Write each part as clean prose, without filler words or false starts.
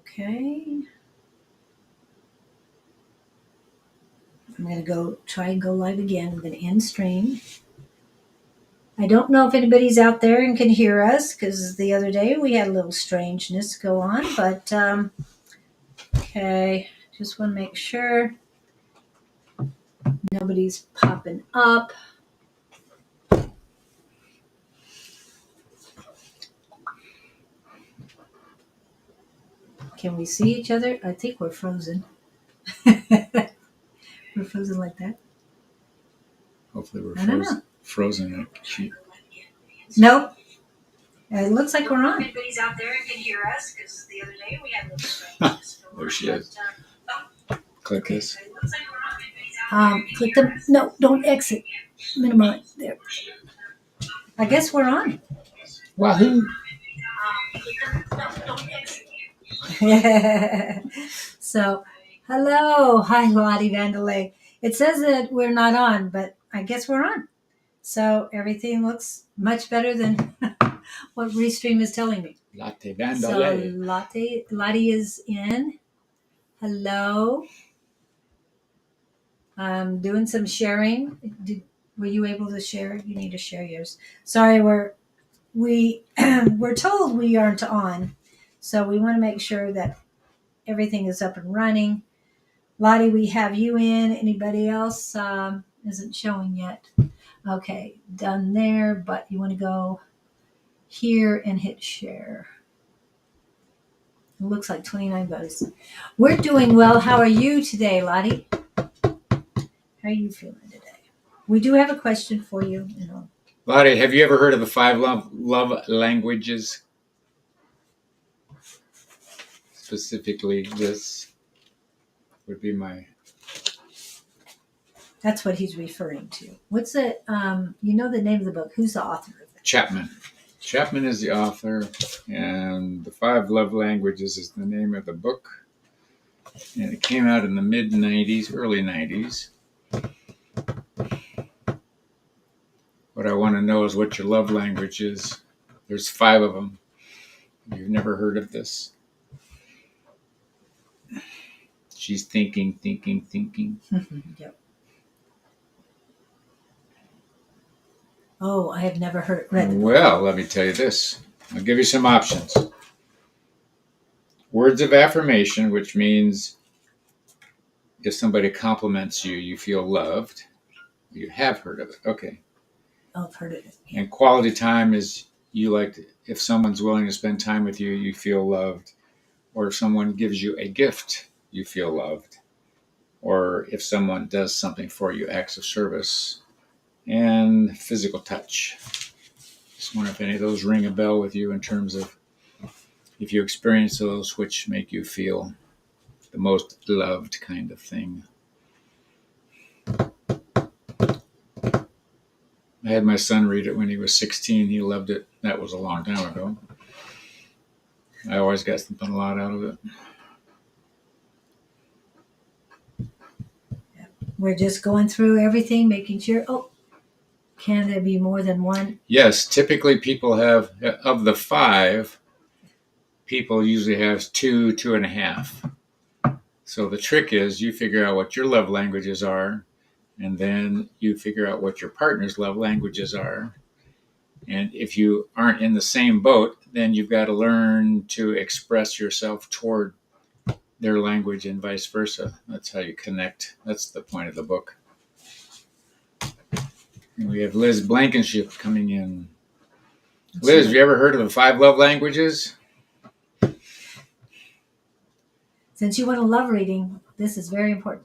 Okay. I'm going to try and go live again. I'm going to end stream. I don't know if anybody's out there and can hear us, because the other day we had a little strangeness go on, but okay, just want to make sure nobody's popping up. Can we see each other? I think we're frozen. We're frozen like that. Hopefully we're frozen. Nope. It looks like we're on. Anybody's out there and can hear us, because the other day we had a little strangeness. There she is. Click this. Click the, no, don't exit. Minimize. There. I guess we're on. Wahoo! So, hello. Hi, Lottie Vandalay. It says that we're not on, but I guess we're on. So everything looks much better than what Restream is telling me. Latte Vandalay. So Lottie is in. Hello. I'm doing some sharing. Were you able to share? You need to share yours. Sorry, we're told we aren't on, so we want to make sure that everything is up and running. Lottie, we have you in. Anybody else isn't showing yet? Okay, done there, but you want to go here and hit share. It looks like 29 votes. We're doing well. How are you today, Lottie? How are you feeling today? We do have a question for you. Lottie, have you ever heard of the 5 love languages? Specifically, this would be my... That's what he's referring to. What's it? You know the name of the book. Who's the author of it? Chapman. Chapman is the author, and the 5 love languages is the name of the book. And it came out in the mid-90s, early 90s. What I want to know is what your love language is. There's 5 of them. You've never heard of this. She's thinking. Yep. Oh, I have never read the book. Well, let me tell you this. I'll give you some options. Words of affirmation, which means if somebody compliments you, you feel loved. You have heard of it. Okay. I've heard of it. Yeah. And quality time is if someone's willing to spend time with you, you feel loved. Or if someone gives you a gift, you feel loved. Or if someone does something for you, acts of service. And physical touch. Just wonder if any of those ring a bell with you in terms of if you experience those, which make you feel the most loved kind of thing. I had my son read it when he was 16. He loved it. That was a long time ago. I always got something a lot out of it. We're just going through everything, making sure. Oh, can there be more than one? Yes, typically people have, of the 5, people usually have 2.5. So the trick is you figure out what your love languages are, and then you figure out what your partner's love languages are. And if you aren't in the same boat, then you've got to learn to express yourself toward their language and vice versa. That's how you connect. That's the point of the book. And we have Liz Blankenship coming in. Liz, have you ever heard of the 5 love languages? Since you want a love reading, this is very important.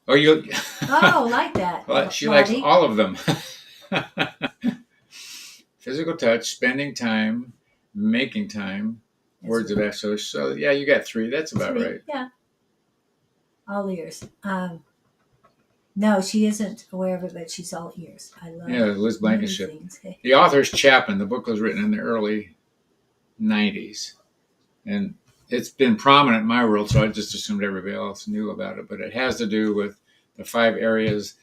Oh, you? Oh, like that. Well, she Lottie likes all of them. Physical touch, spending time, making time, That's words right. of affirmation. So yeah, you got 3. That's about 3, right. yeah. All ears. No, she isn't aware of it, but she's all ears. I love Liz Blankenship. Hey. The author's Chapman. The book was written in the early 90s. And it's been prominent in my world, so I just assumed everybody else knew about it. But it has to do with the 5 areas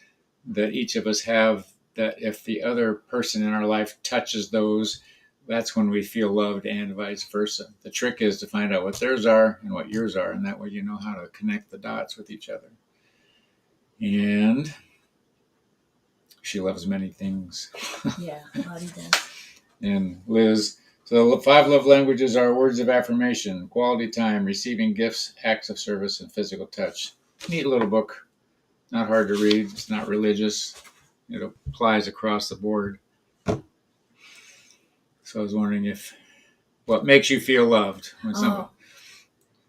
that each of us have, that if the other person in our life touches those, that's when we feel loved, and vice versa. The trick is to find out what theirs are and what yours are, and that way you know how to connect the dots with each other. And she loves many things. Yeah, Lottie does. And Liz, so the 5 love languages are words of affirmation, quality time, receiving gifts, acts of service, and physical touch. Neat little book. Not hard to read. It's not religious. It applies across the board. So I was wondering what makes you feel loved when somebody.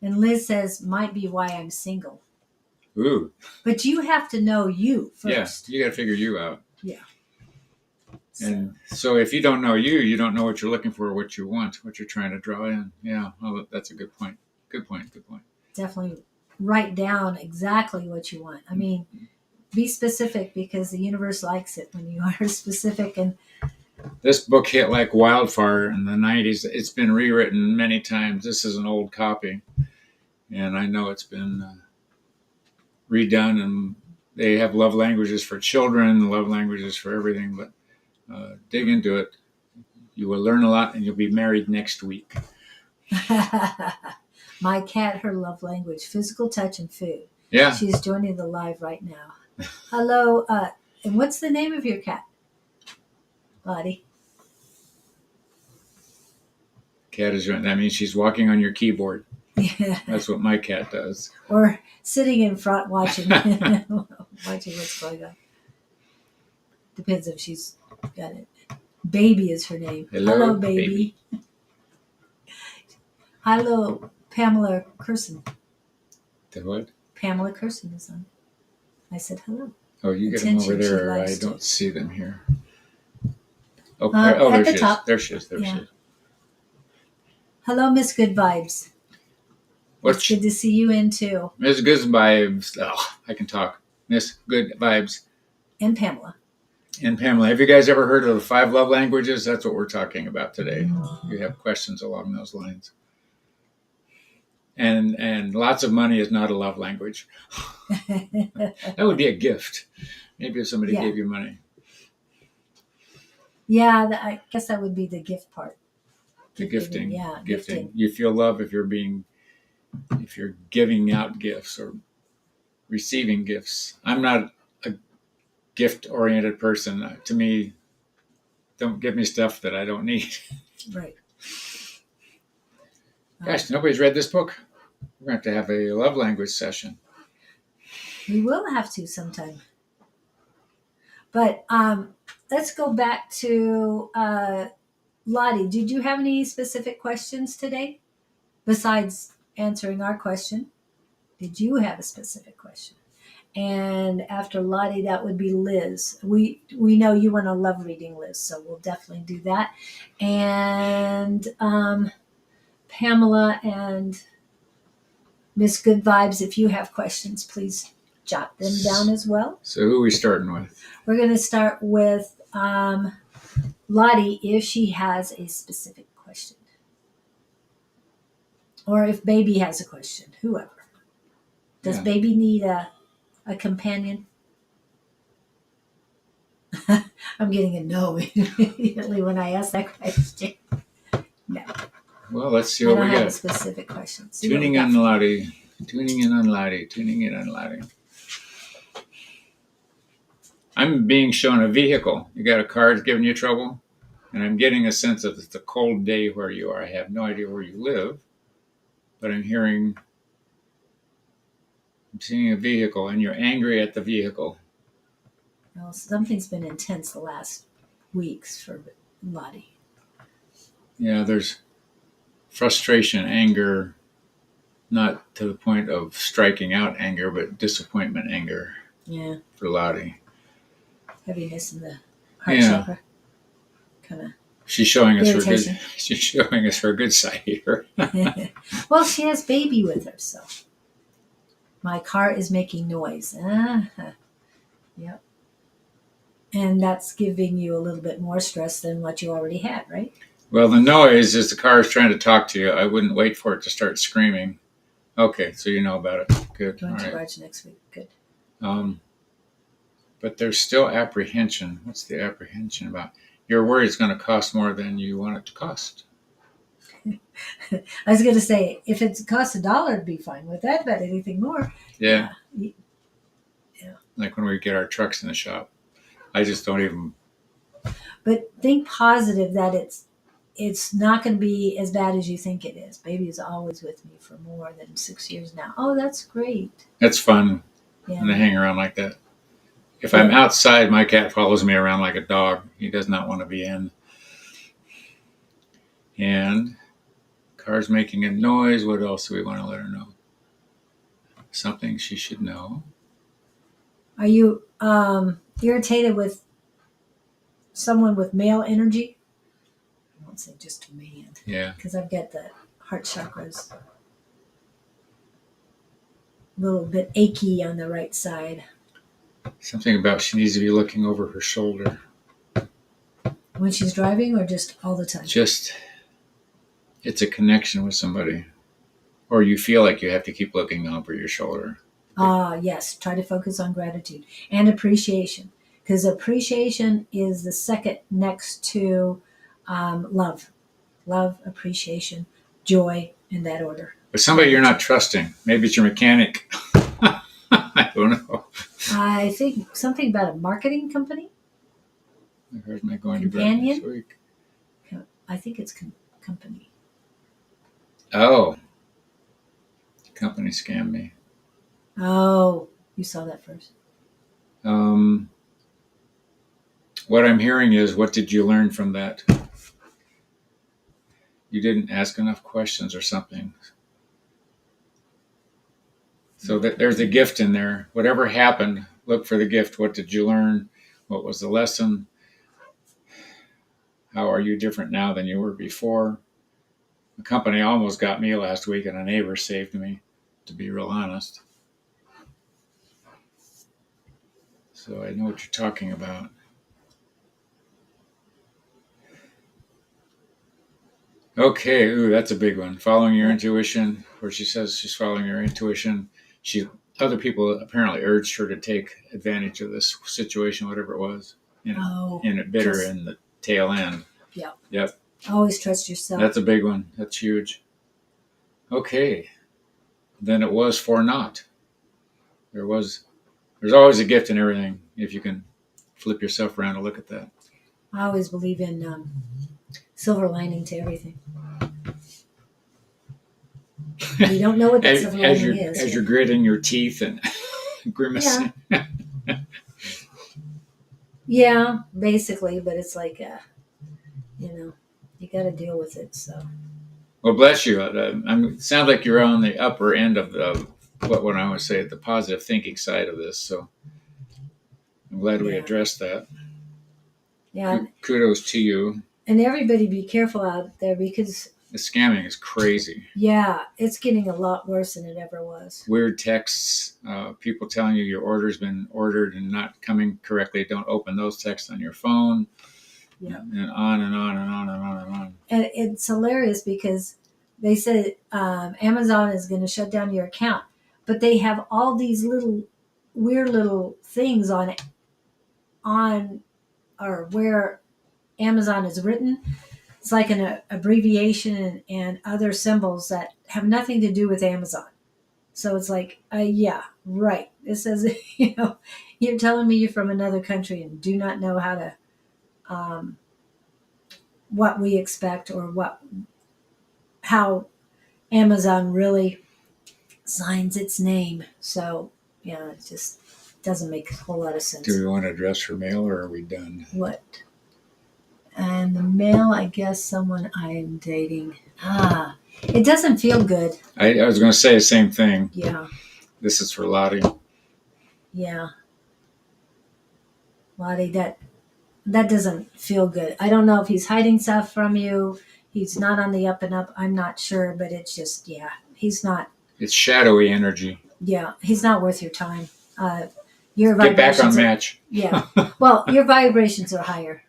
And Liz says, might be why I'm single. Ooh. But you have to know you first. Yeah, you got to figure you out. Yeah. And so if you don't know you don't know what you're looking for, what you want, what you're trying to draw in. Yeah, well, that's a good point. Good point. Definitely write down exactly what you want. I mean, be specific, because the universe likes it when you are specific. And this book hit like wildfire in the 90s. It's been rewritten many times. This is an old copy, and I know it's been redone, and they have love languages for children, love languages for everything, but dig into it. You will learn a lot, and you'll be married next week. my cat, her love language, physical touch and food. Yeah. She's joining the live right now. Hello. And what's the name of your cat, Lottie? Cat is joining. That means she's walking on your keyboard. Yeah. That's what my cat does. Or sitting in front watching what's going on. Depends if she's got it. Baby is her name. Hello, baby. Hello, Pamela Curson. The what? Pamela Curson is on. I said hello. Oh, you get them over there. I don't see them here. Oh, there she is. There she is. There she is. Hello, Miss Good Vibes. It's good to see you in too. Miss Good Vibes. Oh, I can talk. Miss Good Vibes. And Pamela. Have you guys ever heard of the 5 love languages? That's what we're talking about today. You have questions along those lines. And lots of money is not a love language. That would be a gift. Maybe if somebody gave you money. Yeah, I guess that would be the gift part. The gifting. Yeah, gifting. You feel love if you're giving out gifts or receiving gifts. I'm not a gift-oriented person. To me, don't give me stuff that I don't need. Right. Gosh, nobody's read this book. We're going to have a love language session. We will have to sometime. But let's go back to Lottie. Did you have any specific questions today? Besides answering our question, did you have a specific question? And after Lottie, that would be Liz. We know you want a love reading, Liz, so we'll definitely do that. And Pamela and Miss Good Vibes, if you have questions, please jot them down as well. So who are we starting with? We're going to start with Lottie, if she has a specific question. Or if Baby has a question, whoever. Does Baby need a companion? I'm getting a no immediately when I ask that question. No. Well, let's see what we got. I don't have a specific question. Tuning in on Lottie. I'm being shown a vehicle. You got a car that's giving you trouble? And I'm getting a sense of it's a cold day where you are. I have no idea where you live, but I'm seeing a vehicle, and you're angry at the vehicle. Well, something's been intense the last weeks for Lottie. Yeah, there's frustration, anger, not to the point of striking out anger, but disappointment anger. Yeah. For Lottie. Heaviness in the heart chakra. Kind of. She's showing us her good side here. Well, she has Baby with her, so. My car is making noise. Yep. And that's giving you a little bit more stress than what you already had, right? Well, the noise is the car is trying to talk to you. I wouldn't wait for it to start screaming. Okay, so you know about it. Good. Going to garage next week. Good. But there's still apprehension. What's the apprehension about? you're worried it's going to cost more than you want it to cost. I was going to say, if it costs $1, I'd be fine with that, but anything more. Yeah. Yeah. Like when we get our trucks in the shop, I just don't even. But think positive that it's not going to be as bad as you think it is. Baby is always with me for more than 6 years now. Oh, that's great. It's fun when they Yeah. hang around like that. If I'm outside, my cat follows me around like a dog. He does not want to be in. And car's making a noise. What else do we want to let her know? Something she should know. Are you irritated with someone with male energy? I won't say just a man. Yeah. Because I've got the heart chakras a little bit achy on the right side. Something about she needs to be looking over her shoulder. When she's driving or just all the time? Just, it's a connection with somebody. Or you feel like you have to keep looking over your shoulder. Yes. Try to focus on gratitude and appreciation. Because appreciation is the second next to love. Love, appreciation, joy, in that order. But somebody you're not trusting. Maybe it's your mechanic. I don't know. I think something about a marketing company. Where's my going to Companion? this week? I think it's company. Oh. Company scammed me. Oh, you saw that first. What I'm hearing is, what did you learn from that? You didn't ask enough questions or something. So there's a gift in there. Whatever happened, look for the gift. What did you learn? What was the lesson? How are you different now than you were before? The company almost got me last week, and a neighbor saved me, to be real honest. So I know what you're talking about. Okay, ooh, that's a big one. Following your intuition, where she says she's following her intuition. Other people apparently urged her to take advantage of this situation, whatever it was, and it bit her in the tail end. Yep. Always trust yourself. That's a big one. That's huge. Okay. Then it was for naught. There's always a gift in everything if you can flip yourself around and look at that. I always believe in silver lining to everything. You don't know what that silver lining is. As you're gritting your teeth and grimacing. Yeah, basically, but it's like, you got to deal with it. So. Well, bless you. It sounds like you're on the upper end of what I would say, the positive thinking side of this. So I'm glad we addressed that. Yeah. Kudos to you. And everybody be careful out there because the scamming is crazy. Yeah, it's getting a lot worse than it ever was. Weird texts, people telling you your order's been ordered and not coming correctly. Don't open those texts on your phone. Yeah. And on and on and on and on and on. And it's hilarious because they said Amazon is going to shut down your account, but they have all these weird little things on or where Amazon is written. It's like an abbreviation and other symbols that have nothing to do with Amazon. So it's like, yeah, right. It says, you're telling me you're from another country and do not know how to, what we expect or how Amazon really signs its name. So, yeah, it just doesn't make a whole lot of sense. Do we want to address her mail or are we done? What? And the mail, I guess someone I am dating. It doesn't feel good. I was going to say the same thing. Yeah. This is for Lottie. Yeah. Lottie, that doesn't feel good. I don't know if he's hiding stuff from you. He's not on the up and up. I'm not sure, but it's just, he's not. It's shadowy energy. Yeah, he's not worth your time. Your Get back on match. Yeah. Well, your vibrations are higher.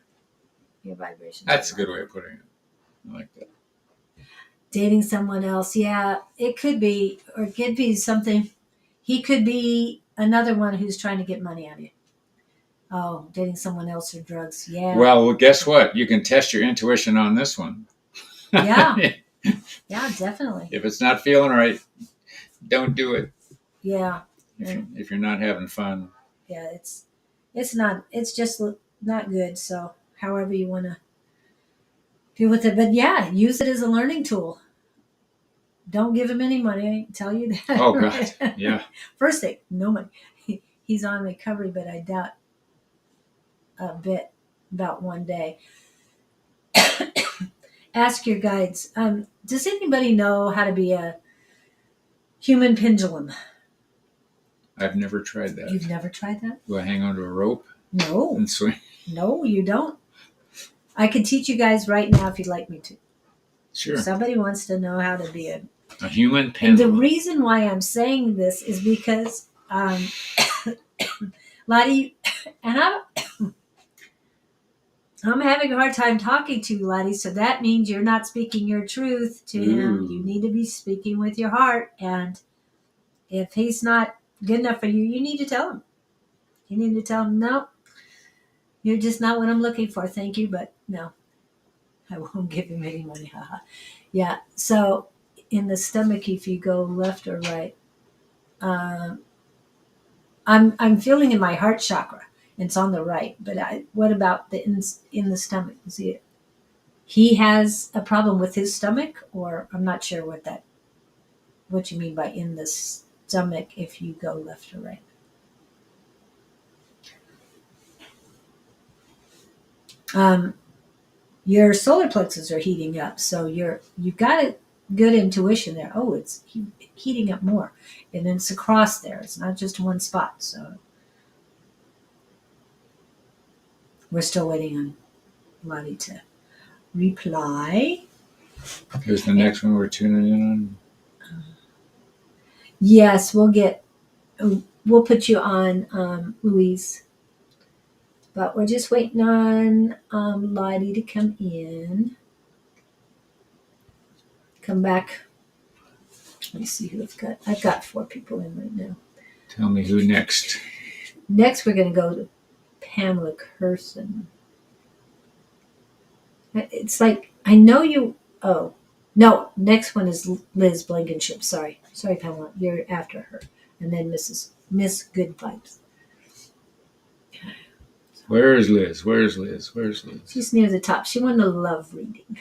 That's a good way of putting it. I like that. Dating someone else. Yeah, it could be, or it could be something. He could be another one who's trying to get money out of you. Oh, dating someone else or drugs. Yeah. Well, guess what? You can test your intuition on this one. Yeah. Yeah, definitely. If it's not feeling right, don't do it. Yeah. If you're not having fun. Yeah, it's just not good. So however you want to deal with it. But yeah, use it as a learning tool. Don't give him any money. I can tell you that. Oh God, yeah. First thing, no money. He's on recovery, but I doubt a bit about one day. Ask your guides. Does anybody know how to be a human pendulum? I've never tried that. You've never tried that? Do I hang onto a rope No. and swing? No, you don't. I can teach you guys right now if you'd like me to. Sure. If somebody wants to know how to be a human and pendulum. the reason why I'm saying this is because Lottie and I'm having a hard time talking to you, Lottie, so that means you're not speaking your truth to him. Ooh. You need to be speaking with your heart, and if he's not good enough for you, you need to tell him. You need to tell him, no, you're just not what I'm looking for. Thank you, but no, I won't give him any money. Haha. Yeah. So in the stomach, if you go left or right, I'm feeling in my heart chakra. It's on the right, but what about the in the stomach? Is he has a problem with his stomach, or I'm not sure what you mean by in the stomach if you go left or right. Your solar plexus are heating up, so you've got a good intuition there. Oh, it's heating up more, and then it's across there. It's not just one spot. So we're still waiting on Lottie to reply. Here's the next one we're tuning in on. Yes, we'll put you on, Louise. But we're just waiting on Lottie to come in. Come back. Let me see who I've got. I've got 4 people in right now. Tell me who next. Next, we're going to go to Pamela Curson. It's like, I know you. Oh, no. Next one is Liz Blankenship. Sorry, Pamela. You're after her. And then Miss Good Vibes. Where is Liz? Where's Liz? She's near the top. She won the love reading.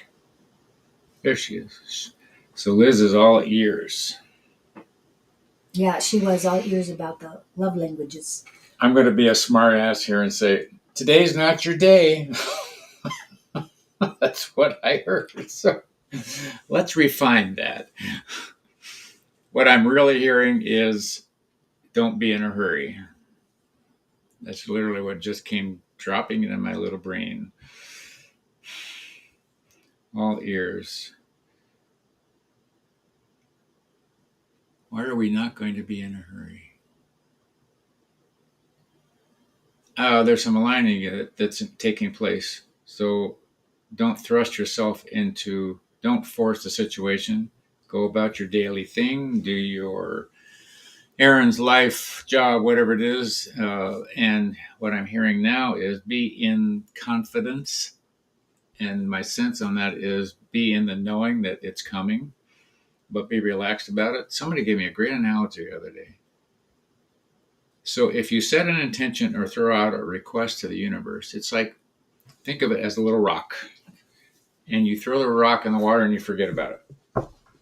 There she is. So Liz is all ears. Yeah, she was all ears about the love languages. I'm going to be a smart ass here and say, today's not your day. That's what I heard. So let's refine that. What I'm really hearing is don't be in a hurry. That's literally what just came dropping into my little brain. All ears. Why are we not going to be in a hurry? There's some aligning that's taking place. So don't thrust yourself don't force the situation. Go about your daily thing. Do your errands, life, job, whatever it is. And what I'm hearing now is be in confidence. And my sense on that is be in the knowing that it's coming, but be relaxed about it. Somebody gave me a great analogy the other day. So if you set an intention or throw out a request to the universe, it's like, think of it as a little rock. And you throw the rock in the water and you forget about it.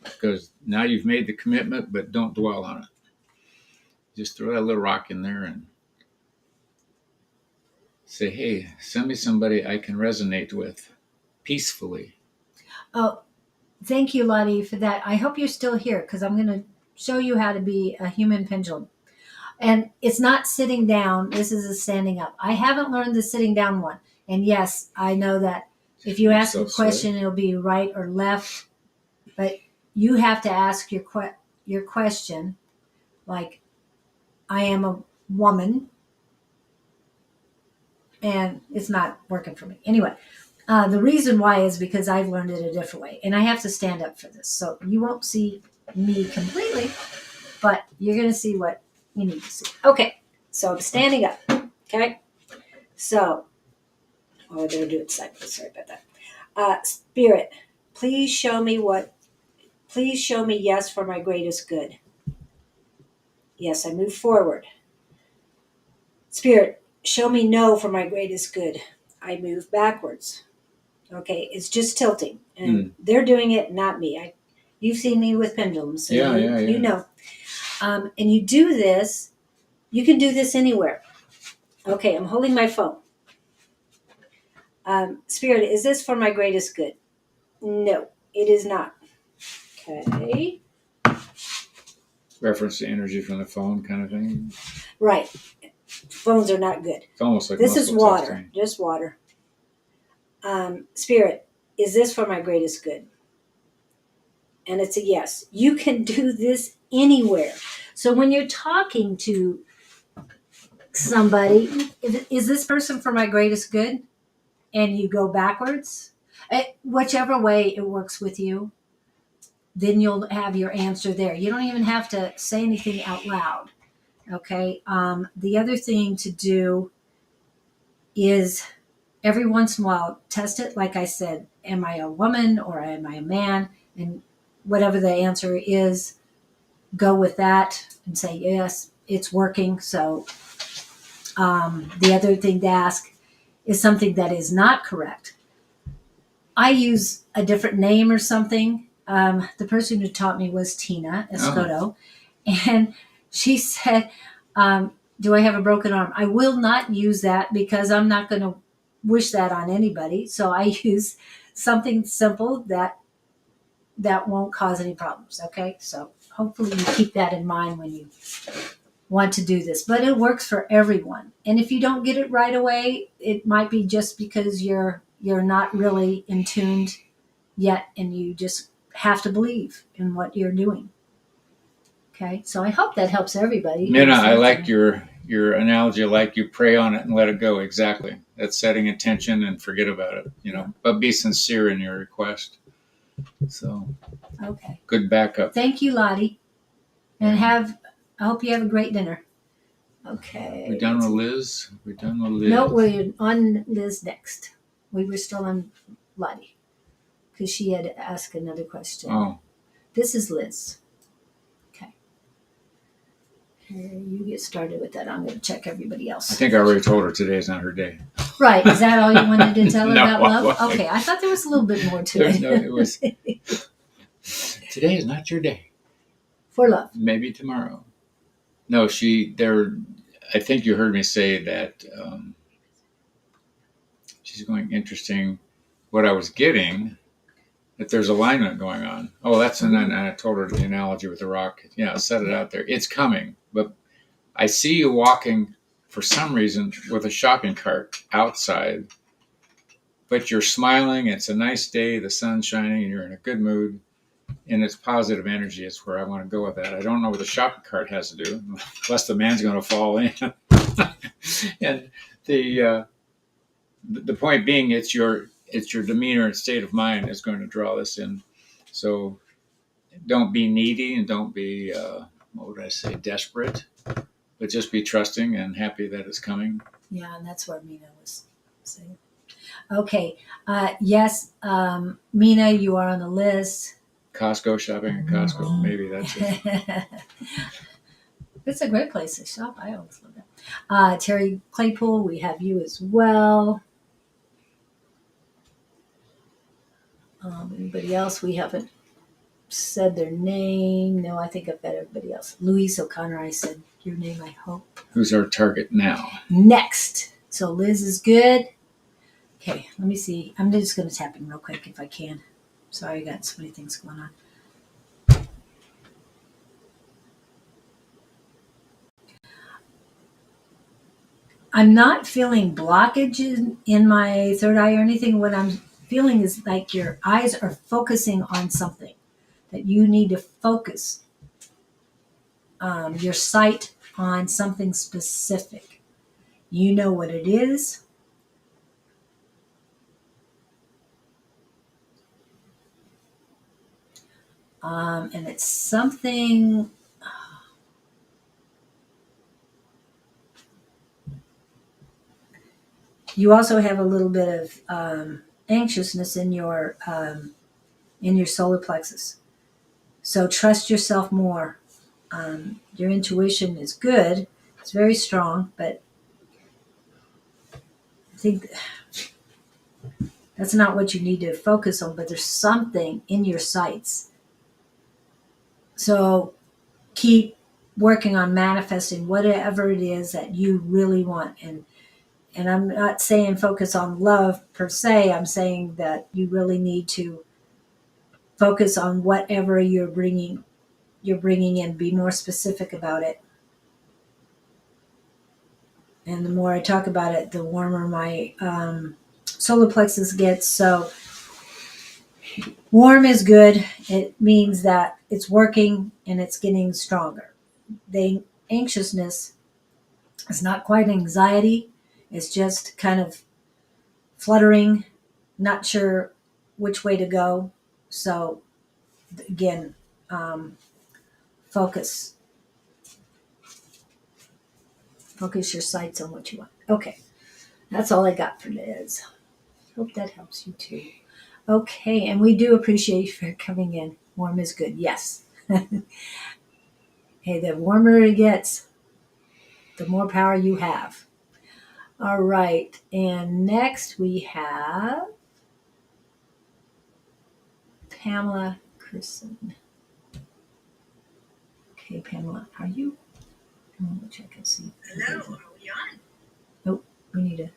Because now you've made the commitment, but don't dwell on it. Just throw that little rock in there and say, hey, send me somebody I can resonate with peacefully. Oh, thank you, Lottie, for that. I hope you're still here because I'm going to show you how to be a human pendulum. And it's not sitting down. This is a standing up. I haven't learned the sitting down one. And yes, I know that if you ask a question, it'll be right or left. But you have to ask your question, like, I am a woman. And it's not working for me. Anyway, the reason why is because I've learned it a different way. And I have to stand up for this. So you won't see me completely, but you're going to see what you need to see. Okay, so I'm standing up. Okay. So, I better do it sideways. Sorry about that. Spirit, please show me yes for my greatest good. Yes, I move forward. Spirit, show me no for my greatest good. I move backwards. Okay, it's just tilting. And they're doing it, not me. You've seen me with pendulums, so you know. And you do this, you can do this anywhere. Okay, I'm holding my phone. Spirit, is this for my greatest good? No, it is not. Okay. Reference to energy from the phone kind of thing. Right. Phones are not good. It's almost like this is water. Testing. Just water. Spirit, is this for my greatest good? And it's a yes. You can do this anywhere. So when you're talking to somebody, is this person for my greatest good? And you go backwards, whichever way it works with you, then you'll have your answer there. You don't even have to say anything out loud. Okay. The other thing to do is every once in a while test it. Like I said, am I a woman or am I a man? And whatever the answer is, go with that and say, yes, it's working. So the other thing to ask is something that is not correct. I use a different name or something. The person who taught me was Tina Escoto. And she said, do I have a broken arm? I will not use that because I'm not going to wish that on anybody. So I use something simple that won't cause any problems. Okay. So hopefully you keep that in mind when you want to do this, but it works for everyone. And if you don't get it right away, it might be just because you're not really in tuned yet, and you just have to believe in what you're doing. Okay, so I hope that helps everybody. Minna, I like your analogy. Like you pray on it and let it go. Exactly. That's setting intention and forget about it. But be sincere in your request. So, okay, good backup. Thank you, Lottie, and I hope you have a great dinner. Okay. We done with Liz? No, we're on Liz next. We were still on Lottie because she had asked another question. Oh. This is Liz. Okay. You get started with that. I'm going to check everybody else. I think I already told her today is not her day. Right. Is that all you wanted to tell her No, about love? Okay. I thought there was a little bit more to it. No, it was. Today is not your day. For love. Maybe tomorrow. No, I think you heard me say that she's going, interesting. What I was getting, that there's alignment going on. Oh, and I told her the analogy with the rock. Yeah, set it out there. It's coming. But I see you walking, for some reason, with a shopping cart outside, but you're smiling. It's a nice day. The sun's shining and you're in a good mood. And it's positive energy. It's where I want to go with that. I don't know what the shopping cart has to do, unless the man's going to fall in. And the point being, it's your demeanor and state of mind is going to draw this in. So don't be needy and don't be, what would I say, desperate, but just be trusting and happy that it's coming. Yeah, and that's what Mina was saying. Okay. Yes, Mina, you are on the list. Costco, shopping at Costco. Maybe that's it. It's a great place to shop. I always love that. Terry Claypool, we have you as well. Anybody else? We haven't said their name. No, I think I've got everybody else. Louise O'Connor, I said your name, I hope. Who's our target now? Next. So Liz is good. Okay, let me see. I'm just going to tap in real quick if I can. Sorry, I got so many things going on. I'm not feeling blockage in my third eye or anything. What I'm feeling is like your eyes are focusing on something, that you need to focus your sight on something specific. You know what it is. And it's something. You also have a little bit of anxiousness in your solar plexus. So trust yourself more. Your intuition is good; it's very strong, but I think that's not what you need to focus on. But there's something in your sights. So keep working on manifesting whatever it is that you really want. And I'm not saying focus on love per se. I'm saying that you really need to focus on whatever you're bringing in. Be more specific about it. And the more I talk about it, the warmer my solar plexus gets. So warm is good. It means that it's working and it's getting stronger. The anxiousness is not quite anxiety. It's just kind of fluttering, not sure which way to go. So again, um, focus focus your sights on what you want. Okay, that's all I got for Liz. Hope that helps you too. Okay, and we do appreciate you for coming in. Warm is good, yes. Hey, the warmer it gets, the more power you have. All right, and next we have Pamela Christen. Okay, Pamela, are you? Which I can see. Hello, are we on? Nope, we need to.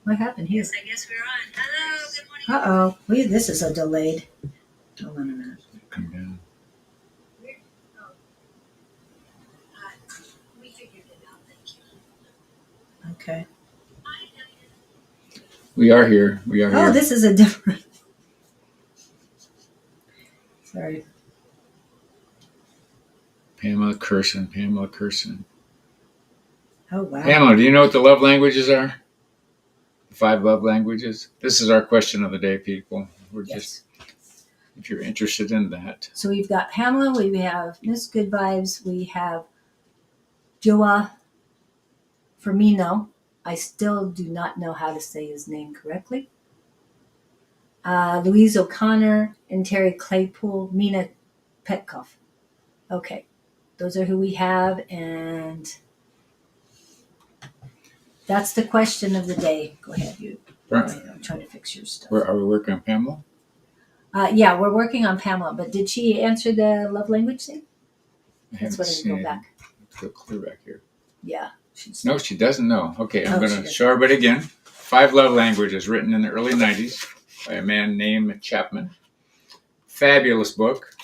What happened here? Yes, I guess we're on. Hello, good morning. Uh-oh, this is a delayed. Hold on a minute. Come down. We figured it out, thank you. Okay. We are here. We are Oh, here. this is a different. Sorry. Pamela Curson. Pamela Curson. Oh, wow. Pamela, do you know what the love languages are? The 5 love languages? This is our question of the day, people. We're Yes. just, if you're interested in that. So we've got Pamela, we have Miss Good Vibes, we have Joa Firmino. I still do not know how to say his name correctly. Louise O'Connor and Terry Claypool, Mina Petkoff. Okay, those are who we have, and that's the question of the day. Go ahead, you. I'm trying to fix your stuff. Are we working on Pamela? Yeah, we're working on Pamela, but did she answer the love language thing? That's what I can go back. Let's go clear back here. Yeah. No, she doesn't know. Okay, I'm Oh, going to show everybody again. 5 love languages written in the early 90s by a man named Chapman. Fabulous book.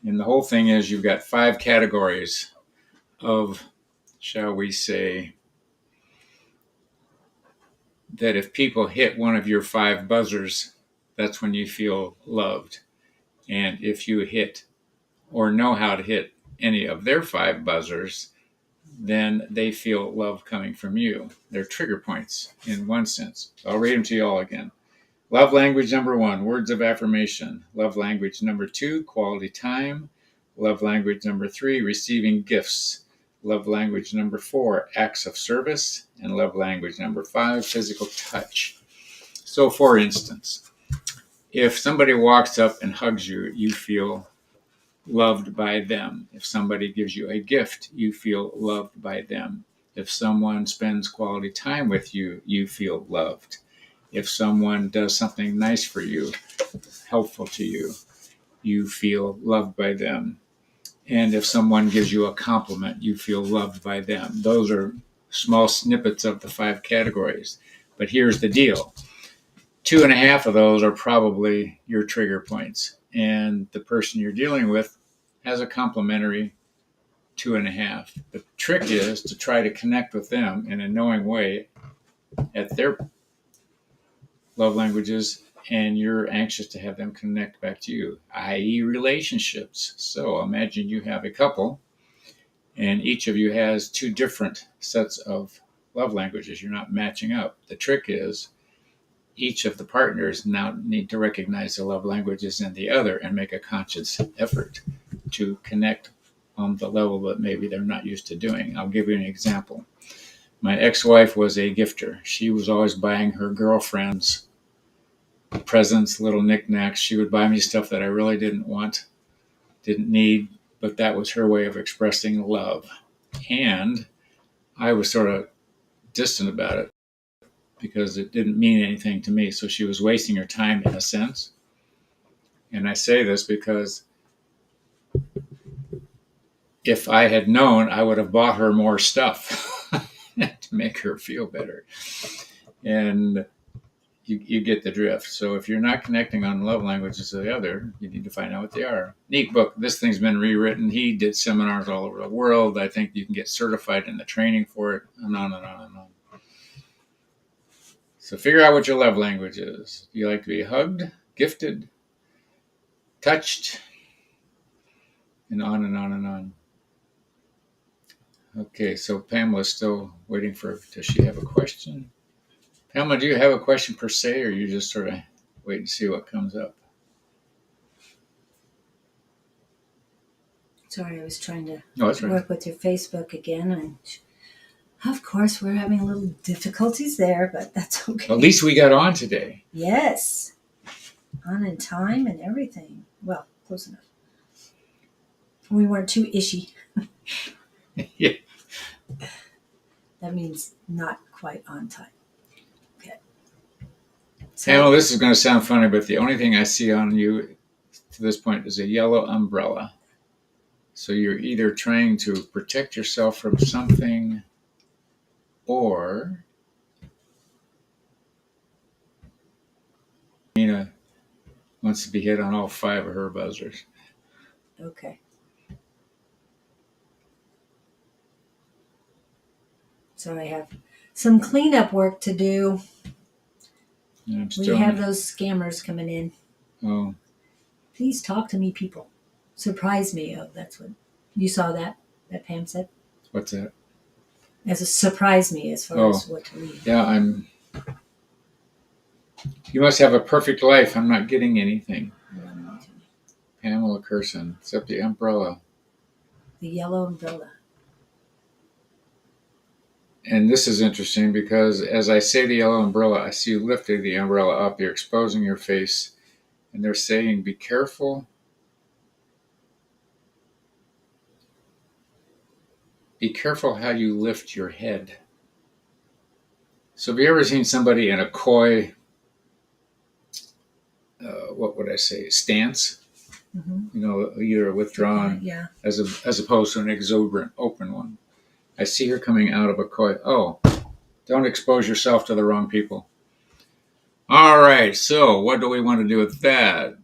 And the whole thing is you've got 5 categories of, shall we say, that if people hit one of your 5 buzzers, that's when you feel loved. And if you hit or know how to hit any of their 5 buzzers, then they feel love coming from you. They're trigger points in one sense. I'll read them to you all again. Love language number 1, words of affirmation. Love language number 2, quality time. Love language number 3, receiving gifts. Love language number 4, acts of service. And love language number 5, physical touch. So for instance, if somebody walks up and hugs you, you feel loved by them. If somebody gives you a gift, you feel loved by them. If someone spends quality time with you, you feel loved. If someone does something nice for you, helpful to you, you feel loved by them. And if someone gives you a compliment, you feel loved by them. Those are small snippets of the 5 categories. But here's the deal. 2.5 of those are probably your trigger points. And the person you're dealing with has a complimentary 2.5. The trick is to try to connect with them in a knowing way at their love languages, and you're anxious to have them connect back to you, i.e. relationships. So imagine you have a couple, and each of you has 2 different sets of love languages. You're not matching up. The trick is each of the partners now need to recognize the love languages in the other and make a conscious effort to connect on the level that maybe they're not used to doing. I'll give you an example. My ex-wife was a gifter. She was always buying her girlfriends presents, little knickknacks. She would buy me stuff that I really didn't want, didn't need, but that was her way of expressing love. And I was sort of distant about it because it didn't mean anything to me. So she was wasting her time in a sense. And I say this because if I had known, I would have bought her more stuff to make her feel better. And you get the drift. So if you're not connecting on love languages to the other, you need to find out what they are. Neat book. This thing's been rewritten. He did seminars all over the world. I think you can get certified in the training for it, and on and on and on. So figure out what your love language is. Do you like to be hugged, gifted, touched, and on and on and on. Okay, so Pamela's still waiting for, does she have a question? Pamela, do you have a question per se, or you just sort of wait and see what comes up? Sorry, I was trying to Right. work with your Facebook again. And of course, we're having a little difficulties there, but that's okay. At least we got on today. Yes. On in time and everything. Well, close enough. We weren't too ishy. Yeah. That means not quite on time. Okay. Pamela, this is going to sound funny, but the only thing I see on you to this point is a yellow umbrella. So you're either trying to protect yourself from something, or Nina wants to be hit on all 5 of her buzzers. Okay. So I have some cleanup work to do. We have those scammers coming in. Oh. Please talk to me, people. Surprise me. Oh, that's what you saw that Pam said. What's that? As a surprise me as far as what to read. Yeah, you must have a perfect life. I'm not getting anything. Pamela Curson, except the umbrella. The yellow umbrella. And this is interesting because as I say the yellow umbrella, I see you lifting the umbrella up. You're exposing your face. And they're saying, be careful. Be careful how you lift your head. So have you ever seen somebody in a coy, what would I say, stance? Mm-hmm. You know, you're withdrawn, yeah. as opposed to an exuberant, open one. I see her coming out of a coy. Oh, don't expose yourself to the wrong people. All right, so what do we want to do with that?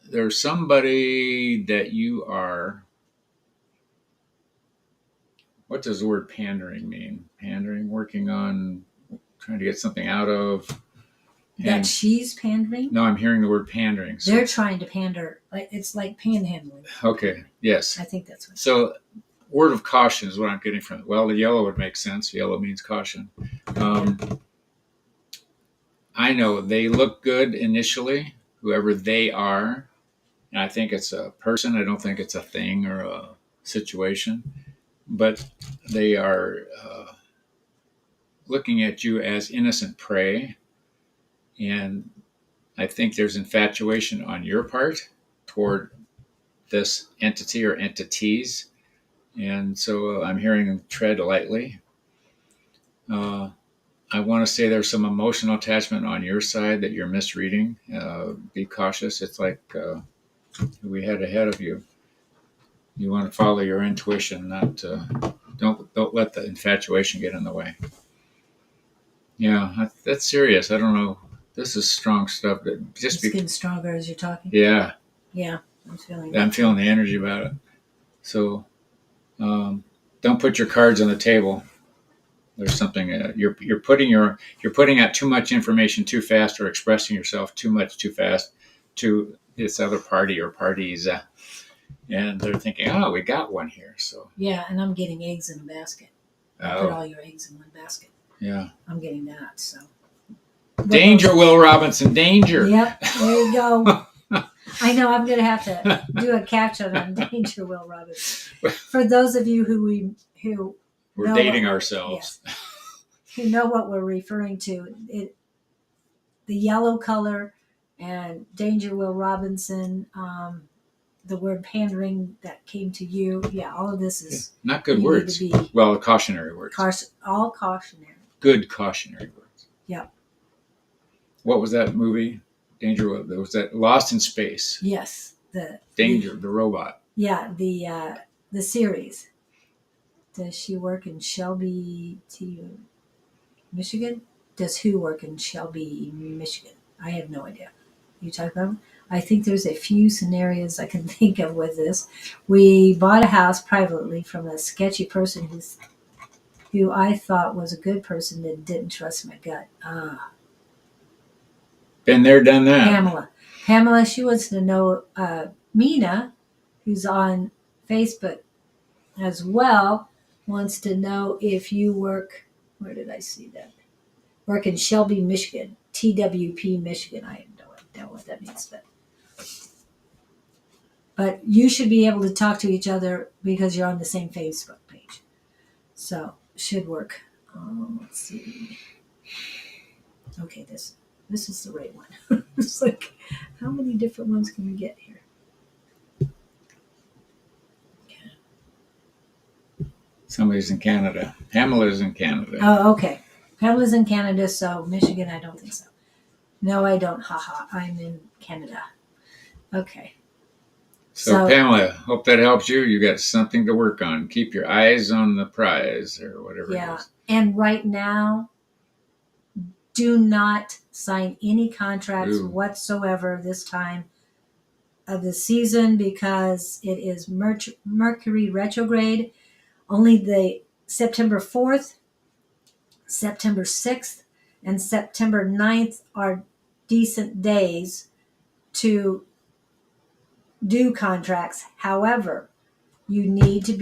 There's somebody that you are. What does the word pandering mean? Pandering, working on, trying to get something out of. That she's pandering? No, I'm hearing the word pandering. So they're trying to pander. It's like panhandling. Okay, yes. I think that's what. So, word of caution is what I'm getting from it. Well, the yellow would make sense. Yellow means caution. I know they look good initially, whoever they are. And I think it's a person. I don't think it's a thing or a situation. But they are looking at you as innocent prey. And I think there's infatuation on your part toward this entity or entities. And so I'm hearing them tread lightly. I want to say there's some emotional attachment on your side that you're misreading. Be cautious. It's like we had ahead of you. You want to follow your intuition, not don't let the infatuation get in the way. Yeah, that's serious. I don't know. This is strong stuff. It's getting stronger as you're talking. Yeah. Yeah, I'm feeling the energy about it. So don't put your cards on the table. There's something you're putting out too much information too fast, or expressing yourself too much too fast to this other party or parties, and they're thinking, "Oh, we got one here." So yeah, and I'm getting eggs in a basket. Put all your eggs in one basket. Yeah, I'm getting that. So danger, Will Robinson, danger. Yep, there you go. I know I'm going to have to do a caption on danger, Will Robinson. For those of you who we're dating ourselves. Yes. who know what we're referring to, the yellow color and Danger Will Robinson, the word pandering that came to you. Yeah, all of this is not good you words. need to be Well, cautionary words. all cautionary. Good cautionary words. Yep. What was that movie? Danger Will. There was that Lost in Space. Yes. Danger, the robot. Yeah, the series. Does she work in Shelby, Michigan? Does who work in Shelby, Michigan? I have no idea. You talk about? I think there's a few scenarios I can think of with this. We bought a house privately from a sketchy person who I thought was a good person that didn't trust my gut. Been there, done that. Pamela, she wants to know, Mina, who's on Facebook as well, wants to know if you work, where did I see that? Work in Shelby, Michigan, TWP, Michigan. I have no idea what that means, but you should be able to talk to each other because you're on the same Facebook page. So should work. Let's see. Okay, this is the right one. It's like, how many different ones can we get here? Somebody's in Canada. Pamela's in Canada. Oh, okay. Pamela's in Canada, so Michigan, I don't think so. No, I don't. Haha, I'm in Canada. Okay. So Pamela, hope that helps you. You got something to work on. Keep your eyes on the prize or whatever it is. And right now, do not sign any contracts whatsoever this time of the season because it is Mercury retrograde. Only the September 4th, September 6th, and September 9th are decent days to do contracts. However, you need to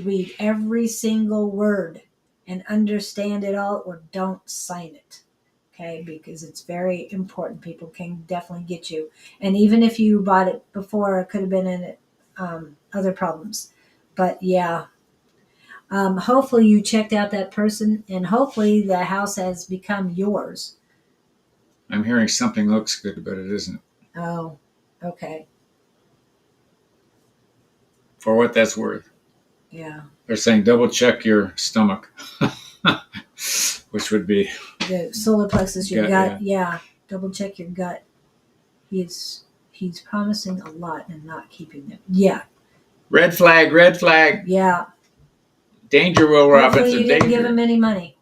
read every single word and understand it all, or don't sign it. Okay, because it's very important. People can definitely get you. And even if you bought it before, it could have been in other problems. But yeah, hopefully you checked out that person, and hopefully the house has become yours. I'm hearing something looks good, but it isn't. Oh, okay. For what that's worth. Yeah. They're saying double check your stomach, which would be the solar plexus, your gut. Yeah. Double check your gut. He's promising a lot and not keeping it. Yeah. Red flag, red flag. Yeah. Danger, Will Robinson. Hopefully you didn't danger. give him any money.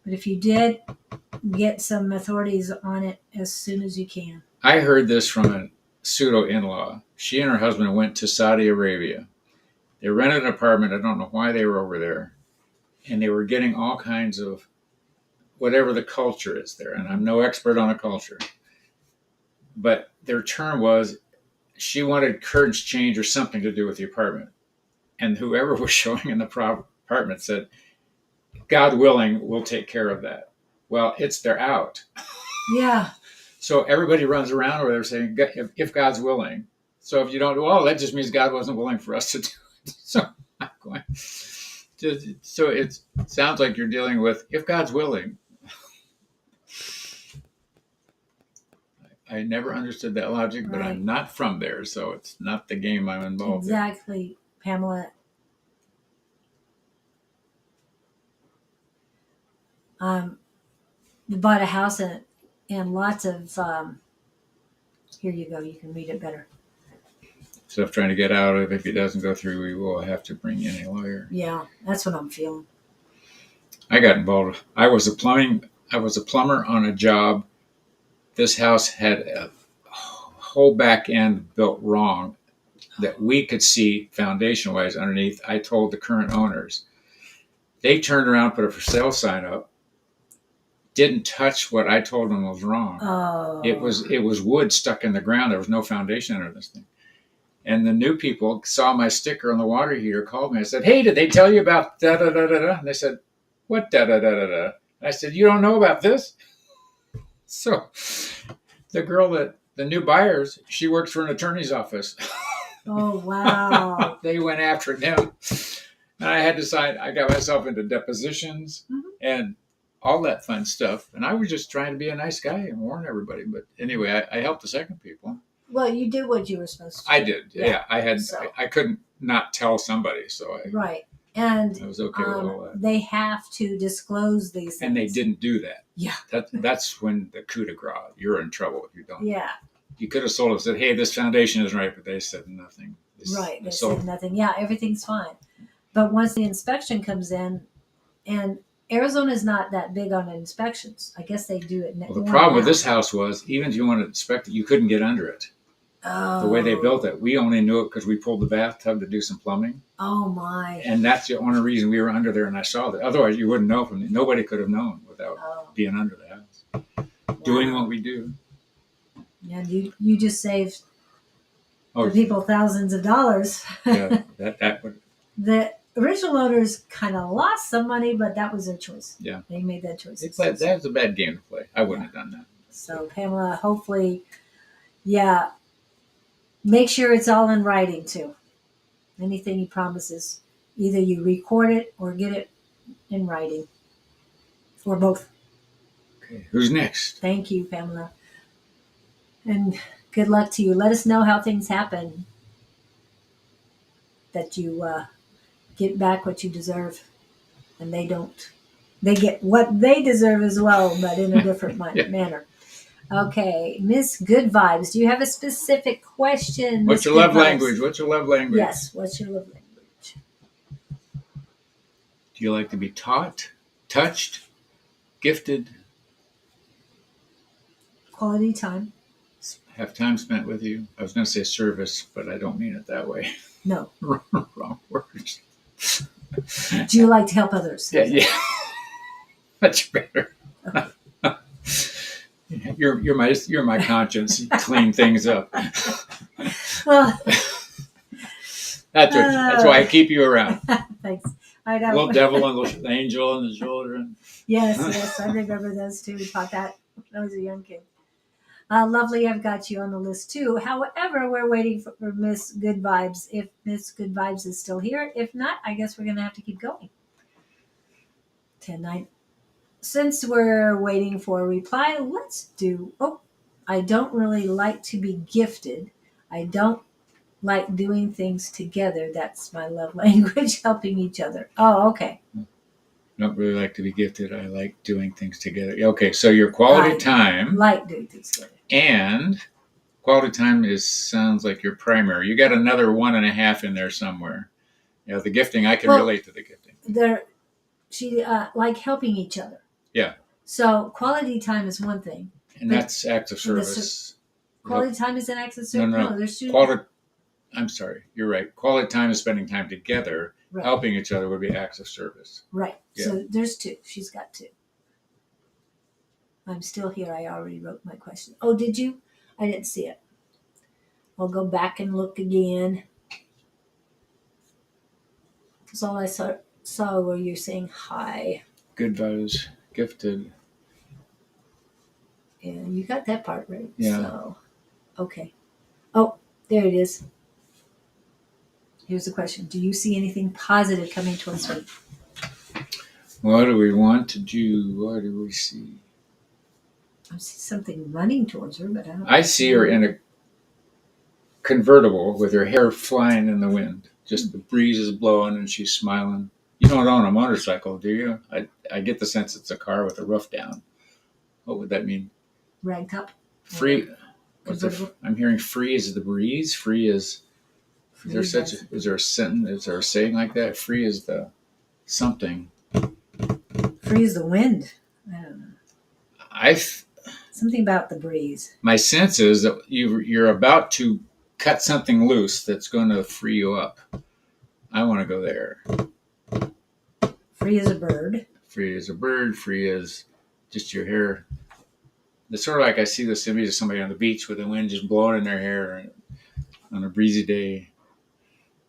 But if you did, get some authorities on it as soon as you can. I heard this from a pseudo in-law. She and her husband went to Saudi Arabia. They rented an apartment. I don't know why they were over there. And they were getting all kinds of whatever the culture is there. And I'm no expert on the culture. But their term was she wanted curtains change or something to do with the apartment. And whoever was showing in the apartment said, God willing, we'll take care of that. Well, they're out. Yeah. So everybody runs around over there saying, if God's willing. So if you don't, well, that just means God wasn't willing for us to do it. So I'm going. So it sounds like you're dealing with, if God's willing. I never understood that logic, but I'm not from there, so it's not the game I'm involved in. Exactly, Pamela. You bought a house and lots of, here you go, you can read it better. So if trying to get out of it, if it doesn't go through, we will have to bring in a lawyer. Yeah, that's what I'm feeling. I got involved. I was a plumber on a job. This house had a whole back end built wrong that we could see foundation wise underneath. I told the current owners. They turned around, put a for sale sign up, didn't touch what I told them was wrong. Oh. It was wood stuck in the ground. There was no foundation under this thing. And the new people saw my sticker on the water heater, called me. I said, hey, did they tell you about da-da-da-da-da? And they said, what da-da-da-da-da? And I said, you don't know about this? So the new buyers, she works for an attorney's office. Oh, wow. They went after them. And I had to sign, I got myself into depositions and all that fun stuff. And I was just trying to be a nice guy and warn everybody. But anyway, I helped the second people. Well, you did what you were supposed to. I did. Yeah, I had. So. I couldn't not tell somebody, so Right. And I was okay with all that. They have to disclose these things. And they didn't do that. Yeah. That's when the coup de grace. You're in trouble if you don't. Yeah. You could have sold and said, "Hey, this foundation isn't right," but they said nothing. Right. They said nothing. Yeah, everything's fine. But once the inspection comes in, and Arizona is not that big on inspections. I guess they do it. Well, the problem with this house was, even if you wanted to inspect it, you couldn't get under it. Oh. The way they built it, we only knew it because we pulled the bathtub to do some plumbing. Oh my! And that's the only reason we were under there, and I saw that. Otherwise, you wouldn't know from it. Nobody could have known without being under the house, doing what we do. Yeah, you just saved the people thousands of dollars. Yeah, that would. The original owners kind of lost some money, but that was their choice. Yeah, they made that choice. That was a bad game to play. I wouldn't have done that. So Pamela, hopefully, make sure it's all in writing too. Anything he promises, either you record it or get it in writing, or both. Okay, who's next? Thank you, Pamela, and good luck to you. Let us know how things happen, that you get back what you deserve, and they don't. They get what they deserve as well, but in a different manner. Okay, Miss Good Vibes, do you have a specific question? What's your love language? What's your love language? Yes, what's your love language? Do you like to be taught, touched, gifted? Quality time. Have time spent with you. I was going to say service, but I don't mean it that way. No. Wrong words. Do you like to help others? Yeah. Much better. You're my conscience. You clean things up. Well, that's why I keep you around. Thanks. I know. Little devil and little angel and the children. Yes, I remember those too. We taught that when I was a young kid. Lovely, I've got you on the list too. However, we're waiting for Miss Good Vibes. If Miss Good Vibes is still here, if not, I guess we're going to have to keep going. 10-9. Since we're waiting for a reply, let's do. Oh, I don't really like to be gifted. I don't like doing things together. That's my love language, helping each other. Oh, okay. Don't really like to be gifted. I like doing things together. Okay, so your quality time. Like doing things together. And quality time sounds like your primary. You got another 1.5 in there somewhere. The gifting, I can relate to the gifting. She like helping each other. Yeah. So quality time is one thing. And that's acts of service. Quality time is an act of service? No. There's two. I'm sorry. You're right. Quality time is spending time together. Right. Helping each other would be acts of service. Right. Yeah. So there's two. She's got two. I'm still here. I already wrote my question. Oh, did you? I didn't see it. I'll go back and look again. That's all I saw where you're saying hi. Good vibes. Gifted. Yeah, you got that part right. Yeah. So, okay. Oh, there it is. Here's the question. Do you see anything positive coming towards me? What do we want to do? What do we see? I see something running towards her, but I don't. I see her in a convertible with her hair flying in the wind. Just the breeze is blowing and she's smiling. You don't own a motorcycle, do you? I get the sense it's a car with a roof down. What would that mean? Ragtop. Free. I'm hearing free is the breeze. Free is. Is there a sentence? Is there a saying like that? Free is the something. Free is the wind. I don't know. Something about the breeze. My sense is that you're about to cut something loose that's going to free you up. I want to go there. Free as a bird. Free as a bird. Free as just your hair. It's sort of like I see this image of somebody on the beach with the wind just blowing in their hair on a breezy day.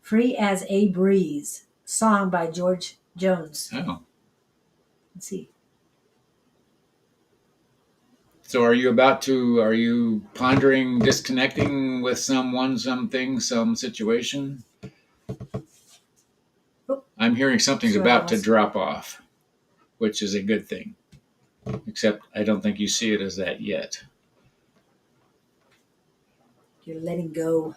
Free as a breeze. Song by George Jones. Oh. Let's see. So are you pondering disconnecting with someone, something, some situation? Oh. I'm hearing something's about to drop off. which is a good thing. Except I don't think you see it as that yet. You're letting go.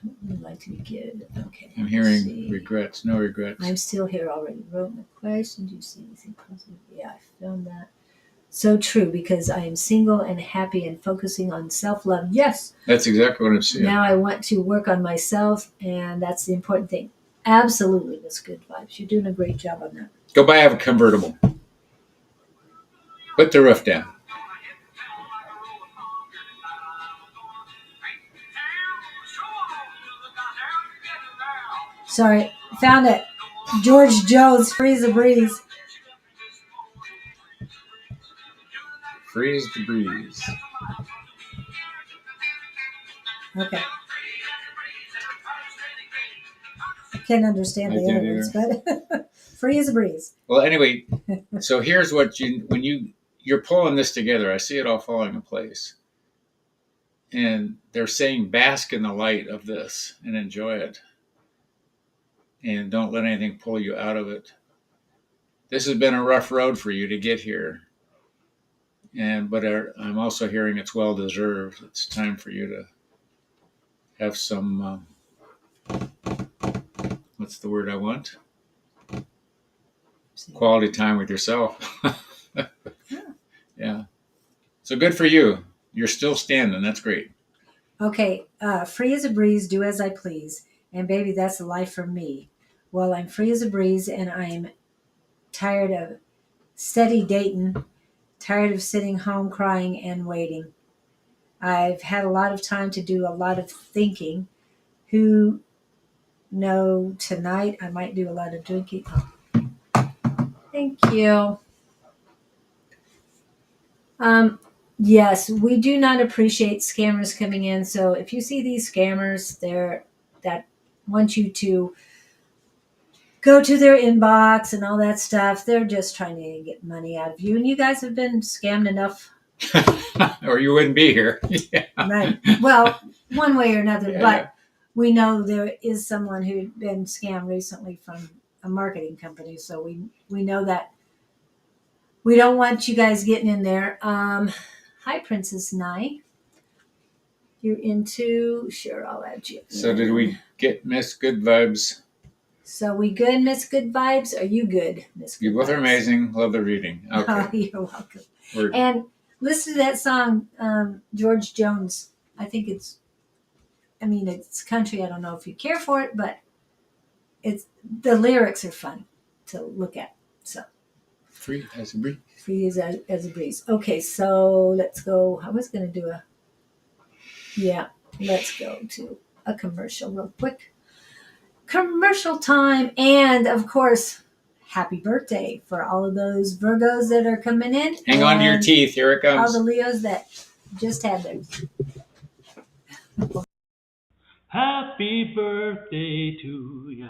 Don't really like to be good. Okay. I'm let's hearing see. regrets, no regrets. I'm still here already. Wrote my question. Do you see anything positive? Yeah, I found that. So true, because I am single and happy and focusing on self-love. Yes. That's exactly what I'm seeing. Now I want to work on myself, and that's the important thing. Absolutely, that's good vibes. You're doing a great job on that. Go buy a convertible. Put the roof down. Sorry, found it. George Jones, Freeze the Breeze. Freeze the breeze. Okay. I can't understand I the can't other words, but free as a breeze. Well, anyway, so here's what you're pulling this together, I see it all falling in place. And they're saying bask in the light of this and enjoy it. And don't let anything pull you out of it. This has been a rough road for you to get here. But I'm also hearing it's well deserved. It's time for you to have some what's the word I want? Quality time with yourself. Yeah. So good for you. You're still standing. That's great. Okay, free as a breeze, do as I please. And baby, that's the life for me. Well, I'm free as a breeze, and I'm tired of steady dating, tired of sitting home crying and waiting. I've had a lot of time to do a lot of thinking. Who know tonight I might do a lot of drinking. Oh, thank you. Yes, we do not appreciate scammers coming in. So if you see these scammers, that want you to go to their inbox and all that stuff, they're just trying to get money out of you. And you guys have been scammed enough. Or you wouldn't be here. Yeah. Right. Well, one way or another. Yeah. But we know there is someone who'd been scammed recently from a marketing company. So we know that. We don't want you guys getting in there. Hi, Princess Nye. You're into, sure, I'll add you. So did we get Miss Good Vibes? So we good, Miss Good Vibes? Are you good, Miss Good You both Vibes? are amazing. Love the reading. Okay. Oh, you're welcome. And listen to that song, George Jones. I think it's country. I don't know if you care for it, but the lyrics are fun to look at. So free as a breeze. Free as a breeze. Okay, so let's go. I was going to do let's go to a commercial real quick. Commercial time. And of course, happy birthday for all of those Virgos that are coming in. Hang on to your teeth. Here it comes. All the Leos that just had theirs. Happy birthday to ya.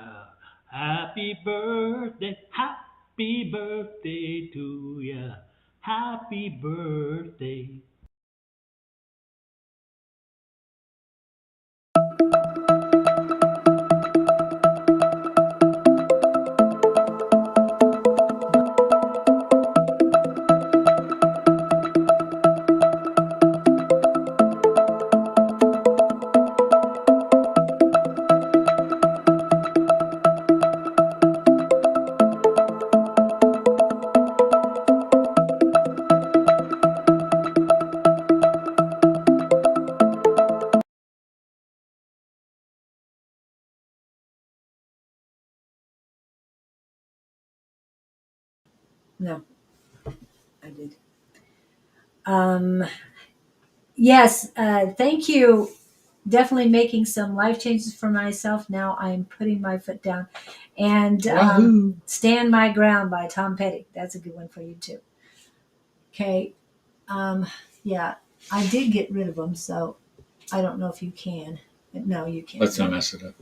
Happy birthday. Happy birthday to ya. Happy birthday. No, I did. Yes, thank you. Definitely making some life changes for myself. Now I'm putting my foot down. And Stand My Ground by Tom Petty. That's a good one for you too. Okay. Yeah, I did get rid of them, so I don't know if you can. No, you can't. Let's not mess it up.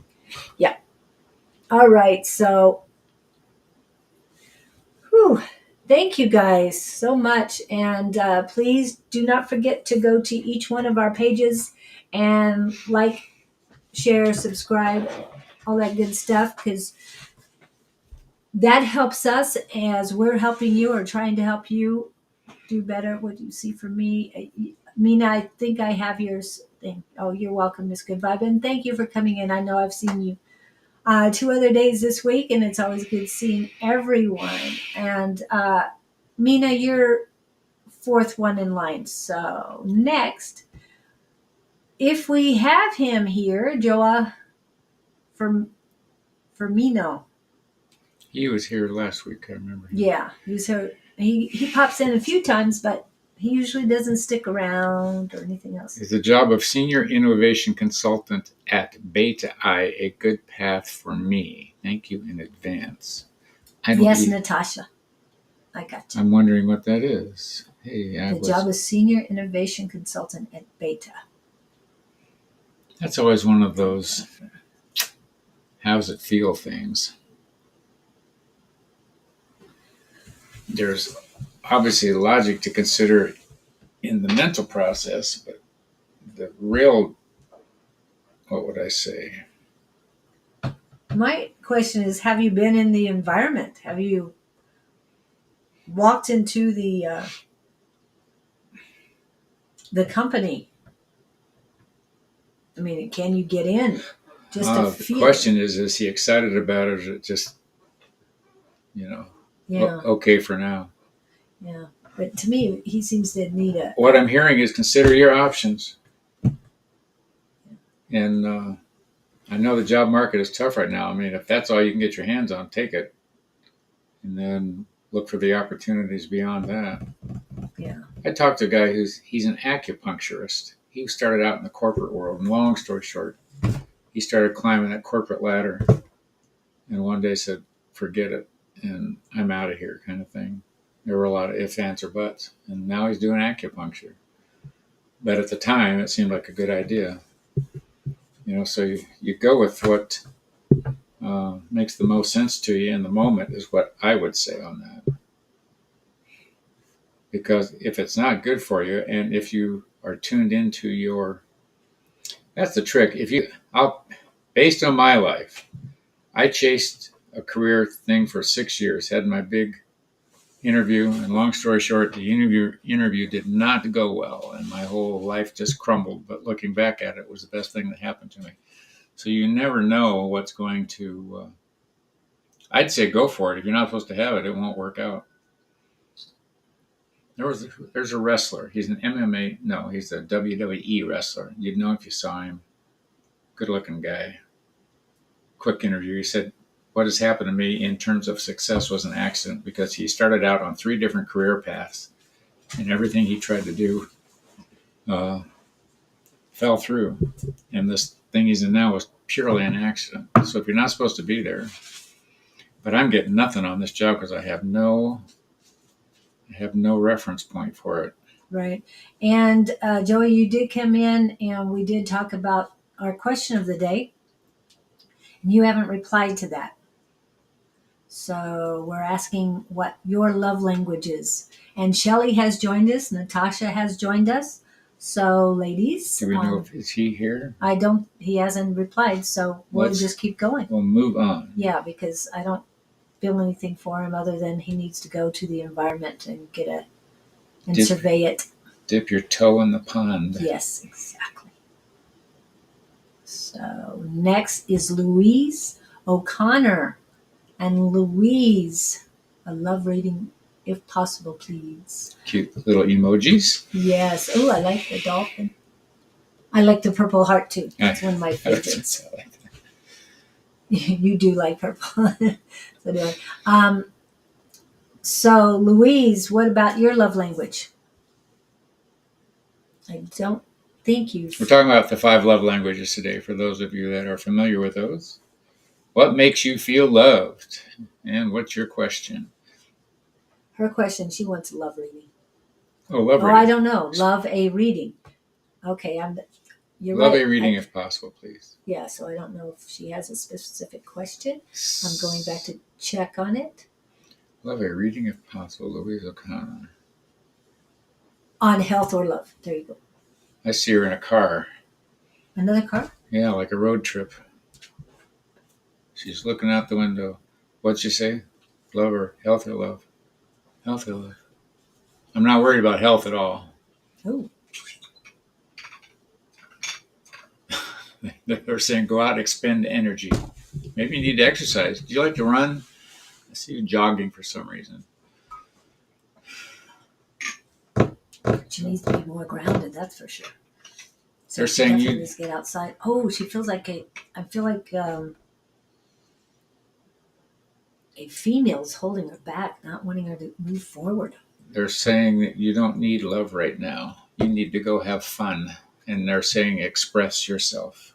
Yeah. All right. So, thank you guys so much. And please do not forget to go to each one of our pages and like, share, subscribe, all that good stuff. Because that helps us as we're helping you or trying to help you do better. What do you see for me? Mina, I think I have yours thing. Oh, you're welcome, Miss Good Vibe. And thank you for coming in. I know I've seen you 2 other days this week, and it's always good seeing everyone. And Mina, you're fourth one in line. So next, if we have him here, Joa Firmino. He was here last week, I remember. Yeah, he's here. He pops in a few times, but he usually doesn't stick around or anything else. Is the job of senior innovation consultant at Beta I a good path for me? Thank you in advance. Yes, Natasha. I got you. I'm wondering what that is. Hey, The job is senior innovation consultant at Beta. That's always one of those how's it feel things. There's obviously logic to consider in the mental process, but the real, what would I say? My question is, have you been in the environment? Have you walked into the company? I mean, can you get in? Just to The feel question is he excited about it, or is it just, Yeah. Okay for now? Yeah. But to me, he seems to need a. What I'm hearing is consider your options. And I know the job market is tough right now. I mean, if that's all you can get your hands on, take it. And then look for the opportunities beyond that. Yeah. I talked to a guy he's an acupuncturist. He started out in the corporate world, and long story short, he started climbing that corporate ladder, and one day said, "Forget it, and I'm out of here," kind of thing. There were a lot of ifs, ands, or buts, and now he's doing acupuncture. But at the time, it seemed like a good idea. So you go with what makes the most sense to you in the moment is what I would say on that. Because if it's not good for you, and if you are tuned into that's the trick. Based on my life, I chased a career thing for 6 years, had my big interview, and long story short, the interview did not go well, and my whole life just crumbled. But looking back at it, it was the best thing that happened to me. So you never know what's going to. I'd say go for it. If you're not supposed to have it, it won't work out. There's a wrestler. He's an MMA. No, he's a WWE wrestler. You'd know if you saw him. Good-looking guy. Quick interview. He said, "What has happened to me in terms of success was an accident because he started out on 3 different career paths, and everything he tried to do fell through. And this thing he's in now was purely an accident. So if you're not supposed to be there, but I'm getting nothing on this job because I have no reference point for it." Right. And Joey, you did come in, and we did talk about our question of the day, and you haven't replied to that. So we're asking what your love language is. And Shelly has joined us. Natasha has joined us. So, ladies. Do we know is he here? He hasn't replied. So we'll just keep going. We'll move on. Yeah, because I don't feel anything for him other than he needs to go to the environment and survey it. Dip your toe in the pond. Yes, exactly. So next is Louise O'Connor. And Louise, a love reading, if possible, please. Cute little emojis. Yes. Oh, I like the dolphin. I like the purple heart too. That's one of my favorites. You do like purple. So do I. So, Louise, what about your love language? I don't think We're talking about the 5 love languages today, for those of you that are familiar with those. What makes you feel loved? And what's your question? Her question, she wants a love reading. Oh, love reading. I don't know. Love a reading. Okay, you're love right. a reading if possible, please. Yeah, so I don't know if she has a specific question. I'm going back to check on it. Love a reading if possible, Louise O'Connor. On health or love. There you go. I see her in a car. Another car? Yeah, like a road trip. She's looking out the window. What'd she say? love or health or love? Health or love? I'm not worried about health at all. Oh, They're saying go out, expend energy. Maybe you need to exercise. Do you like to run? I see you jogging for some reason. she needs to be more grounded, that's for sure. So They're she saying definitely you- needs to get outside. Oh, she feels like I feel like a female's holding her back, not wanting her to move forward. They're saying that you don't need love right now. You need to go have fun. And they're saying express yourself.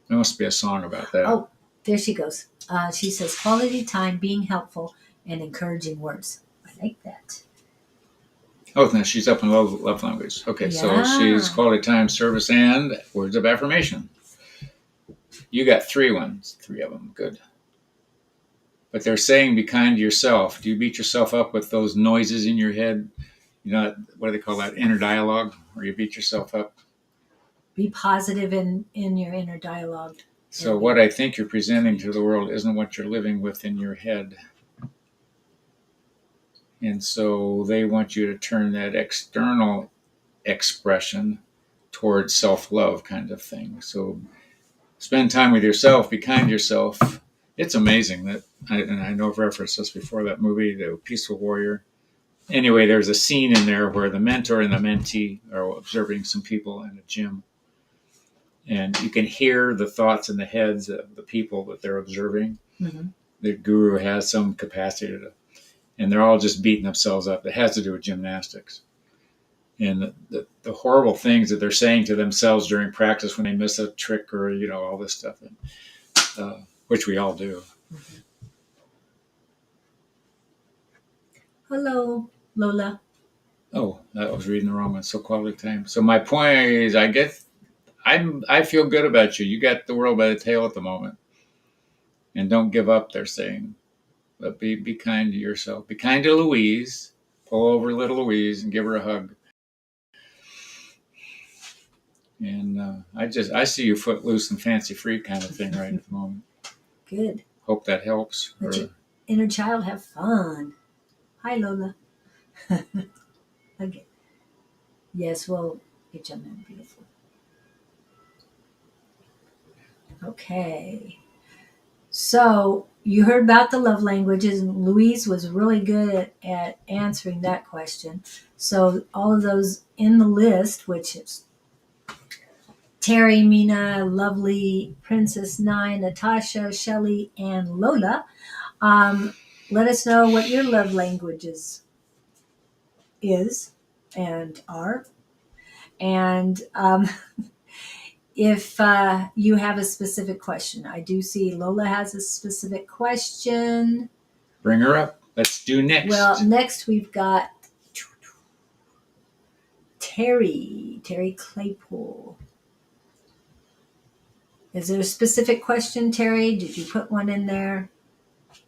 There must be a song about that. Oh, there she goes. She says quality time, being helpful, and encouraging words. I like that. Oh, no, she's up in love language. Okay, so Yeah. she's quality time, service, and words of affirmation. You got 3 of them. Good. But they're saying be kind to yourself. Do you beat yourself up with those noises in your head? You know, what do they call that? Inner dialogue, where you beat yourself up? Be positive in your inner dialogue. So what I think you're presenting to the world isn't what you're living with in your head. And so they want you to turn that external expression towards self-love kind of thing. So spend time with yourself, be kind to yourself. It's amazing that, and I know I've referenced this before, that movie, The Peaceful Warrior. Anyway, there's a scene in there where the mentor and the mentee are observing some people in a gym. And you can hear the thoughts in the heads of the people that they're observing. Mm-hmm. The guru has some capacity to, and they're all just beating themselves up. It has to do with gymnastics. And the horrible things that they're saying to themselves during practice when they miss a trick or, you know, all this stuff, which we all do. Mm-hmm. Hello, Lola. Oh, I was reading the wrong one. So quality time. So my point is, I feel good about you. You got the world by the tail at the moment. And don't give up, they're saying. But be kind to yourself. Be kind to Louise. Pull over little Louise and give her a hug. And I see you footloose and fancy free kind of thing right at the moment. Good. Hope that helps. Let your inner child have fun. Hi, Lola. Okay. Yes, well, get your man beautiful. Okay. So you heard about the love languages, and Louise was really good at answering that question. So all of those in the list, which is Terry, Mina, Lovely, Princess Nine, Natasha, Shelley, and Lola, let us know what your love languages is and are. And if you have a specific question, I do see Lola has a specific question. Bring her up. Let's do next. Well, next we've got Terry Claypool. Is there a specific question, Terry? Did you put one in there?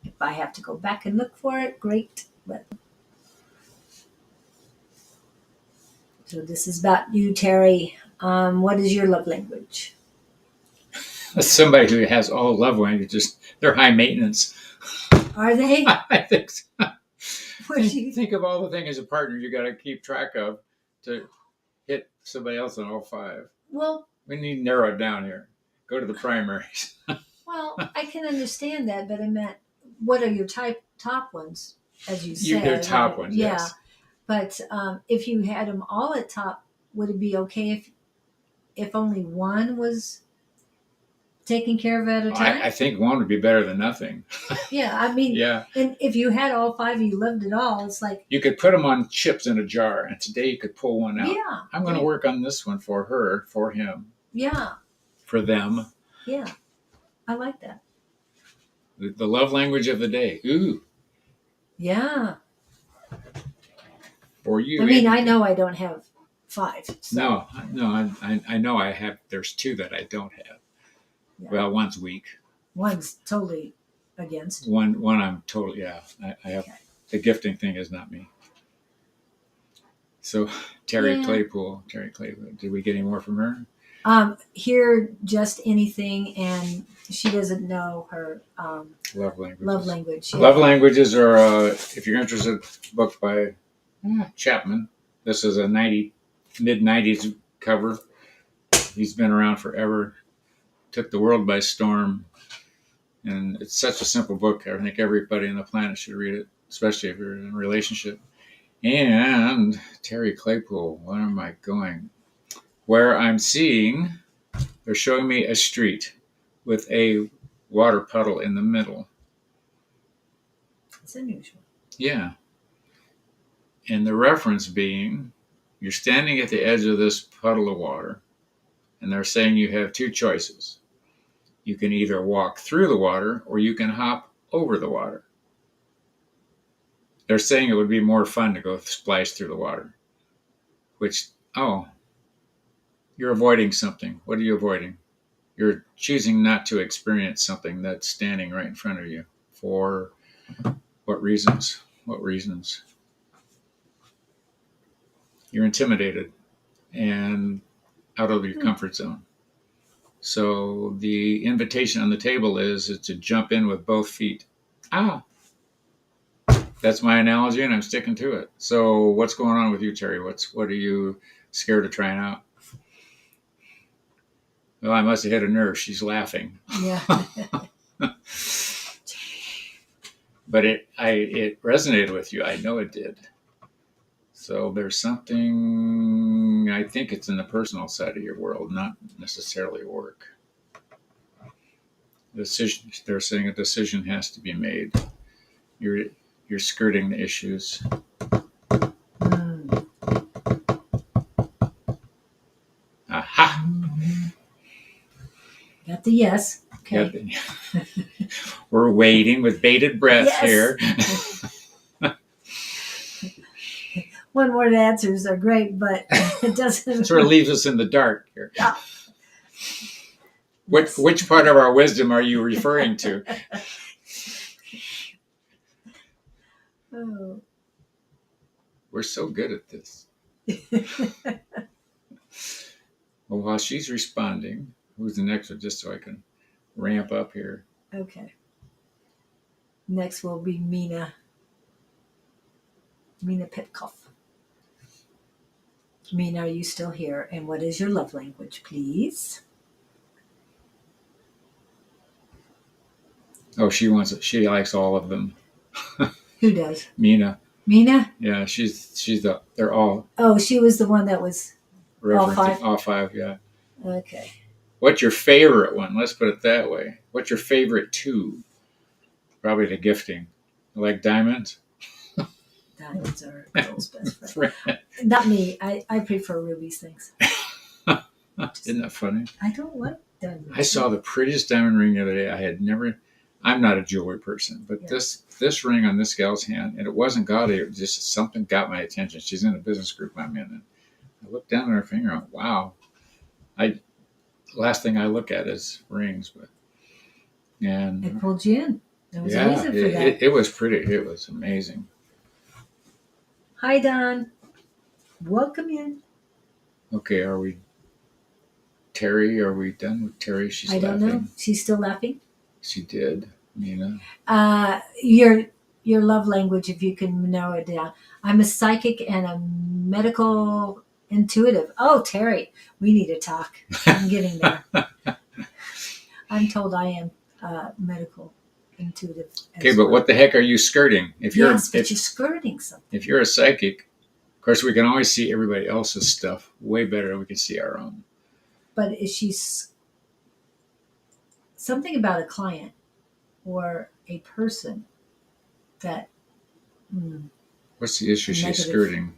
If I have to go back and look for it, great. But so this is about you, Terry. What is your love language? Somebody who has all love languages, they're high maintenance. Are they? I think so. What do you Think of all the things as a partner you got to keep track of to hit somebody else on all 5. Well, We need to narrow it down here. Go to the primaries. well, I can understand that, but I meant, what are your top ones, as you said? They're top ones, yeah. yes. But if you had them all at top, would it be okay if only one was taken care of at a time? I think one would be better than nothing. Yeah, I mean, Yeah. and if you had all 5 and you loved it all, it's like, You could put them on chips in a jar, and today you could pull one out. yeah. I'm going to work on this one for her, for him, Yeah, for them. yeah. I like that. The love language of the day. Ooh, Yeah. for you. I mean, I know I don't have 5. So. No, I know I have, there's 2 that I don't have. Yeah. Well, one's weak. One's totally against. One I'm totally, yeah. I have, Okay. the gifting thing is not me. So Terry Yeah. Claypool. Did we get any more from her? Here, just anything, and she doesn't know her Love languages. love language. Yeah. Love languages are, if you're interested, a book by Chapman. This is a mid-90s cover. He's been around forever. Took the world by storm. And it's such a simple book. I think everybody on the planet should read it, especially if you're in a relationship. And Terry Claypool, where am I going? Where I'm seeing, they're showing me a street with a water puddle in the middle. It's unusual. Yeah. And the reference being, you're standing at the edge of this puddle of water, and they're saying you have two choices. You can either walk through the water or you can hop over the water. They're saying it would be more fun to go splash through the water, which, you're avoiding something. What are you avoiding? You're choosing not to experience something that's standing right in front of you. For what reasons? What reasons? You're intimidated and out of your comfort zone. So the invitation on the table is to jump in with both feet. That's my analogy, and I'm sticking to it. So what's going on with you, Terry? What are you scared of trying out? Well, I must have hit a nerve. She's laughing. Yeah. But it resonated with you. I know it did. So there's something, I think it's in the personal side of your world, not necessarily work. Decision. They're saying a decision has to be made. You're skirting the issues. Aha! Got the yes. Okay. Yep. We're waiting with bated breath Yes. here. One word answers are great, but it doesn't. Sort of leaves us in the dark here. Yeah. Which part of our wisdom are you referring to? Oh. We're so good at this. Well, while she's responding, who's the next one, just so I can ramp up here? Okay. Next will be Mina. Mina Petkoff. Mina, are you still here? And what is your love language, please? Oh, she likes all of them. Who does? Mina. Mina? Yeah, they're all Oh, she was the one that was referencing. five? All five, yeah. okay. What's your favorite one? Let's put it that way. What's your favorite two? Probably the gifting. Like diamonds? Diamonds are a girl's best friend. Not me. I prefer rubies things. Isn't that funny? I don't like diamonds. I saw the prettiest diamond ring the other day. I'm not a jewelry person, but Yeah. this ring on this gal's hand, and it wasn't gaudy, it was just something got my attention. She's in a business group I'm in, and I looked down at her finger and wow. Last thing I look at is rings, and It pulled you in. There was a yeah, reason for that. it was pretty. It was amazing. Hi, Don. Welcome in. Okay, are we done with Terry? She's I don't laughing. know. She's still laughing. She did, Nina. Your love language, if you can narrow it down. I'm a psychic and a medical intuitive. Oh, Terry, we need to talk. I'm getting there. I'm told I am medical intuitive. Okay, but what the heck are you skirting? If you're you're skirting something. if you're a psychic, of course we can always see everybody else's stuff way better than we can see our own. But is she something about a client or a person that What's the issue she's skirting?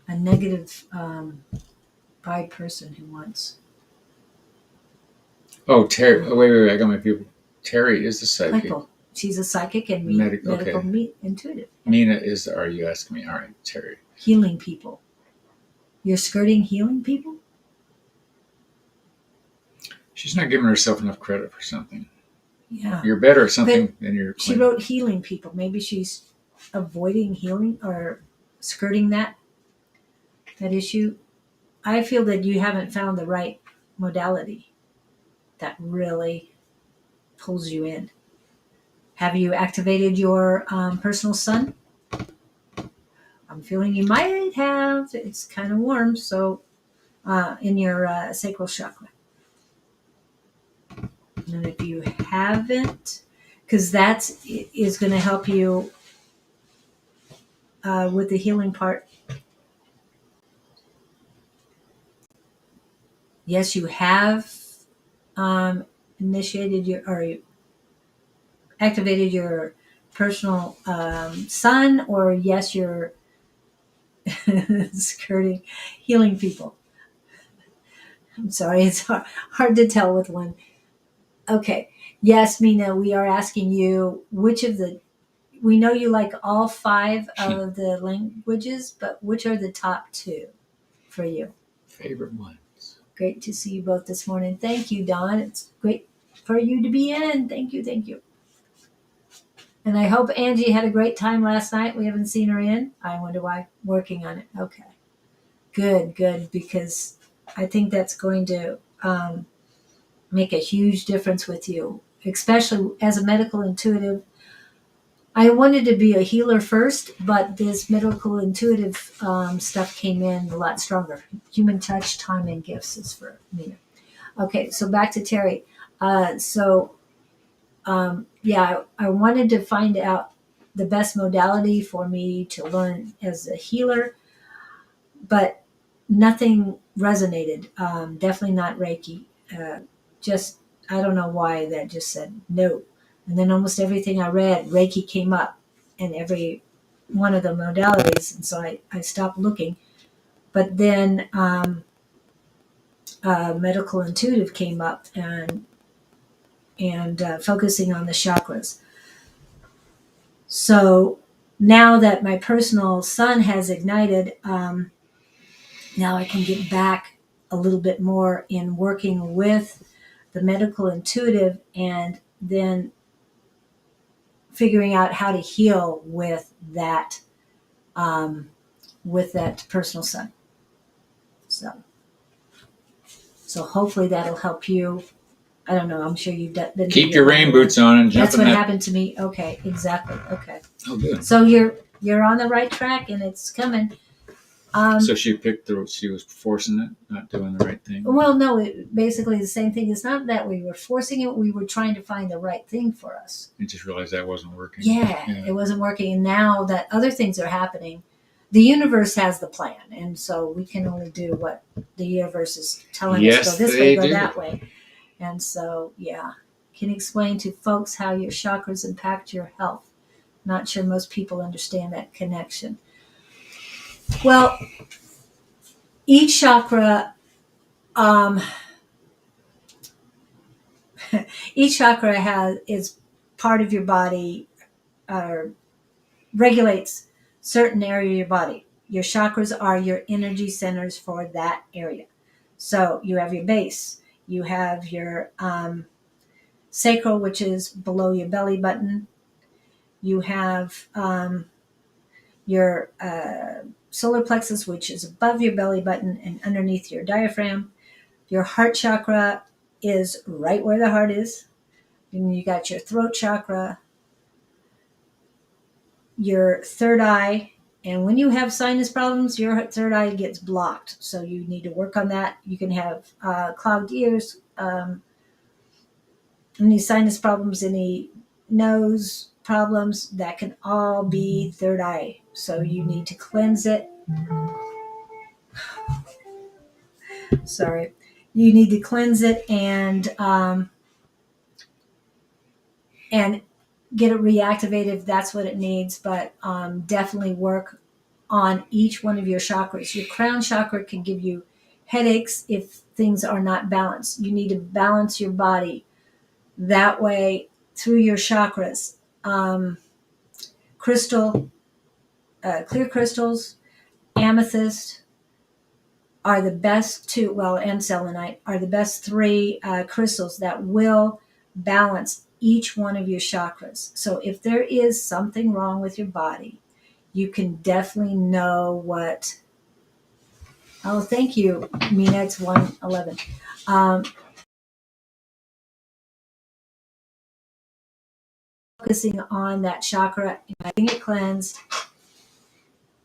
a negative vibe person who wants. Oh, Terry. Oh, wait. I got my people. Terry is the psychic. Michael. She's a psychic and Medical intuitive. Nina is. Are you asking me? All right, Terry. Healing people. You're skirting healing people? She's not giving herself enough credit for something. Yeah. You're better at something than you're. She wrote healing people. Maybe she's avoiding healing or skirting that issue. I feel that you haven't found the right modality that really pulls you in. Have you activated your personal sun? I'm feeling you might have. It's kind of warm, so in your sacral chakra. And if you haven't, because that is going to help you with the healing part. Yes, you have initiated your or activated your personal sun, or yes, you're skirting healing people. I'm sorry, it's hard to tell with one. Okay. Yes, Mina, we are asking you which of the, we know you like all 5 of the languages, but which are the top 2 for you? Favorite ones. Great to see you both this morning. Thank you, Don. It's great for you to be in. Thank you. Thank you. And I hope Angie had a great time last night. We haven't seen her in. I wonder why. Working on it. Okay. Good. Because I think that's going to make a huge difference with you, especially as a medical intuitive. I wanted to be a healer first, but this medical intuitive stuff came in a lot stronger. Human touch, time, and gifts is for me. Okay, so back to Terry. Yeah, I wanted to find out the best modality for me to learn as a healer, but nothing resonated. Definitely not Reiki. Just, I don't know why that just said no. And then almost everything I read, Reiki came up in every one of the modalities. And so I stopped looking. But then medical intuitive came up and focusing on the chakras. So now that my personal sun has ignited, now I can get back a little bit more in working with the medical intuitive and then figuring out how to heal with that personal sun. So hopefully that'll help you. I don't know. I'm sure you've been. Keep your rain boots on and jump. That's what happened to me. Okay, exactly. Okay. Oh, good. So you're on the right track, and it's coming. So she was forcing it, not doing the right thing. Well, no, basically the same thing. It's not that we were forcing it; we were trying to find the right thing for us. And just realized that wasn't working. Yeah, it wasn't working. And now that other things are happening, the universe has the plan, and so we can only do what the universe is telling us. Go this way, go that way. And so, yeah, can explain to folks how your chakras impact your health. Not sure most people understand that connection. Well, each chakra, is part of your body, regulates certain area of your body. Your chakras are your energy centers for that area. So you have your base. You have your sacral, which is below your belly button. You have your solar plexus, which is above your belly button and underneath your diaphragm. Your heart chakra is right where the heart is. And you got your throat chakra, your third eye. And when you have sinus problems, your third eye gets blocked. So you need to work on that. You can have clogged ears, any sinus problems, any nose problems, that can all be third eye. So you need to cleanse it. Sorry. You need to cleanse it and get it reactivated if that's what it needs. But definitely work on each one of your chakras. Your crown chakra can give you headaches if things are not balanced. You need to balance your body that way through your chakras. Clear crystals, amethyst are the best two, well, and selenite are the best 3 crystals that will balance each one of your chakras. So if there is something wrong with your body, you can definitely know what. Oh, thank you, Mina. It's 1:11. Focusing on that chakra, getting it cleansed.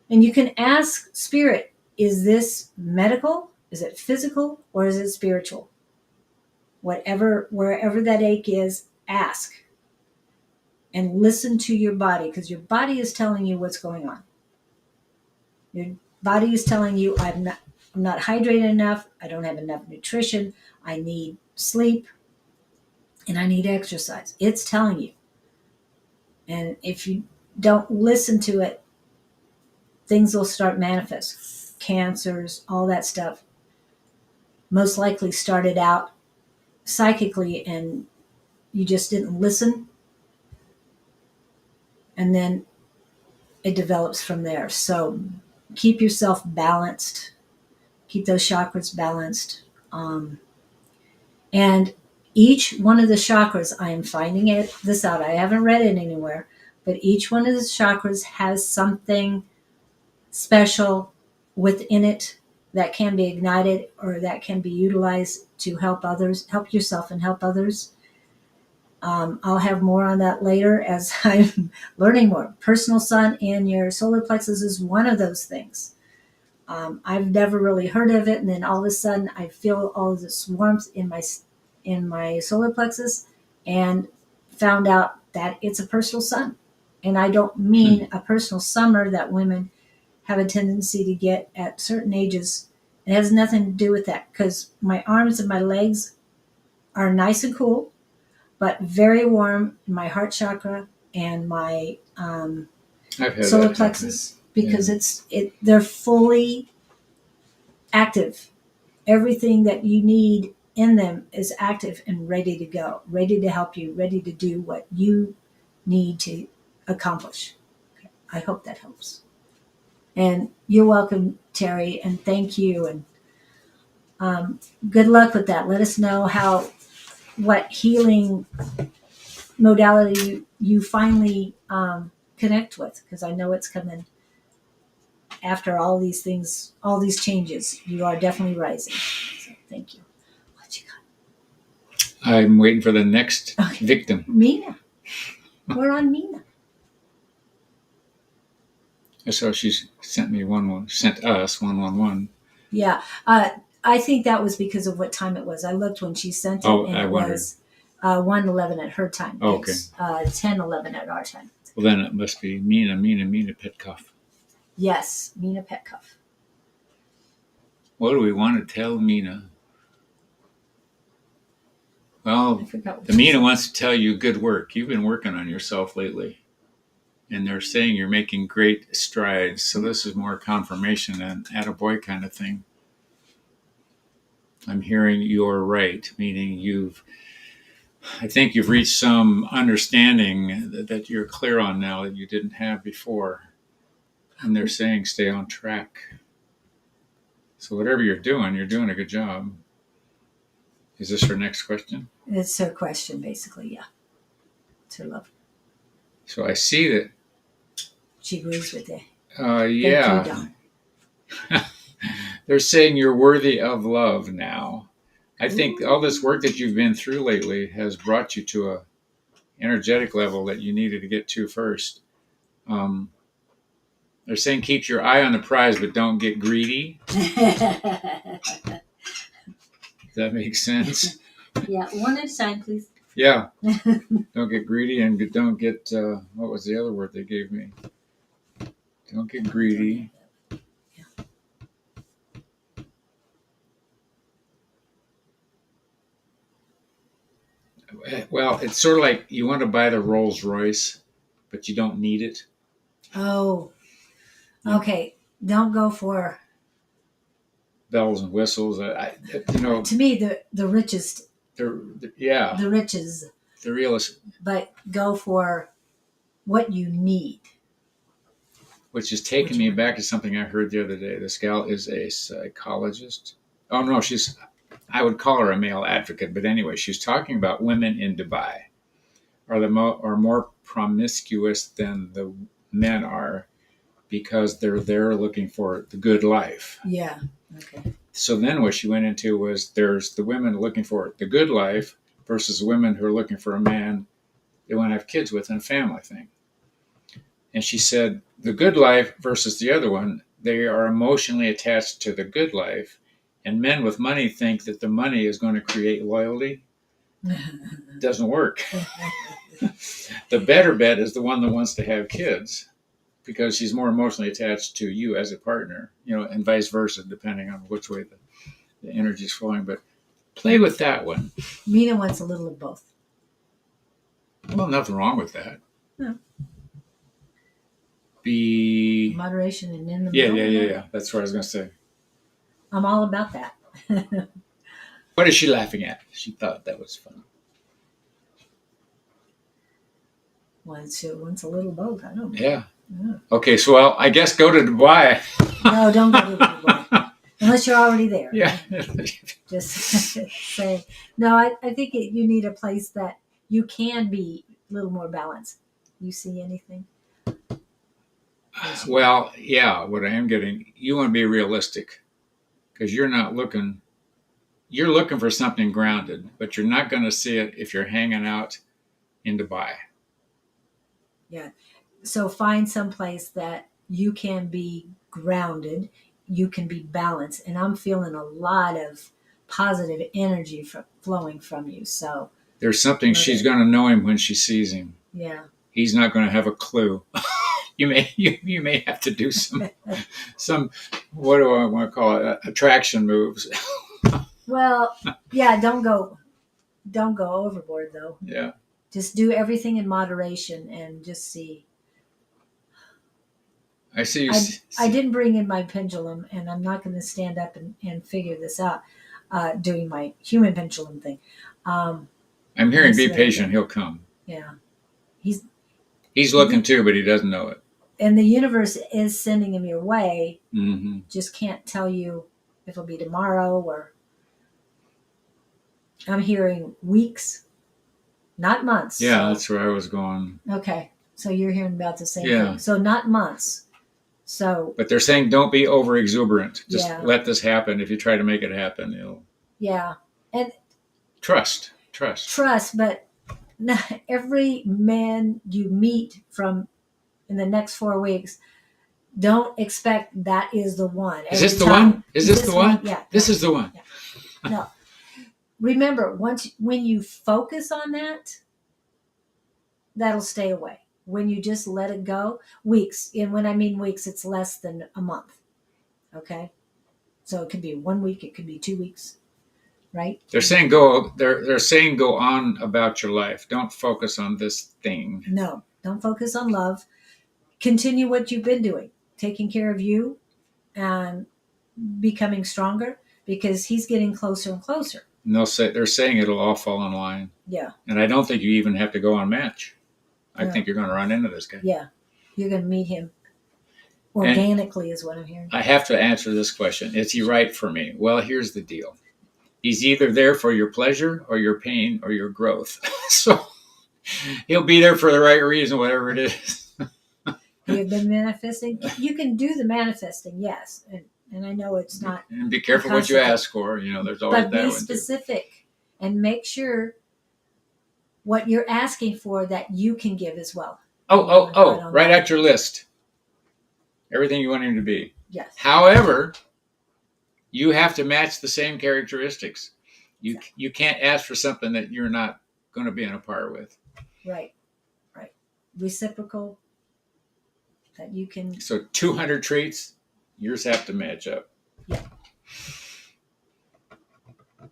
And you can ask spirit, is this medical? Is it physical? Or is it spiritual? Wherever that ache is, ask. And listen to your body, because your body is telling you what's going on. Your body is telling you, I'm not hydrated enough. I don't have enough nutrition. I need sleep. And I need exercise. It's telling you. And if you don't listen to it, things will start manifest. Cancers, all that stuff, most likely started out psychically and you just didn't listen. And then it develops from there. So keep yourself balanced. Keep those chakras balanced. And each one of the chakras, I am finding this out. I haven't read it anywhere, but each one of the chakras has something special within it that can be ignited or that can be utilized to help others, help yourself and help others. I'll have more on that later as I'm learning more. Personal sun in your solar plexus is one of those things. I've never really heard of it, and then all of a sudden I feel all of this warmth in my solar plexus, and found out that it's a personal sun. And I don't mean a personal summer that women have a tendency to get at certain ages. It has nothing to do with that, because my arms and my legs are nice and cool, but very warm in my heart chakra and my I've had solar that plexus, because they're fully active. Everything that you need in them is active and ready to go, ready to help you, ready to do what you need to accomplish. Okay. I hope that helps. And you're welcome, Terry, and thank you. And good luck with that. Let us know what healing modality you finally connect with, because I know it's coming after all these things, all these changes. You are definitely rising. So thank you. What you got? I'm waiting for the next victim. Mina. We're on Mina. So she sent us 111. Yeah. I think that was because of what time it was. I looked when she sent it, and I it wondered. was 1:11 at her time. Oh, okay. It's 10:11 at our time. Well, then it must be Mina Petkoff. Yes, Mina Petkoff. What do we want to tell Mina? Well, I forgot what the Mina wants to tell you good work. You've been working on yourself lately. And they're saying you're making great strides. So this is more confirmation than attaboy kind of thing. I'm hearing you're right, meaning I think you've reached some understanding that you're clear on now that you didn't have before. And they're saying stay on track. So whatever you're doing a good job. Is this her next question? It's her question, basically, yeah. It's her love. So I see that. She agrees with it. Yeah. Thank you, Don. They're saying you're worthy of love now. I think all this work that you've been through lately has brought you to a energetic level that you needed to get to first. They're saying keep your eye on the prize, but don't get greedy. Does that make sense? Yeah, one at a time, please. Yeah. Don't get greedy, and don't get, what was the other word they gave me? Don't get greedy. Well, it's sort of like you want to buy the Rolls Royce, but you don't need it. Oh, okay. Don't go for bells and whistles. To me, the richest. Yeah. The riches. The realist. But go for what you need. Which is taking me back to something I heard the other day. This gal is a psychologist. Oh no, I would call her a male advocate, but anyway, she's talking about women in Dubai are more promiscuous than the men are because they're there looking for the good life. Yeah. Okay. So then what she went into was there's the women looking for the good life versus women who are looking for a man they want to have kids with and a family thing. And she said the good life versus the other one, they are emotionally attached to the good life. And men with money think that the money is going to create loyalty. It doesn't work. The better bet is the one that wants to have kids because she's more emotionally attached to you as a partner, and vice versa, depending on which way the energy is flowing. But play with that one. Mina wants a little of both. Well, nothing wrong with that. No. Be Moderation and in the yeah, middle. yeah. That's what I was going to say. I'm all about that. What is she laughing at? She thought that was fun. Wants a little both. I don't know. Yeah. Yeah. Okay, so I guess go to Dubai. No, don't go to Dubai. Unless you're already there. Yeah. Just say, no, I think you need a place that you can be a little more balanced. You see anything? Well, yeah, what I am getting, you want to be realistic because you're looking for something grounded, but you're not going to see it if you're hanging out in Dubai. Yeah. So find some place that you can be grounded, you can be balanced. And I'm feeling a lot of positive energy flowing from you. So there's something she's going to know him when she sees him. Yeah. He's not going to have a clue. You may have to do some what do I want to call it, attraction moves. Well, yeah, don't go overboard though. Yeah. Just do everything in moderation and just see. I see you. I didn't bring in my pendulum, and I'm not going to stand up and figure this out doing my human pendulum thing. I'm hearing be patient. He'll come. Yeah. He's looking too, but he doesn't know it. And the universe is sending him your way. Mm-hmm. Just can't tell you if it'll be tomorrow or. I'm hearing weeks, not months. Yeah, so. That's where I was going. Okay, so you're hearing about the same thing. So not months. So. But they're saying don't be over exuberant. Just let this happen. If you try to make it happen, it'll. Yeah, and. Trust, but not every man you meet in the next 4 weeks, don't expect that is the one. Is this the one? Is this the one? Yeah. This is the one. Yeah. No. Remember, when you focus on that, that'll stay away. When you just let it go, weeks. And when I mean weeks, it's less than a month. Okay? So it could be 1 week, it could be 2 weeks. Right? They're saying go on about your life. Don't focus on this thing. No, don't focus on love. Continue what you've been doing, taking care of you and becoming stronger because he's getting closer and closer. And they're saying it'll all fall in line. Yeah. And I don't think you even have to go on match. I think you're going to run into this guy. Yeah. You're going to meet him organically is what I'm hearing. I have to answer this question. Is he right for me? Well, here's the deal. He's either there for your pleasure or your pain or your growth. So he'll be there for the right reason, whatever it is. You've been manifesting. You can do the manifesting, yes. And I know it's not. And be careful what you ask for. There's always that one. But be specific and make sure what you're asking for that you can give as well. Write out your list. Everything you want him to be. Yes. However, you have to match the same characteristics. You can't ask for something that you're not going to be on a par with. Right. Reciprocal. That you can. So 200 traits, yours have to match up. Yeah.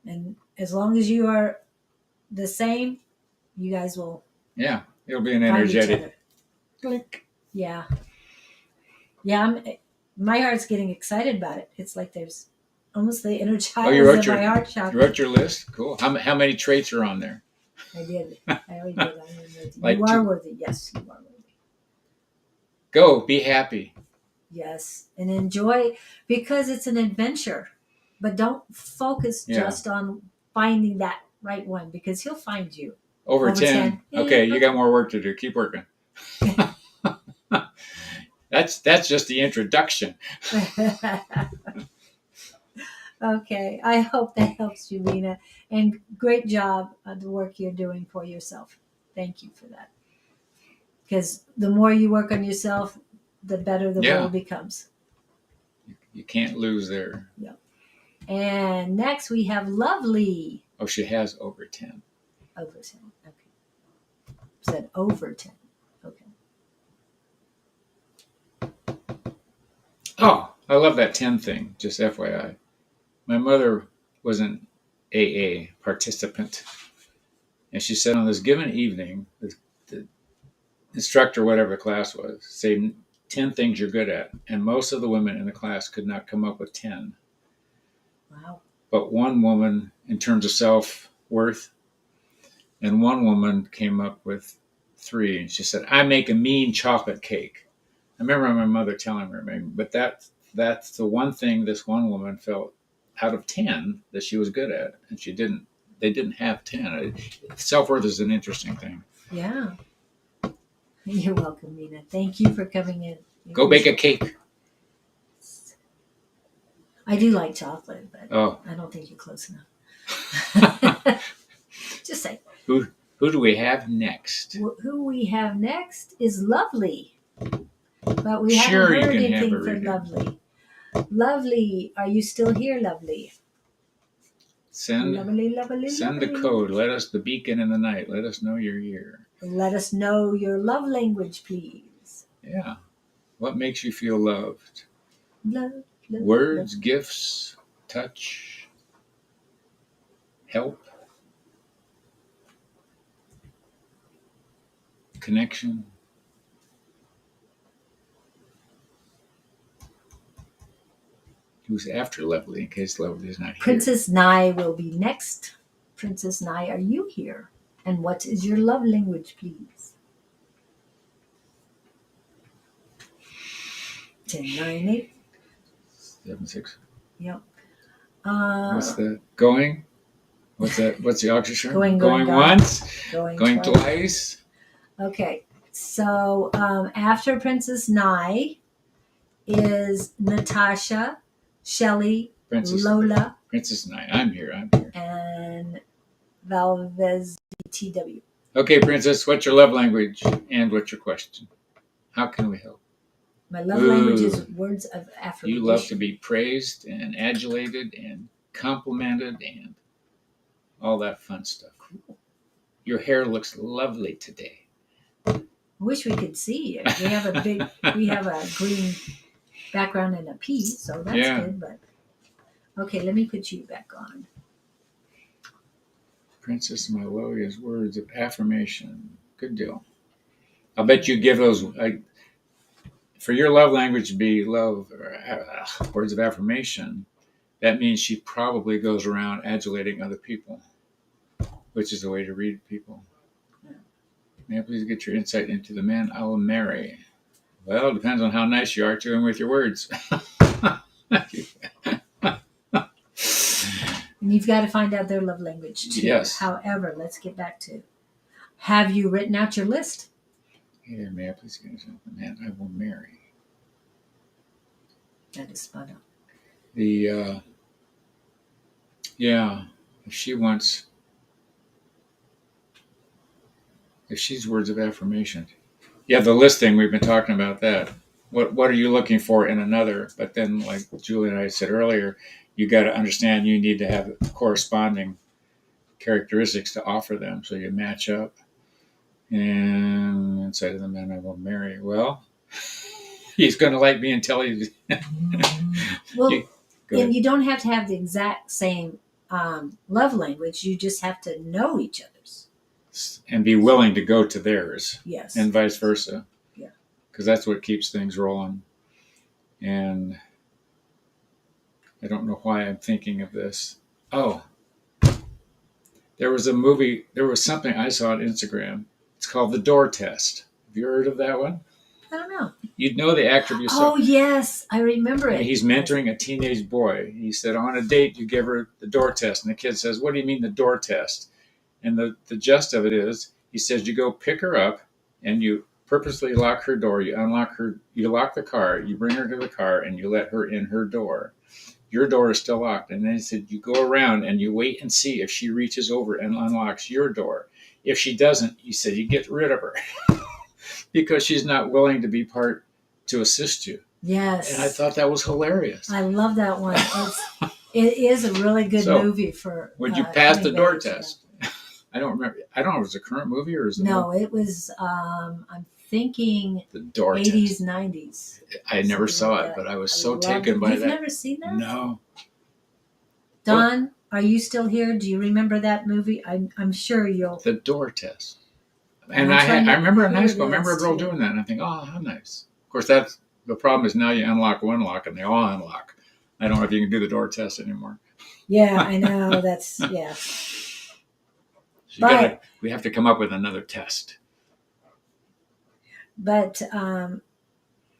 And as long as you are the same, you guys will. Yeah, it'll be an energetic. Click. Yeah. Yeah, my heart's getting excited about it. It's like there's almost the inner child in my heart chakra. You wrote your list? Cool. How many traits are on there? I did. I already did. You are worthy. Yes, you are worthy. Go. Be happy. Yes. And enjoy because it's an adventure. But don't focus just on finding that right one because he'll find you. Over 10. Okay, you got more work to do. Keep working. That's just the introduction. Okay, I hope that helps you, Rena. And great job on the work you're doing for yourself. Thank you for that. Because the more you work on yourself, the better the Yeah. world becomes. You can't lose there. And next we have Lovely. Oh, she has over 10. Over 10. Okay. Said over 10. Okay. Oh, I love that 10 thing, just FYI. My mother was an AA participant. And she said on this given evening, the instructor, whatever the class was, say 10 things you're good at. And most of the women in the class could not come up with 10. Wow. But one woman, in terms of self-worth, and one woman came up with 3. And she said, I make a mean chocolate cake. I remember my mother telling her, but that's the one thing this one woman felt out of 10 that she was good at. And they didn't have 10. Self-worth is an interesting thing. Yeah. You're welcome, Nina. Thank you for coming in. Go bake a cake. I do like chocolate, but Oh. I don't think you're close enough. Just say. Who do we have next? Who we have next is Lovely. But we Sure, haven't heard you can have anything a from reading. Lovely. Lovely, are you still here, Lovely? Send Lovely. the code. Let us the beacon in the night. Let us know you're here. Let us know your love language, please. Yeah. What makes you feel loved? Love, Words, love. gifts, touch, help, connection. Who's after Lovely in case Lovely is not here? Princess Nai will be next. Princess Nai, are you here? And what is your love language, please? 10, 9, 8. 7, 6. Yep. What's that? Going? What's that? What's the oxygen? Going once. Going twice. Okay. So after Princess Nai is Natasha, Shelley, Lola, Princess Nai. I'm here. and Valvez TW. Okay, Princess, what's your love language and what's your question? How can we help? My love language is words of affirmation. You love to be praised and adulated and complimented and all that fun stuff. Cool. Your hair looks lovely today. I wish we could see it. We have a green background and a piece, so that's good. But okay, let me put you back on. Princess Malolia's words of affirmation. Good deal. I'll bet you give those. For your love language to be love words of affirmation, that means she probably goes around adulating other people, which is the way to read people. May I please get your insight into the man I will marry? Well, it depends on how nice you are to him with your words. And you've got to find out their love language too. Yes. However, let's get back to, have you written out your list? Here, may I please get into the man I will marry? That is spot on. If she's words of affirmation. Yeah, the listing, we've been talking about that. What are you looking for in another? But then, like Julie and I said earlier, you got to understand you need to have corresponding characteristics to offer them so you match up. And inside of the man I will marry, well, he's going to like me and tell you. Well, and you don't have to have the exact same love language. You just have to know each other's. And be willing to go to theirs. Yes. And vice versa. Yeah. Because that's what keeps things rolling. And I don't know why I'm thinking of this. Oh. There was something I saw on Instagram. It's called The Door Test. Have you heard of that one? I don't know. You'd know the actor if you saw. Oh, yes. I remember it. He's mentoring a teenage boy. He said, on a date, you give her the door test. And the kid says, what do you mean the door test? And the gist of it is, he says, you go pick her up and you purposely lock her door. You unlock her, you lock the car, you bring her to the car and you let her in her door. your door is still locked. And then he said, you go around and you wait and see if she reaches over and unlocks your door. If she doesn't, he said, you get rid of her because she's not willing to be part to assist you. Yes. And I thought that was hilarious. I love that one. It is a really good So, movie for. Would you pass the door anybody to- test? I don't remember. I don't know if it was a current movie or is it No, it was. I'm thinking the door 80s, test. 90s. I never something saw like it, that. but I was I so loved taken it. by You've that. never seen that? No. Don, are you still here? Do you remember that movie? I'm sure you'll. The door test. And I'm trying to I remember in high remember school, I remember a this girl too. doing that, and I think, oh, how nice. Of course, that's the problem is now you unlock one lock and they all unlock. I don't know if you can do the door test anymore. Yeah, I know. That's yeah. So But- we have to come up with another test. But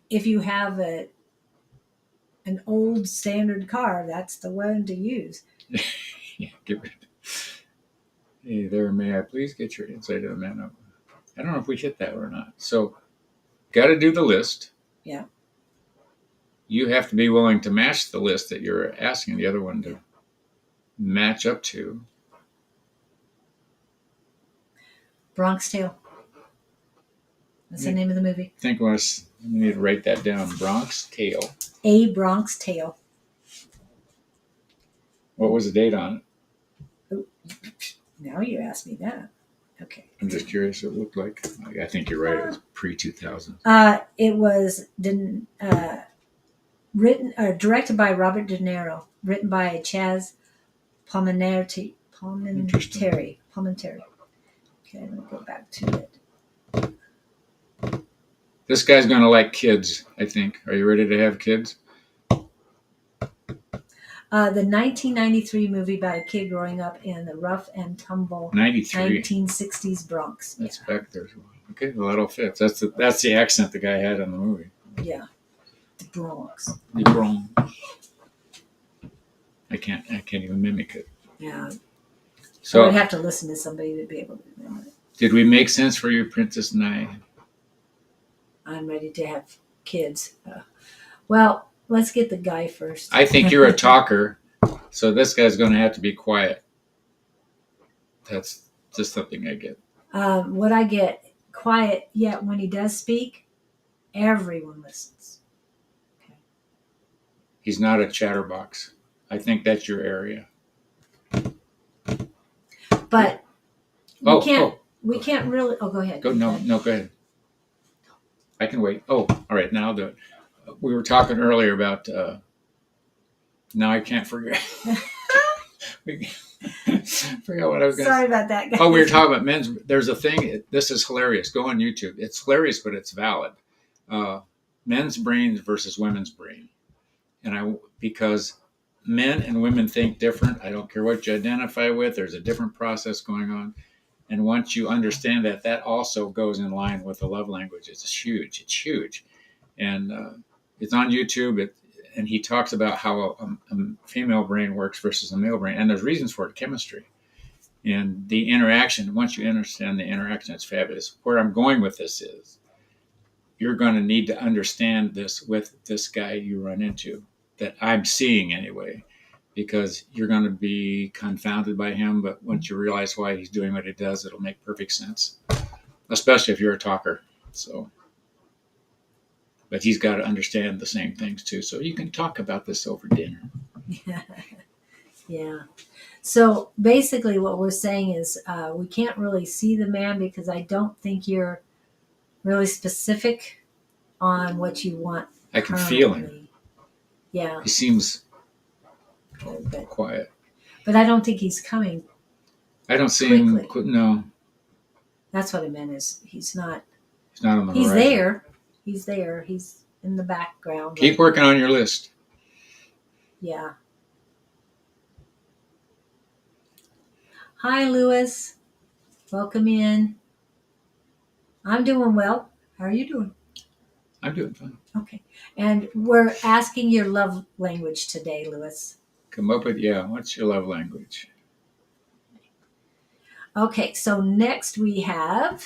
if you have an old standard car, that's the one to use. Yeah, get rid of it. Hey there, may I please get your insight of the man? I don't know if we hit that or not. So, got to do the list. Yeah. You have to be willing to match the list that you're asking the other one to match up to. Bronx Tale. That's the name of the movie. I think I need to write that down. Bronx Tale. A Bronx Tale. What was the date on it? Now you ask me that. Okay. I'm just curious what it looked like. I think you're right. It was pre-2000. It was written directed by Robert De Niro, written by Chaz Palminteri. Okay, let me go back to it. This guy's going to like kids, I think. Are you ready to have kids? The 1993 movie about a kid growing up in the rough and tumble 93. 1960s Bronx. That's back there. Okay, well, that all fits. That's the accent the guy had in the movie. Yeah, the Bronx. The Bronx. I can't even mimic it. Yeah, I So, would have to listen to somebody to be able to remember it. did we make sense for you, Princess and I? I'm ready to have kids. Well, let's get the guy first. I think you're a talker, so this guy's going to have to be quiet. That's just something I get. What I get quiet, yet when he does speak, everyone listens. He's not a chatterbox. I think that's your area. But we can't Go really. Oh, go ahead. Go no, go ahead. I can wait. Oh, all right, now I'll do it. We were talking earlier about. Now I can't forget. Forgot what I was going to say. Sorry about that, guys. Oh, we were talking about men's. There's a thing. This is hilarious. Go on YouTube. It's hilarious, but it's valid. Men's brains versus women's brain, because men and women think different. I don't care what you identify with. There's a different process going on, and once you understand that, that also goes in line with the love language. It's huge. It's huge, and it's on YouTube. And he talks about how a female brain works versus a male brain. And there's reasons for it, chemistry. And the interaction, once you understand the interaction, it's fabulous. Where I'm going with this is, you're going to need to understand this with this guy you run into, that I'm seeing anyway, because you're going to be confounded by him. But once you realize why he's doing what he does, it'll make perfect sense, especially if you're a talker. So. But he's got to understand the same things too. So you can talk about this over dinner. Yeah. So basically what we're saying is we can't really see the man because I don't think you're really specific on what you want. I can feel him. currently. Yeah. He seems But quiet. I don't think he's coming. I don't see him. No. That's what I meant is he's not. He's not on the He's horizon. there. He's there. He's in the background. Keep working on your list. Yeah. Hi, Lewis. Welcome in. I'm doing well. How are you doing? I'm doing fine. Okay. And we're asking your love language today, Lewis. Come up with, what's your love language? Okay, so next we have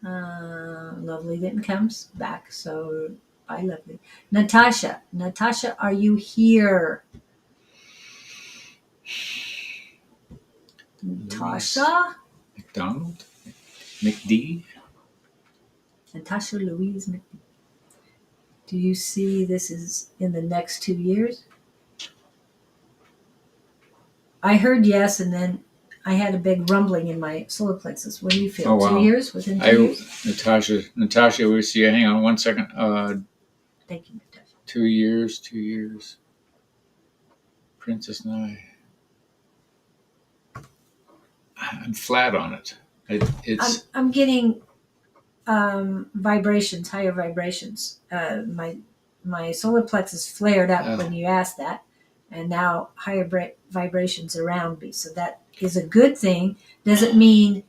Lovely didn't come back, so Bye, lovely. Natasha. Natasha, are you here? Natasha? McDonald? McD? Natasha Louise. Do you see this is in the next 2 years? I heard yes, and then I had a big rumbling in my solar plexus. What do you feel? Oh, wow. 2 years? Within 2 years? Natasha, we see you. Hang on 1 second. Thank you, Natasha. 2 years, 2 years. Princess and I'm flat on it. It's I'm getting vibrations, higher vibrations. My solar plexus flared up when you asked that, and now higher vibrations around me. So that is a good thing. Doesn't mean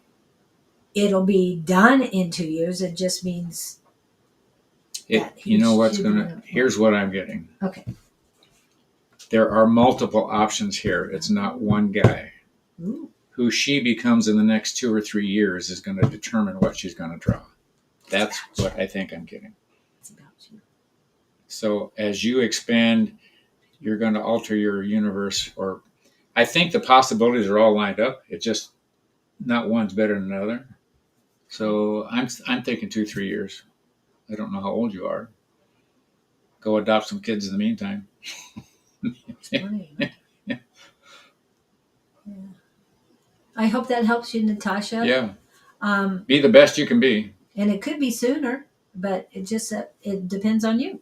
it'll be done in 2 years. It just means you know what's gonna. Here's what I'm getting. Okay. There are multiple options here. It's not one guy. Ooh. Who she becomes in the next 2 or 3 years is going to determine what she's going to draw. That's what I think I'm getting. It's about you. So as you expand, you're going to alter your universe. Or I think the possibilities are all lined up. It's just not one's better than another. So I'm thinking 2, 3 years. I don't know how old you are. Go adopt some kids in the meantime. It's funny, huh? Yeah. I hope that helps you, Natasha. Yeah. Be the best you can be. And it could be sooner, but it depends on you.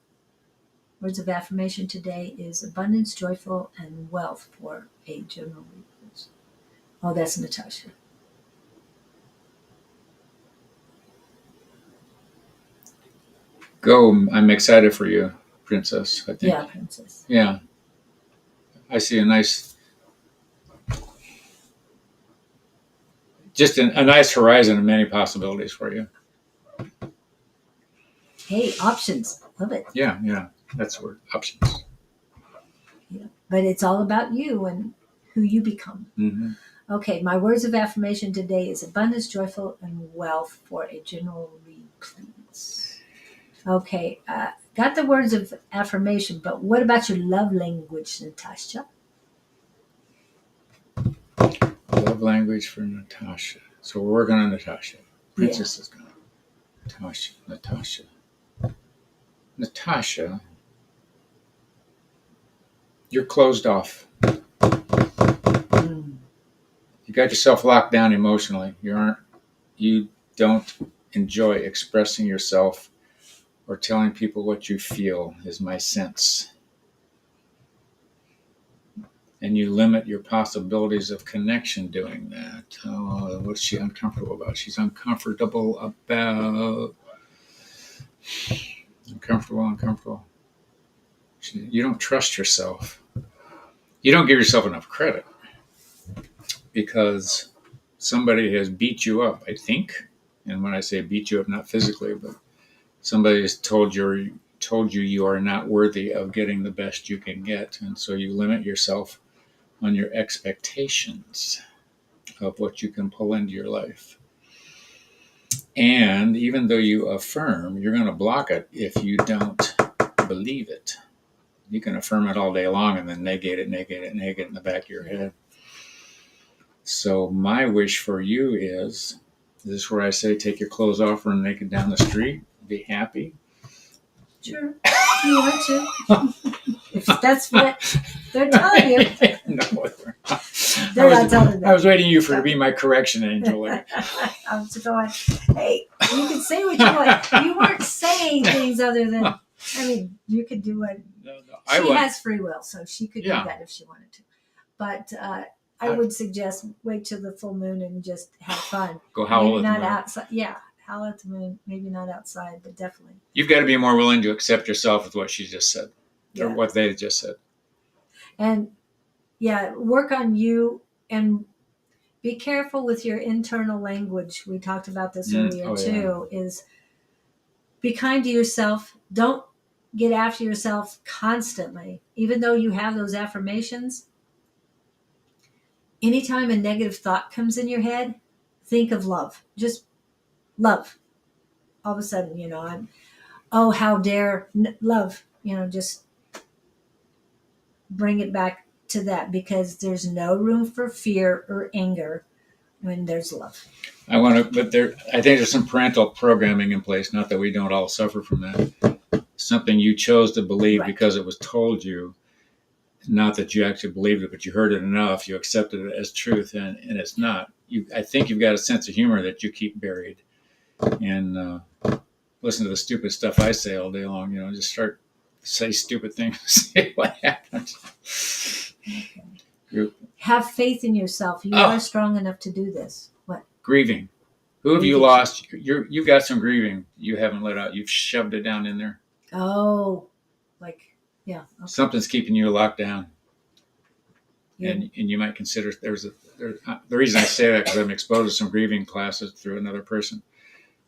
Words of affirmation today is abundance, joyful, and wealth for a general resource. Oh, that's Natasha. Go. I'm excited for you, Princess, I think. Yeah, Princess. Yeah. I see a nice, just a nice horizon of many possibilities for you. Hey, options. Love it. Yeah. That's the word, options. Yeah. But it's all about you and who you become. Mm-hmm. Okay, my words of affirmation today is abundance, joyful, and wealth for a general read, please. Okay, got the words of affirmation, but what about your love language, Natasha? Love language for Natasha. So we're working on Natasha. Princess is gone. Natasha, you're closed off. You got yourself locked down emotionally. You don't enjoy expressing yourself or telling people what you feel, is my sense. And you limit your possibilities of connection doing that. Oh, what's she uncomfortable about? She's uncomfortable. You don't trust yourself. You don't give yourself enough credit because somebody has beat you up, I think. And when I say beat you up, not physically, but somebody has told you you are not worthy of getting the best you can get. And so you limit yourself on your expectations of what you can pull into your life. And even though you affirm, you're going to block it if you don't believe it. You can affirm it all day long and then negate it in the back of your head. So my wish for you is, this is where I say take your clothes off and naked down the street. Be happy. Sure, if you want to. If that's what they're telling you. No, they're not telling them. I was waiting you to be my correction angel. I was going, hey, you can say what you want. You weren't saying things other than, you could do what. No, she has free will, so she could do that if she wanted to. But I would suggest wait till the full moon and just have fun. Go howl maybe at not the moon. Outside. Yeah, howl at the moon. Maybe not outside, but definitely. You've got to be more willing to accept yourself with what she just said, or what they just said. And work on you and be careful with your internal language. We talked about this earlier too. Is be kind to yourself. Don't get after yourself constantly, even though you have those affirmations. Anytime a negative thought comes in your head, think of love. Just love. All of a sudden, oh, how dare love, just bring it back to that, because there's no room for fear or anger when there's love. I think there's some parental programming in place. Not that we don't all suffer from that. Something you chose to believe Right. because it was told you. Not that you actually believed it, but you heard it enough. You accepted it as truth, and it's not. I think you've got a sense of humor that you keep buried, and listen to the stupid stuff I say all day long. Just say stupid things, see what happens. Okay. Have faith in yourself. You are strong enough to do this. What? Grieving. Who have you Grieving. lost? You've got some grieving you haven't let out. You've shoved it down in there. Oh, yeah. Okay. Something's keeping you locked down. Yeah. And you might consider the reason I say that, because I'm exposed to some grieving classes through another person,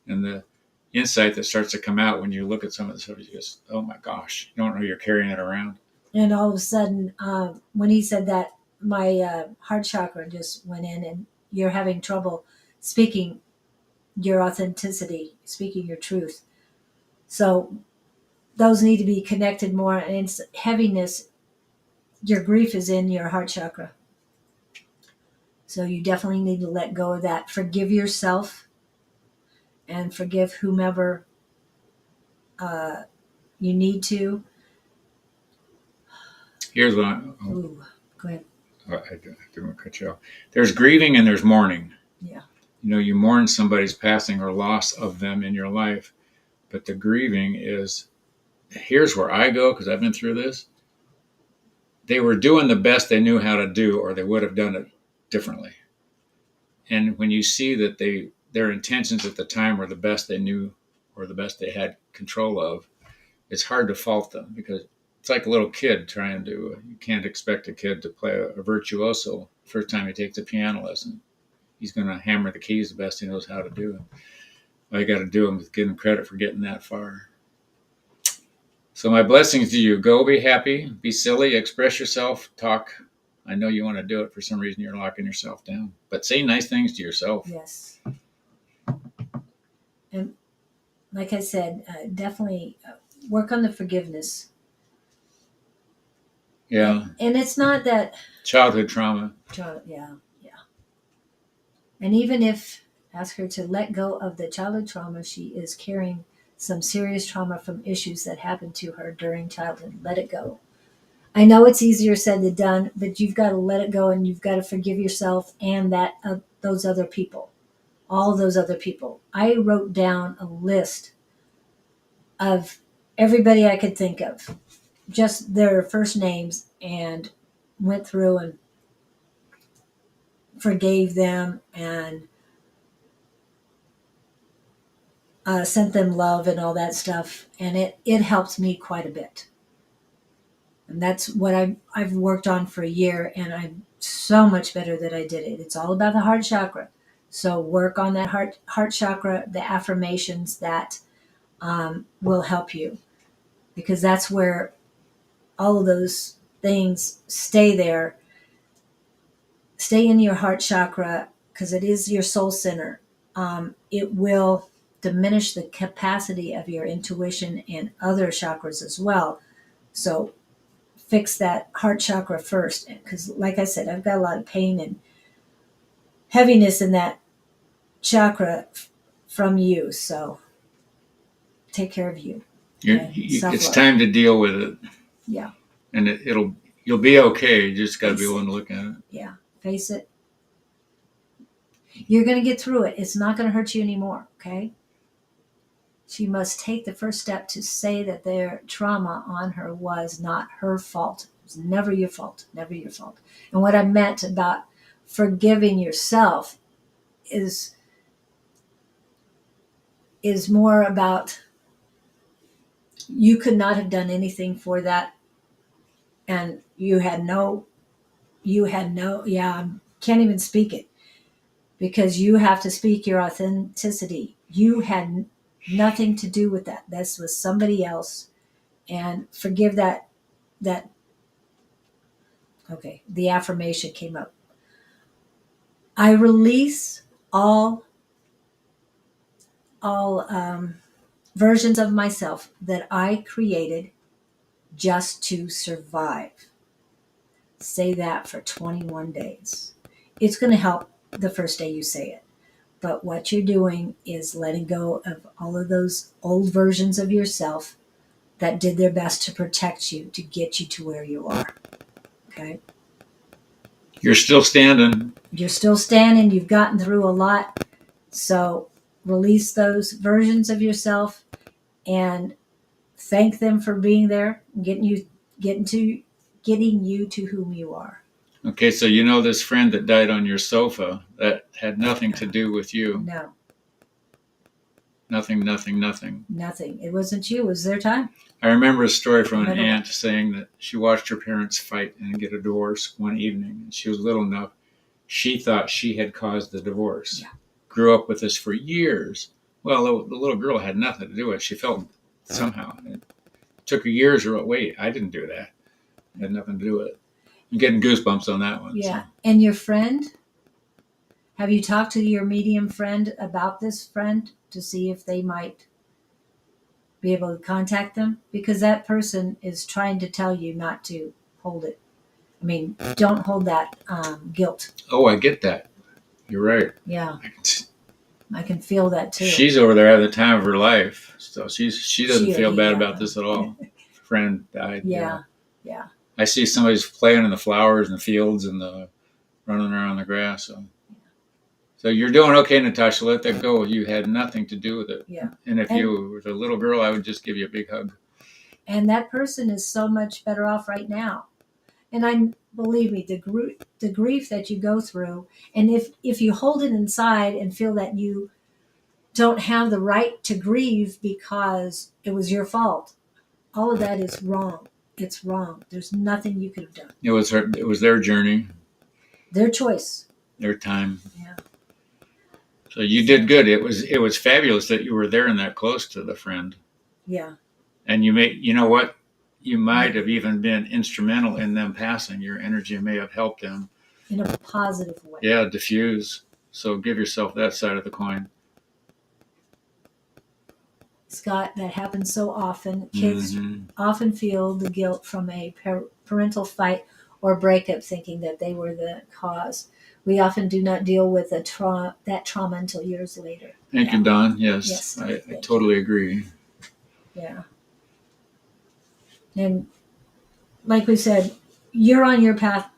and the insight that starts to come out when you look at some of the stuff, you just, oh my gosh, you don't know you're carrying it around. And all of a sudden, when he said that, my heart chakra just went in, and you're having trouble speaking your authenticity, speaking your truth. So those need to be connected more, and it's heaviness. Your grief is in your heart chakra. So you definitely need to let go of that. Forgive yourself and forgive whomever you need to. Here's what Ooh, go ahead. I didn't cut you off. There's grieving and there's mourning. Yeah. You mourn somebody's passing or loss of them in your life, but the grieving is, here's where I go, because I've been through this. They were doing the best they knew how to do, or they would have done it differently. And when you see that their intentions at the time were the best they knew or the best they had control of, it's hard to fault them, because it's like a little kid trying to, you can't expect a kid to play a virtuoso first time he takes a piano lesson. He's going to hammer the keys the best he knows how to do. All you got to do is give him credit for getting that far. So my blessings to you. Go be happy, be silly, express yourself, talk. I know you want to do it. For some reason, you're locking yourself down. But say nice things to yourself. Yes. And like I said, definitely work on the forgiveness. Yeah. And it's not that childhood trauma. Yeah. And even if ask her to let go of the childhood trauma, she is carrying some serious trauma from issues that happened to her during childhood. Let it go. I know it's easier said than done, but you've got to let it go, and you've got to forgive yourself and those other people, all those other people. I wrote down a list of everybody I could think of, just their first names, and went through and forgave them and sent them love and all that stuff. And it helped me quite a bit. And that's what I've worked on for a year, and I'm so much better that I did it. It's all about the heart chakra. So work on that heart chakra, the affirmations that will help you, because that's where all of those things stay there. Stay in your heart chakra, because it is your soul center. It will diminish the capacity of your intuition and other chakras as well. So fix that heart chakra first, because like I said, I've got a lot of pain and heaviness in that chakra from you. So take care of you. It's time to deal with it. Yeah. And you'll be okay. You just got to be willing to look at it. Yeah. Face it. You're going to get through it. It's not going to hurt you anymore. Okay. She must take the first step to say that their trauma on her was not her fault. It was never your fault. Never your fault. And what I meant about forgiving yourself is more about, you could not have done anything for that, and you had no can't even speak it, because you have to speak your authenticity. You had nothing to do with that. This was somebody else. And forgive that. Okay, the affirmation came up. I release all versions of myself that I created just to survive. Say that for 21 days. It's going to help the first day you say it. But what you're doing is letting go of all of those old versions of yourself that did their best to protect you, to get you to where you are. Okay? You're still standing. You're still standing. You've gotten through a lot. So release those versions of yourself and thank them for being there, getting you to whom you are. Okay, so you know this friend that died on your sofa, that had nothing to do with you. No, Nothing. nothing. It wasn't you. It was their time. I remember a story from an Remember aunt saying that she watched her parents fight and get a divorce one evening. And she was little enough. She thought she had caused the divorce. Yeah. Grew up with this for years. Well, the little girl had nothing to do with it. She felt somehow. It took her years to wait, I didn't do that. It had nothing to do with it. I'm getting goosebumps on that one. Yeah. So. And your friend, have you talked to your medium friend about this friend to see if they might be able to contact them? Because that person is trying to tell you not to hold it. I mean, don't hold that guilt. Oh, I get that. You're right. Yeah. I can feel that too. She's over there having the time of her life, so she doesn't feel bad yeah. about this at all. Friend died. Yeah. I see somebody's playing in the flowers and the fields and the running around the grass. So you're doing okay, Natasha. Let that go. You had nothing to do with it. Yeah. And if you were a little girl, I would just give you a big hug. And that person is so much better off right now. And believe me, the grief that you go through, and if you hold it inside and feel that you don't have the right to grieve because it was your fault, all of that is wrong. It's wrong. There's nothing you could have done. It was their journey, Their choice. their time. Yeah. So you did good. It was fabulous that you were there and that close to the friend. Yeah. And you know what? You might have even been instrumental in them passing. Your energy may have helped them. In a positive way. Yeah, diffuse. So give yourself that side of the coin. Scott, that happens so often. Kids often feel the guilt from a parental fight or breakup, thinking that they were the cause. We often do not deal with that trauma until years later. Thank you, Don. Yes, Yes, I totally agree. Yeah. And like we said, you're on your path.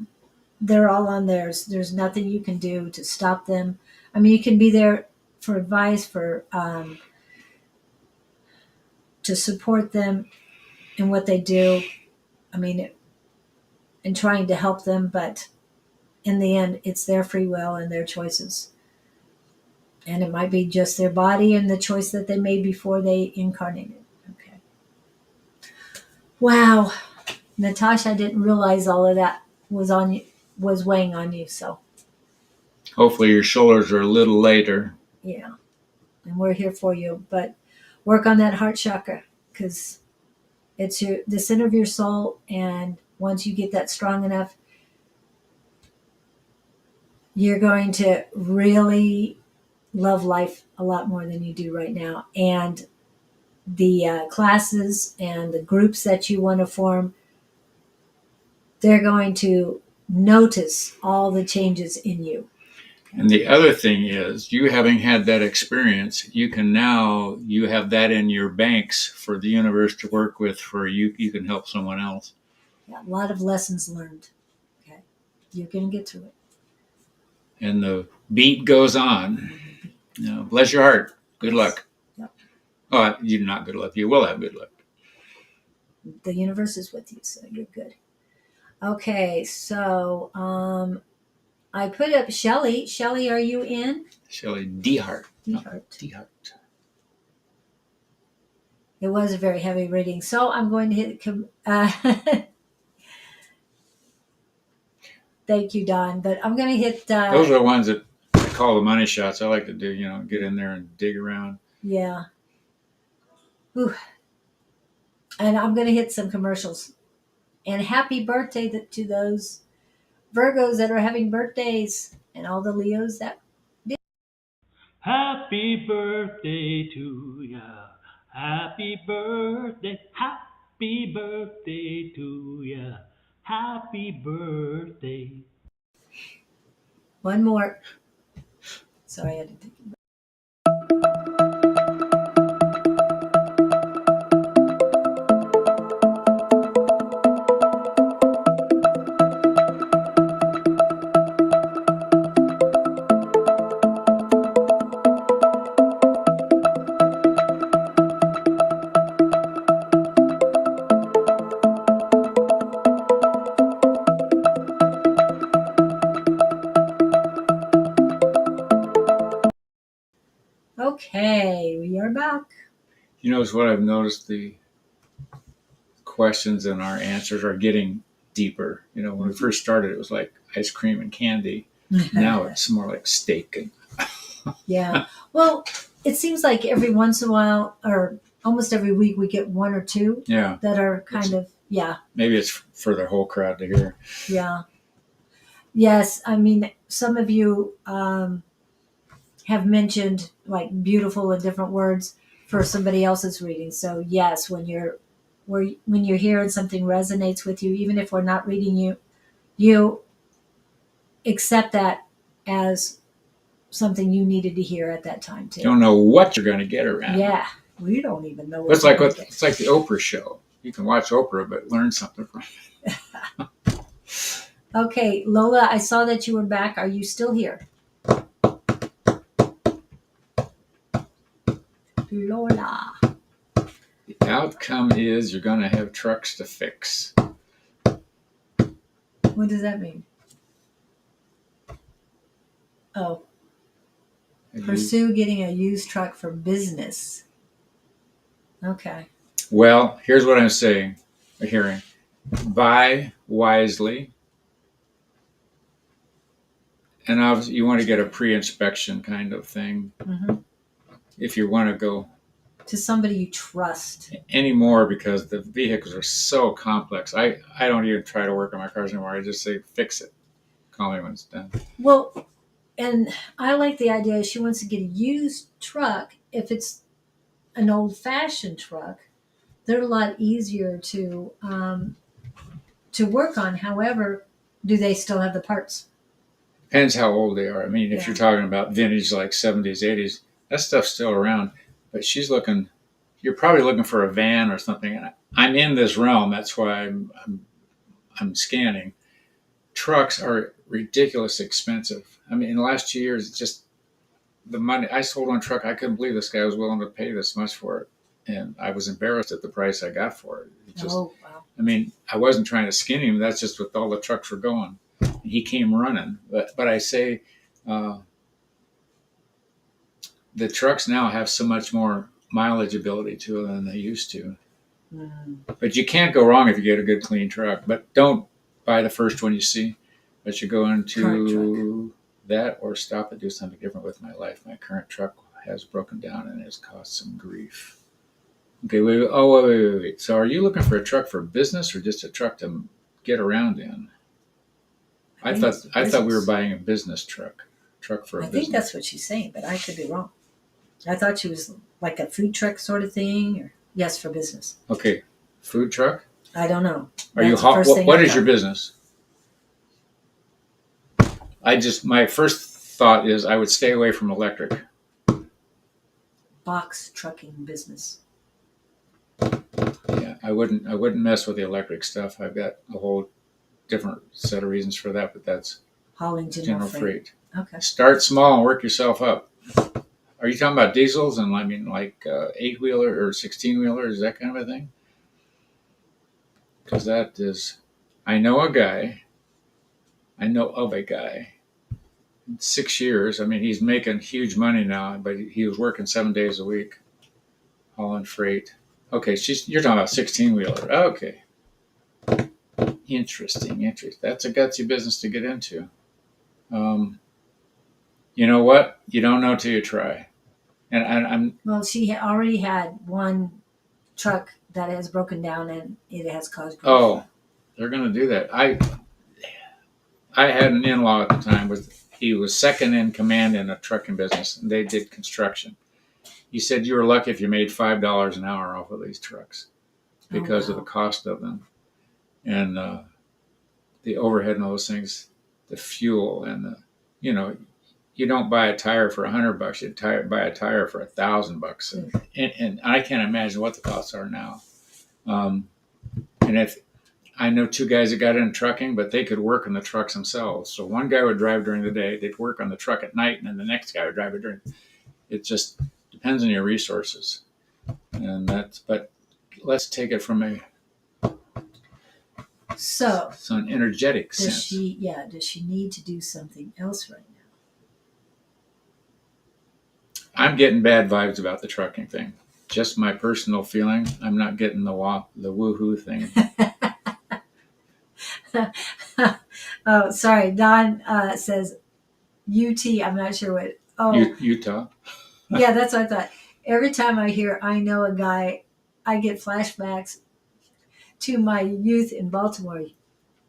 They're all on theirs. There's nothing you can do to stop them. I mean, you can be there for advice, to support them in what they do. I mean, in trying to help them, but in the end, it's their free will and their choices. And it might be just their body and the choice that they made before they incarnated. Okay. Wow. Natasha, I didn't realize all of that was weighing on you. So hopefully your shoulders are a little lighter. Yeah. And we're here for you. But work on that heart chakra, because it's the center of your soul. And once you get that strong enough, you're going to really love life a lot more than you do right now. And the classes and the groups that you want to form, they're going to notice all the changes in you. And the other thing is, you having had that experience, you have that in your banks for the universe to work with, for you can help someone else. Yeah, a lot of lessons learned. Okay. You're going to get through it. And the beat goes on. Bless your heart. Good luck. Yep. Oh, you're not good luck. You will have good luck. The universe is with you, so you're good. Okay, so I put up Shelly. Shelly, are you in? Shelly D-Heart. D-Heart. D-Heart. It was a very heavy reading, so I'm going to hit. Thank you, Don. But I'm going to hit. Those are the ones that I call the money shots. I like to do, get in there and dig around. Yeah. Whew. And I'm going to hit some commercials. And happy birthday to those Virgos that are having birthdays, and all the Leos that. Happy birthday to ya. Happy birthday to ya. Happy birthday. One more. Sorry, I didn't think. Okay, we are back. You know, what I've noticed, the questions and our answers are getting deeper. You know, when we first started, it was like ice cream and candy. Now it's more like steak. And Yeah. Well, it seems like every once in a while, or almost every week, we get one or two yeah, that are kind of, yeah, maybe it's for the whole crowd to hear. yeah. Yes. I mean, some of you have mentioned like beautiful and different words for somebody else's reading. So yes, when you're hearing something resonates with you, even if we're not reading you, you accept that as something you needed to hear at that time too. You don't know what you're going to get around. Yeah, we don't even know. It's like it's like the Oprah show. You can watch Oprah, but learn something from it. Okay, Lola, I saw that you were back. Are you still here? Lola. The outcome is you're going to have trucks to fix. What does that mean? Oh, pursue getting a used truck for business. Okay. Well, here's what I'm saying, hearing. Buy wisely. And obviously, you want to get a pre-inspection kind of thing. Mm-hmm. If you want to go To somebody you trust. anymore, because the vehicles are so complex. I don't even try to work on my cars anymore. I just say, fix it. Call me when it's done. Well, and I like the idea she wants to get a used truck. If it's an old-fashioned truck, they're a lot easier to work on. However, do they still have the parts? Depends how old they are. I mean, if Yeah. you're talking about vintage like 70s, 80s, that stuff's still around. But you're probably looking for a van or something. And I'm in this realm. That's why I'm scanning. Trucks are ridiculously expensive. I mean, in the last 2 years, it's just the money. I sold one truck. I couldn't believe this guy was willing to pay this much for it. And I was embarrassed at the price I got for it. Oh, wow. I mean, I wasn't trying to skin him. That's just what all the trucks were going. He came running. But I say the trucks now have so much more mileage ability to them than they used to. Mm. But you can't go wrong if you get a good, clean truck. But don't buy the first one you see. But you go into that or stop and do something different with my life. My current truck has broken down and has caused some grief. Okay, wait. So are you looking for a truck for business or just a truck to get around in? I thought we were buying a business truck for a business. I think that's what she's saying, but I could be wrong. I thought she was like a food truck sort of thing, or yes, for business. Okay, food truck. I don't know. Are you hot? What is your business? My first thought is I would stay away from electric. Box trucking business. Yeah, I wouldn't mess with the electric stuff. I've got a whole different set of reasons for that, but that's hauling general freight. Okay. Start small and work yourself up. Are you talking about diesels and I mean like 8-wheeler or 16-wheelers, that kind of a thing? Because that is, I know of a guy. 6 years. I mean, he's making huge money now, but he was working 7 days a week, hauling freight. Okay, you're talking about 16-wheeler. Okay. Interesting. That's a gutsy business to get into. You know what? You don't know till you try. And Well, she already had one truck that has broken down and it has caused grief. Oh, they're going to do that. I had an in-law at the time. He was second in command in a trucking business, and they did construction. He said you were lucky if you made $5 an hour off of these trucks because of the wow. cost of them and the overhead and all those things, the fuel and the, you know, you don't buy a tire for $100. You buy a tire for $1,000, and I can't imagine what the costs are now. And if I know two guys that got into trucking, but they could work on the trucks themselves. So one guy would drive during the day, they'd work on the truck at night, and then the next guy would drive it during. It just depends on your resources, and that's. But let's take it from So an energetic does sense. does she need to do something else right now? I'm getting bad vibes about the trucking thing. Just my personal feeling. I'm not getting the woohoo thing. Oh, sorry. Don says UT. I'm not sure what. Oh, Utah. yeah, that's what I thought. Every time I hear I know a guy, I get flashbacks to my youth in Baltimore.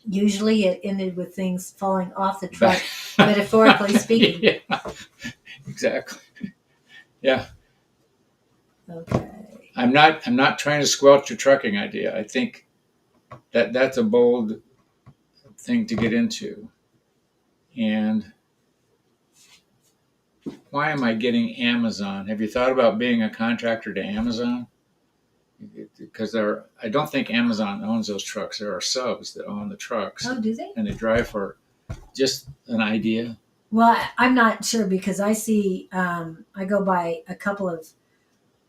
Usually it ended with things falling off the truck, metaphorically speaking. Yeah, exactly. Yeah. Okay. I'm not trying to squelch your trucking idea. I think that's a bold thing to get into. And why am I getting Amazon? Have you thought about being a contractor to Amazon? Because I don't think Amazon owns those trucks. There are subs that own the trucks, Oh, do they? and they drive for just an idea. Well, I'm not sure because I see, I go by a couple of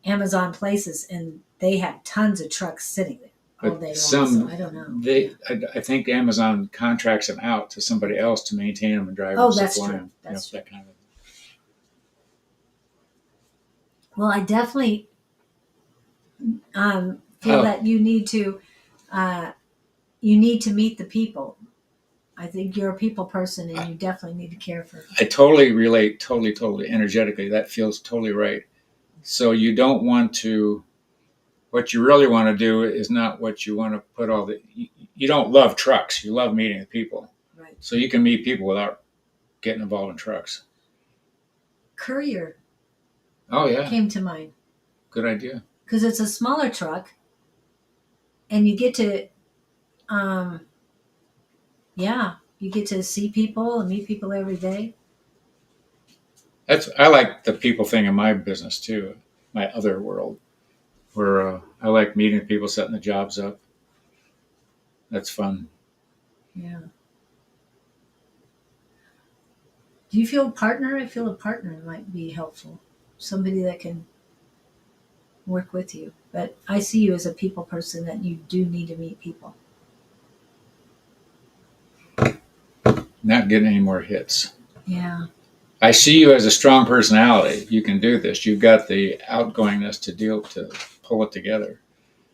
Amazon places and they have tons of trucks sitting there all But day long. some So I don't know. I think Amazon contracts them out to somebody else to maintain them and drive Oh, them, that's supply true. them. That's That kind of. Well, I definitely feel Oh. that you need to meet the people. I think you're a people person and you definitely need to care for. I totally relate, totally energetically. That feels totally right. So you don't want to. What you really want to do is not what you want to put all the. You don't love trucks. You love meeting the people. Right. So you can meet people without getting involved in trucks. Courier Oh yeah, came to mind good idea. because it's a smaller truck and you get to you get to see people and meet people every day. I like the people thing in my business too, my other world, where I like meeting people, setting the jobs up. That's fun. Yeah. Do you feel a partner? I feel a partner might be helpful. Somebody that can work with you. But I see you as a people person that you do need to meet people. Not getting any more hits. Yeah. I see you as a strong personality. You can do this. You've got the outgoingness to pull it together.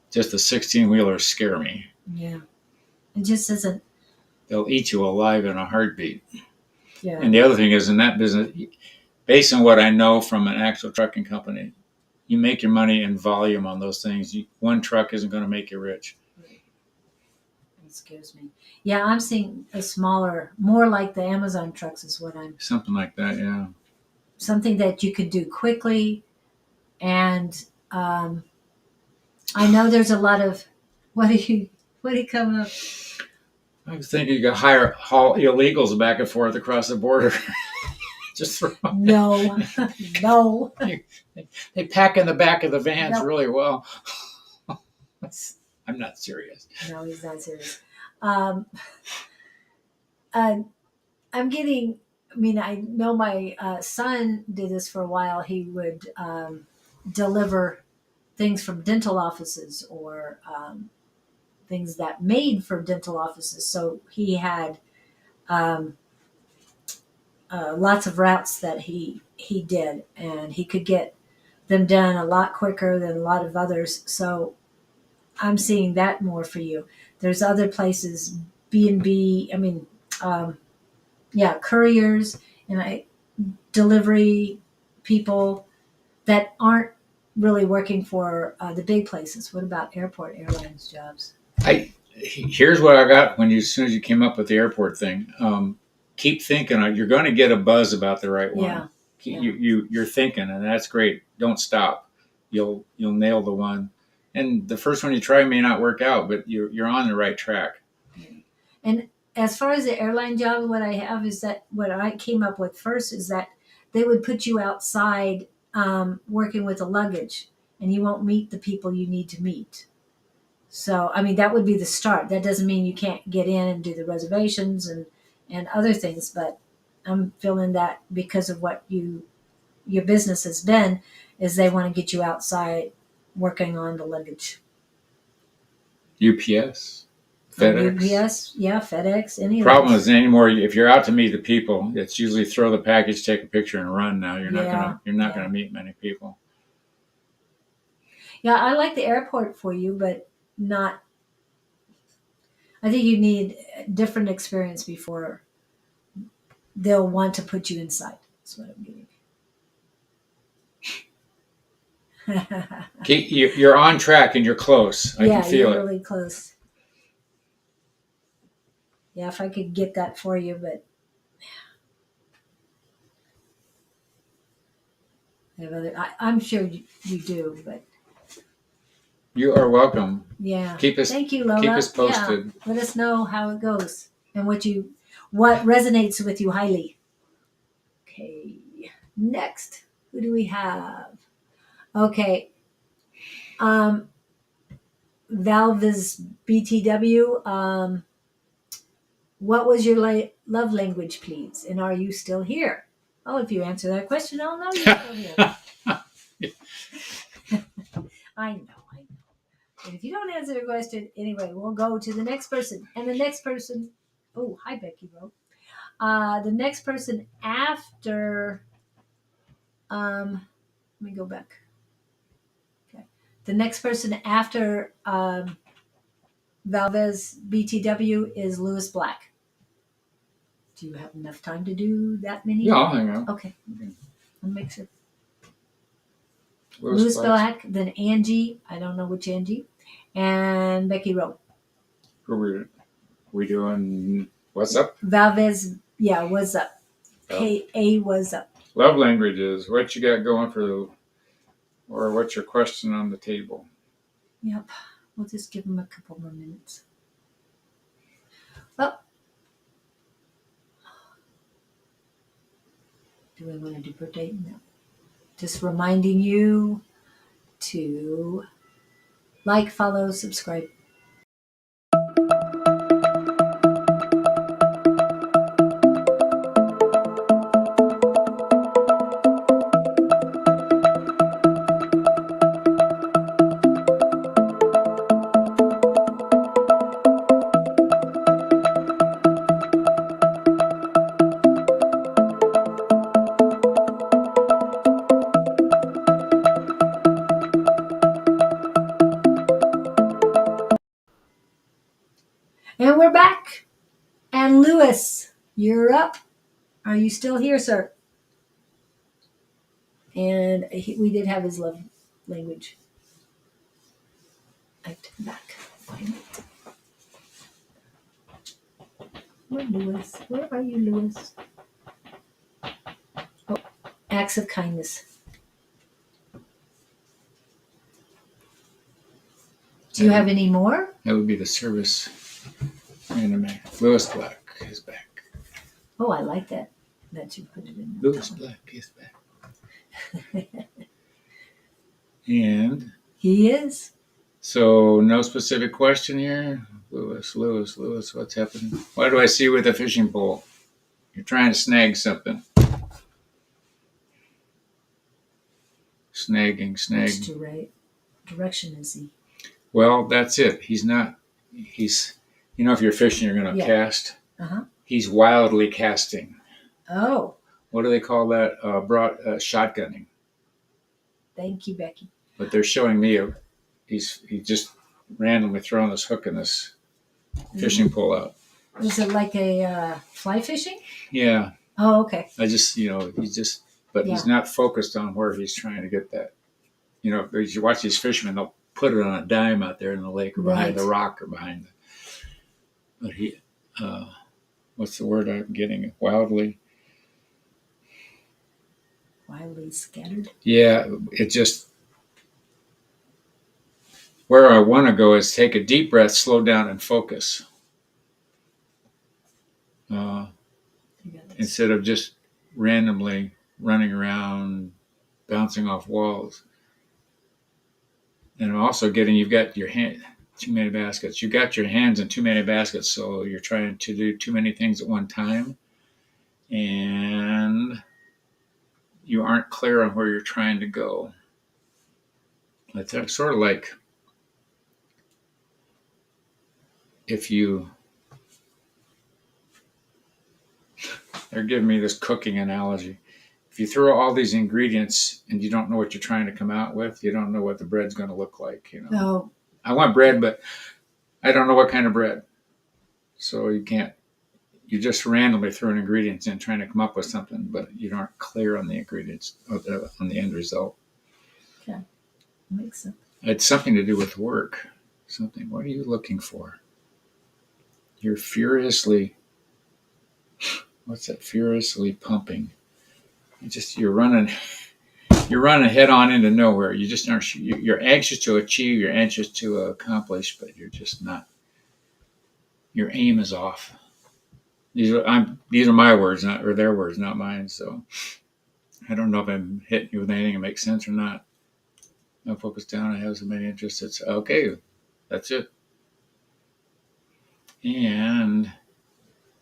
Just the 16-wheelers scare me. Yeah. It just isn't. They'll eat you alive in a heartbeat. Yeah. And the other thing is in that business, based on what I know from an actual trucking company, you make your money in volume on those things. One truck isn't going to make you rich. It scares me. Yeah, I'm seeing a smaller, more like the Amazon trucks is what I'm. Something like that, yeah. Something that you could do quickly. And I know there's a lot of, what do you come up? I was thinking you could haul illegals back and forth across the border. Just throw them. No, no. They pack in the back of the vans No. really well. I'm not serious. No, he's not serious. I'm getting, I mean, I know my son did this for a while. He would deliver things from dental offices or things that made for dental offices. So he had lots of routes that he did, and he could get them done a lot quicker than a lot of others. So I'm seeing that more for you. There's other places, B&B, I mean, couriers and delivery people that aren't really working for the big places. What about airport airlines jobs? Here's what I got as soon as you came up with the airport thing. Keep thinking you're going to get a buzz about the right one. Yeah. You're thinking, and that's great. Don't stop. You'll nail the one. And the first one you try may not work out, but you're on the right track. And as far as the airline job, what I have is that what I came up with first is that they would put you outside working with the luggage, and you won't meet the people you need to meet. So, I mean, that would be the start. That doesn't mean you can't get in and do the reservations and other things, but I'm feeling that because of what your business has been, is they want to get you outside working on the luggage. UPS, FedEx. UPS, yeah, FedEx, any of Problem those. is anymore. If you're out to meet the people, it's usually throw the package, take a picture, and run. Now you're not gonna meet many people. Yeah, I like the airport for you, but not. I think you need a different experience before they'll want to put you inside. That's what I'm getting. You're on track and you're close. I can feel you're it. really close. Yeah, if I could get that for you, but I'm sure you do, but You are welcome. yeah. Thank you, Lola. Keep us posted. Yeah. Let us know how it goes and what resonates with you highly. Okay. Next, who do we have? Okay. Valvis BTW. What was your love language, please? And are you still here? Oh, if you answer that question, I'll know you're still here. I know. And if you don't answer the question, anyway, we'll go to the next person. And the next person, oh, hi, Becky Rowe. The next person after, let me go back. Okay. The next person after Valves BTW is Lewis Black. Do you have enough time to do that many? Yeah, I'll hang out. Okay. Okay. I'll make sure. Lewis Black, then Angie. I don't know which Angie. And Becky Rowe. Who we doing? What's up? Valves, yeah, what's up? Oh. A was up. Love languages. What you got going or what's your question on the table? Yep. We'll just give them a couple more minutes. Well, do we want to do birthday? No. Just reminding you to like, follow, subscribe. And we're back. And Lewis, you're up. Are you still here, sir? And we did have his love language. I took it back. Find it. Where, Lewis? Where are you, Lewis? Oh, acts of kindness. Do you have any more? That would be the service anime. Lewis Black is back. Oh, I like that. That you put it in. Lewis Black is back. And He is. so no specific question here. Lewis, what's happening? Why do I see you with a fishing pole? You're trying to snag something. Snagging. Which direction is he? Well, that's it. He's, if you're fishing, you're going to cast. Uh-huh. He's wildly casting. Oh. What do they call that? Shotgunning. Thank you, Becky. But they're showing me he's just randomly throwing this hook in this fishing pole out. Is it like a fly fishing? Yeah. Oh, okay. I just, he's not focused on where he's trying to get that. If you watch these fishermen, they'll put it on a dime out there in the lake or behind the rock or behind but he, what's the word I'm getting? Wildly. Wildly scattered. Yeah, it just, where I want to go is take a deep breath, slow down, and focus. Instead of just randomly running around, bouncing off walls. And also you've got your hand, too many baskets. You got your hands in too many baskets, so you're trying to do too many things at one time. And you aren't clear on where you're trying to go. It's sort of like if they're giving me this cooking analogy. If you throw all these ingredients and you don't know what you're trying to come out with, you don't know what the bread's going to look like. No. I want bread, but I don't know what kind of bread. So you just randomly throw ingredients in trying to come up with something, but you aren't clear on the ingredients, on the end result. Okay. Makes sense. It's something to do with work. What are you looking for? You're furiously pumping. You're running head on into nowhere. You just aren't. You're anxious to achieve. You're anxious to accomplish, but you're just not. Your aim is off. These are my words, or their words, not mine. So I don't know if I'm hitting you with anything that makes sense or not. I focus down. I have so many interests. It's okay. That's it. And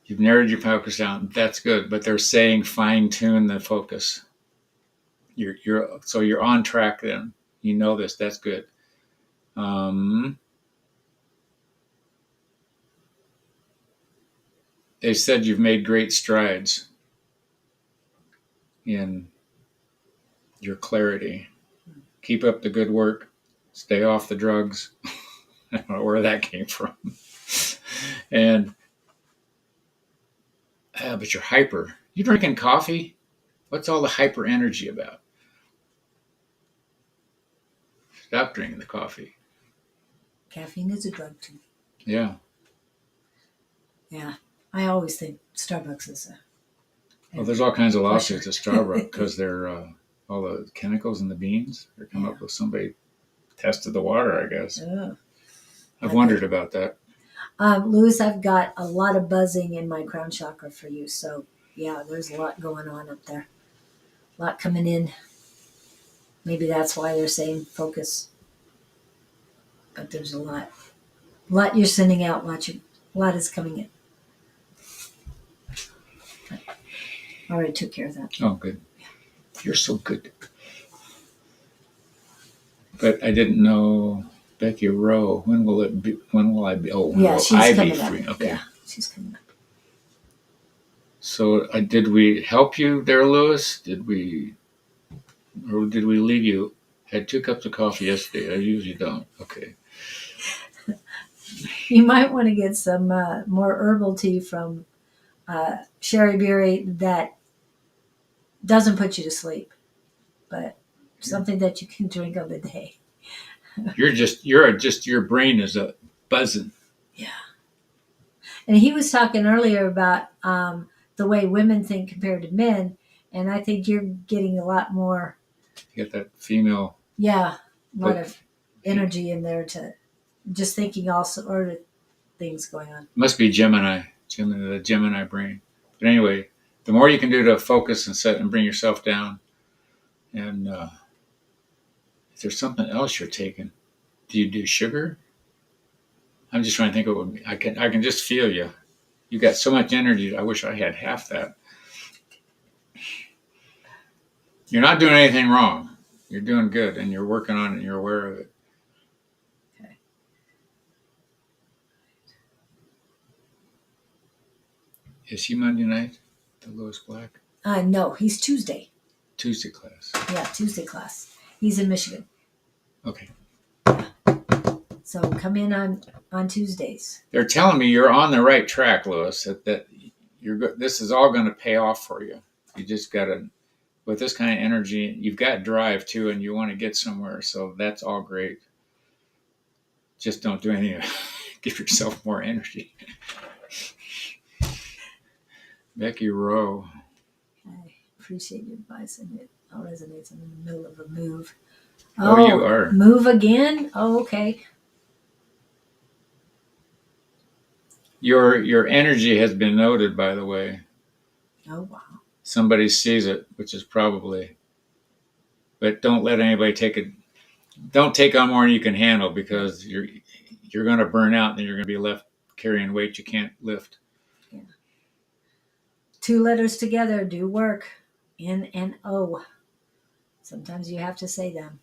you've narrowed your focus down. That's good. But they're saying fine tune the focus. So you're on track then. You know this. That's good. They said you've made great strides in your clarity. Keep up the good work. Stay off the drugs. I don't know where that came from. But you're hyper. You drinking coffee? What's all the hyper energy about? Stop drinking the coffee. Caffeine is a drug too. Yeah. Yeah. I always think Starbucks is a. Well, there's all kinds of lawsuits at Starbucks because they're all the chemicals in the beans. They're come up with somebody tested the water, I guess. I've wondered about that. Louis, I've got a lot of buzzing in my crown chakra for you. So, yeah, there's a lot going on up there. A lot coming in. Maybe that's why they're saying focus. But there's a lot. A lot you're sending out. A lot is coming in. I already took care of that. Oh, good. You're so good. But I didn't know, Becky Rowe. When will it be? When will I be? Oh, when will she's I be coming free? up. Okay. Yeah, she's coming up. So did we help you there, Louis? Or did we leave you? Had 2 cups of coffee yesterday. I usually don't. Okay. You might want to get some more herbal tea from Sherry Berry that doesn't put you to sleep, but something that you can drink on the day. Your brain is a buzzing. Yeah. And he was talking earlier about the way women think compared to men, and I think you're getting a lot more. You get that female. Yeah, a lot of energy in there to just thinking all sort of things going on. Must be Gemini, the Gemini brain. But anyway, the more you can do to focus and set and bring yourself down, and if there's something else you're taking, do you do sugar? I'm just trying to think of what I can just feel you. You got so much energy. I wish I had half that. You're not doing anything wrong. You're doing good, and you're working on it, and you're aware of it. Okay. Is he Monday night, the Lewis Black? No, he's Tuesday. Tuesday class. Yeah, Tuesday class. He's in Michigan. Okay. So come in on Tuesdays. They're telling me you're on the right track, Lewis. That this is all going to pay off for you. You just got to, with this kind of energy, you've got drive too, and you want to get somewhere. So that's all great. Just don't do anything to give yourself more energy. Becky Rowe. I appreciate your advice on it. Oh, resonates. I'm in the middle of a move. Oh, you are. Move again? Oh, okay. Your energy has been noted, by the way. Oh, wow. Somebody sees it, which is probably. But don't let anybody take it. Don't take on more than you can handle, because you're going to burn out, and then you're going to be left carrying weight you can't lift. Yeah. 2 letters together do work. N and O. Sometimes you have to say them.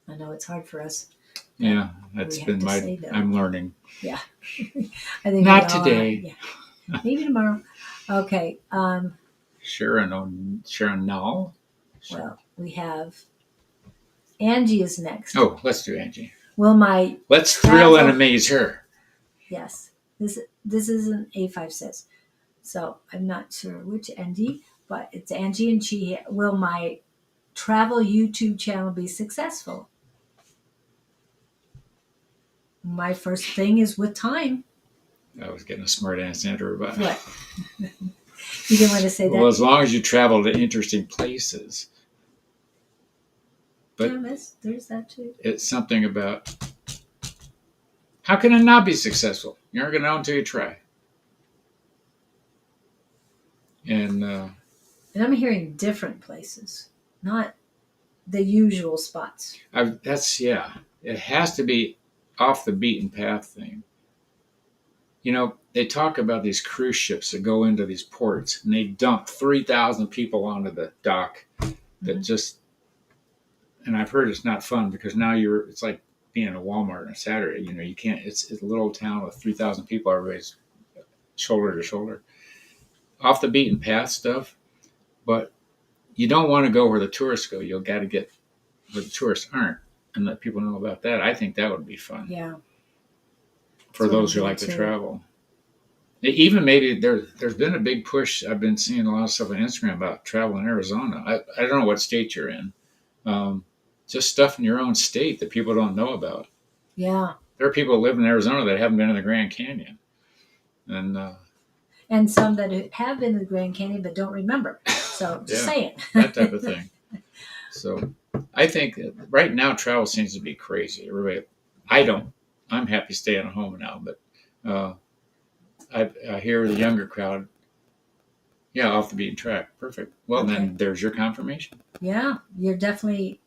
I know it's hard for us. Yeah, that's we have been to my. say them. I'm learning. Yeah. I think Not we all are. today. Yeah. Maybe tomorrow. Okay. Sharon Null. Well, we have Angie is next. Oh, let's do Angie. Will my Let's thrill and travel- amaze her. Yes. This is an A5 so I'm not sure which Angie, but it's Angie, and she will my travel YouTube channel be successful? My first thing is with time. I was getting a smart ass answer about it. What? You didn't want to say Well, that? as long as you travel to interesting places. But Yeah, there's that too. it's something about, how can it not be successful? You're not going to know until you try. And I'm hearing different places, not the usual spots. it has to be off the beaten path thing. You know, they talk about these cruise ships that go into these ports, and they dump 3,000 people onto the dock that just, and I've heard it's not fun, because now it's like being in a Walmart on a Saturday. You know, you can't, it's a little town with 3,000 people, everybody's shoulder to shoulder. Off the beaten path stuff, but you don't want to go where the tourists go. You'll got to get where the tourists aren't and let people know about that. I think that would be fun. Yeah. For those who like to travel. Even maybe there's been a big push. I've been seeing a lot of stuff on Instagram about travel in Arizona. I don't know what state you're in. Just stuff in your own state that people don't know about. Yeah. There are people who live in Arizona that haven't been in the Grand Canyon. And some that have been to the Grand Canyon but don't remember. So just saying. That type of thing. So I think right now travel seems to be crazy. Everybody, I'm happy staying at home now, but I hear the younger crowd, off the beaten track. Perfect. Well, then there's your confirmation. Yeah, you're definitely.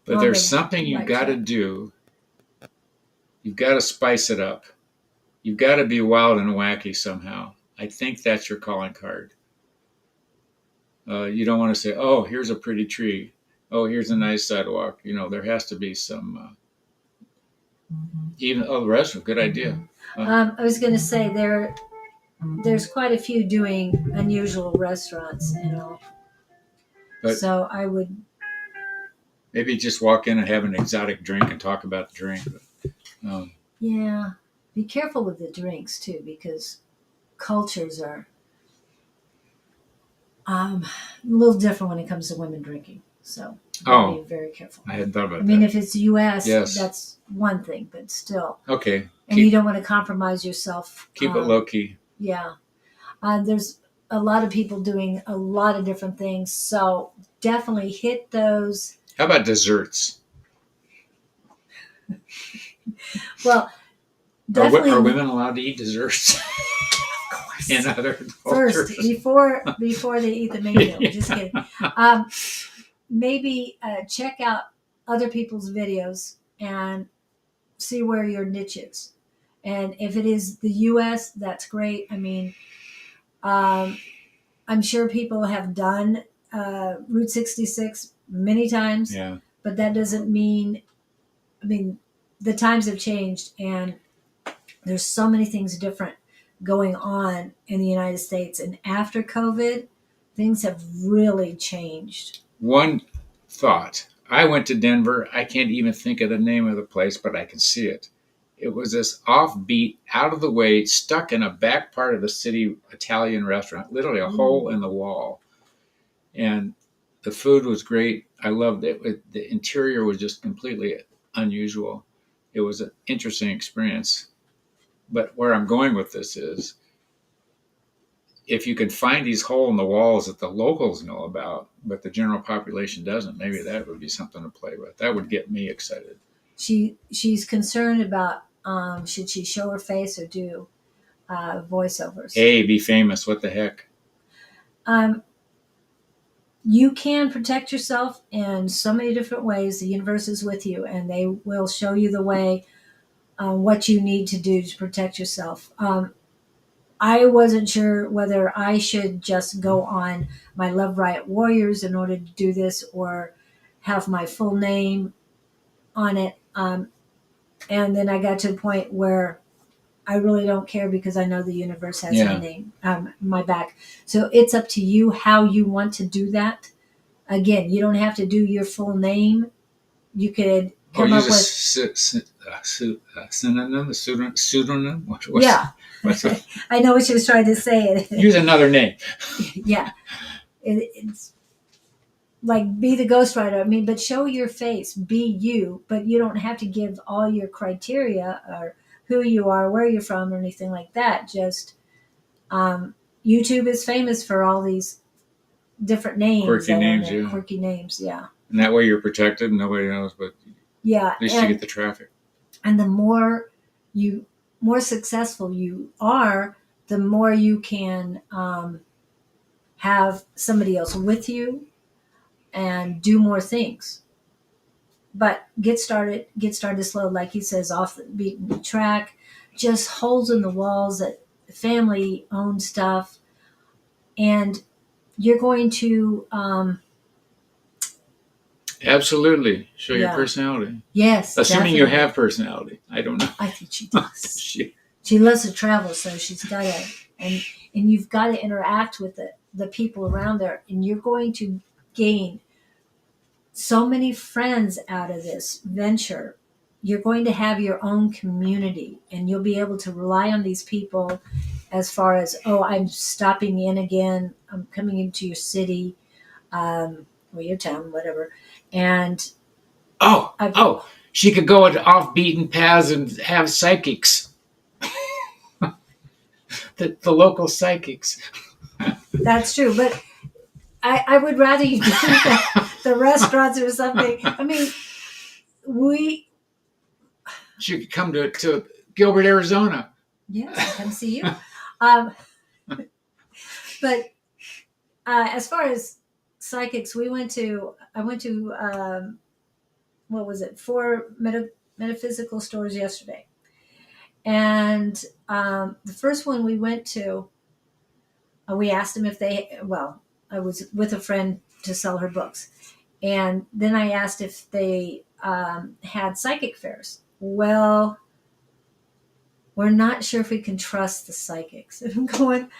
But there's something you've got to do. You've got to spice it up. You've got to be wild and wacky somehow. I think that's your calling card. You don't want to say, oh, here's a pretty tree. Oh, here's a nice sidewalk. You know, there has to be some, the rest of good idea. I was going to say there's quite a few doing unusual restaurants and all. But so I would. Maybe just walk in and have an exotic drink and talk about the drink. Yeah. Be careful with the drinks too, because cultures are a little different when it comes to women drinking. So be very careful. I hadn't thought about that. I mean, if it's U.S., that's one thing, but still. Okay. And you don't want to compromise yourself. Keep it low key. Yeah. There's a lot of people doing a lot of different things. So definitely hit those. How about desserts? Well, definitely. Are women allowed to eat desserts? Of course. In other cultures? First, before they eat the main meal. Just kidding. Maybe check out other people's videos and see where your niche is. And if it is the U.S., that's great. I mean, I'm sure people have done Route 66 many times. Yeah. But that doesn't mean, the times have changed, and there's so many things different going on in the United States. And after COVID, things have really changed. One thought. I went to Denver. I can't even think of the name of the place, but I can see it. It was this offbeat, out of the way, stuck in a back part of the city Italian restaurant, literally a hole in the wall. And the food was great. I loved it. The interior was just completely unusual. It was an interesting experience. But where I'm going with this is, if you could find these hole in the walls that the locals know about, but the general population doesn't, maybe that would be something to play with. That would get me excited. She's concerned about should she show her face or do voiceovers. Hey, be famous. What the heck? You can protect yourself in so many different ways. The universe is with you, and they will show you the way, what you need to do to protect yourself. I wasn't sure whether I should just go on my Love Riot Warriors in order to do this, or have my full name on it. And then I got to a point where I really don't care, because I know the universe has my name, my back. So it's up to you how you want to do that. Again, you don't have to do your full name. You could come up with synonym, pseudonym. yeah. I know what she was trying to say. Use another name. Yeah, it's like be the ghostwriter. I mean, but show your face, be you. But you don't have to give all your criteria or who you are, where you're from, or anything like that. Just YouTube is famous for all these different names, quirky names, yeah. Quirky names, yeah. And that way you're protected, and nobody knows, but yeah, at least you get the traffic. And the more successful you are, the more you can have somebody else with you and do more things. But get started slow, like he says, off the beaten track. Just holes in the walls that family owned stuff, and you're going to absolutely show your personality. Yes, assuming definitely. You have personality. I don't know. I think she does. She loves to travel, so she's got to, and you've got to interact with the people around there, and you're going to gain so many friends out of this venture. You're going to have your own community, and you'll be able to rely on these people as far as, oh, I'm stopping in again, I'm coming into your city, or your town, whatever. And she could go off beaten paths and have psychics. the local psychics. That's true, but I would rather you do the restaurants or something. I mean, she could come to Gilbert, Arizona. Yes, come see you. But as far as psychics, I went to what was it? 4 metaphysical stores yesterday, and the first one we went to, we asked them if they. Well, I was with a friend to sell her books, and then I asked if they had psychic fairs. Well, we're not sure if we can trust the psychics. And I'm going,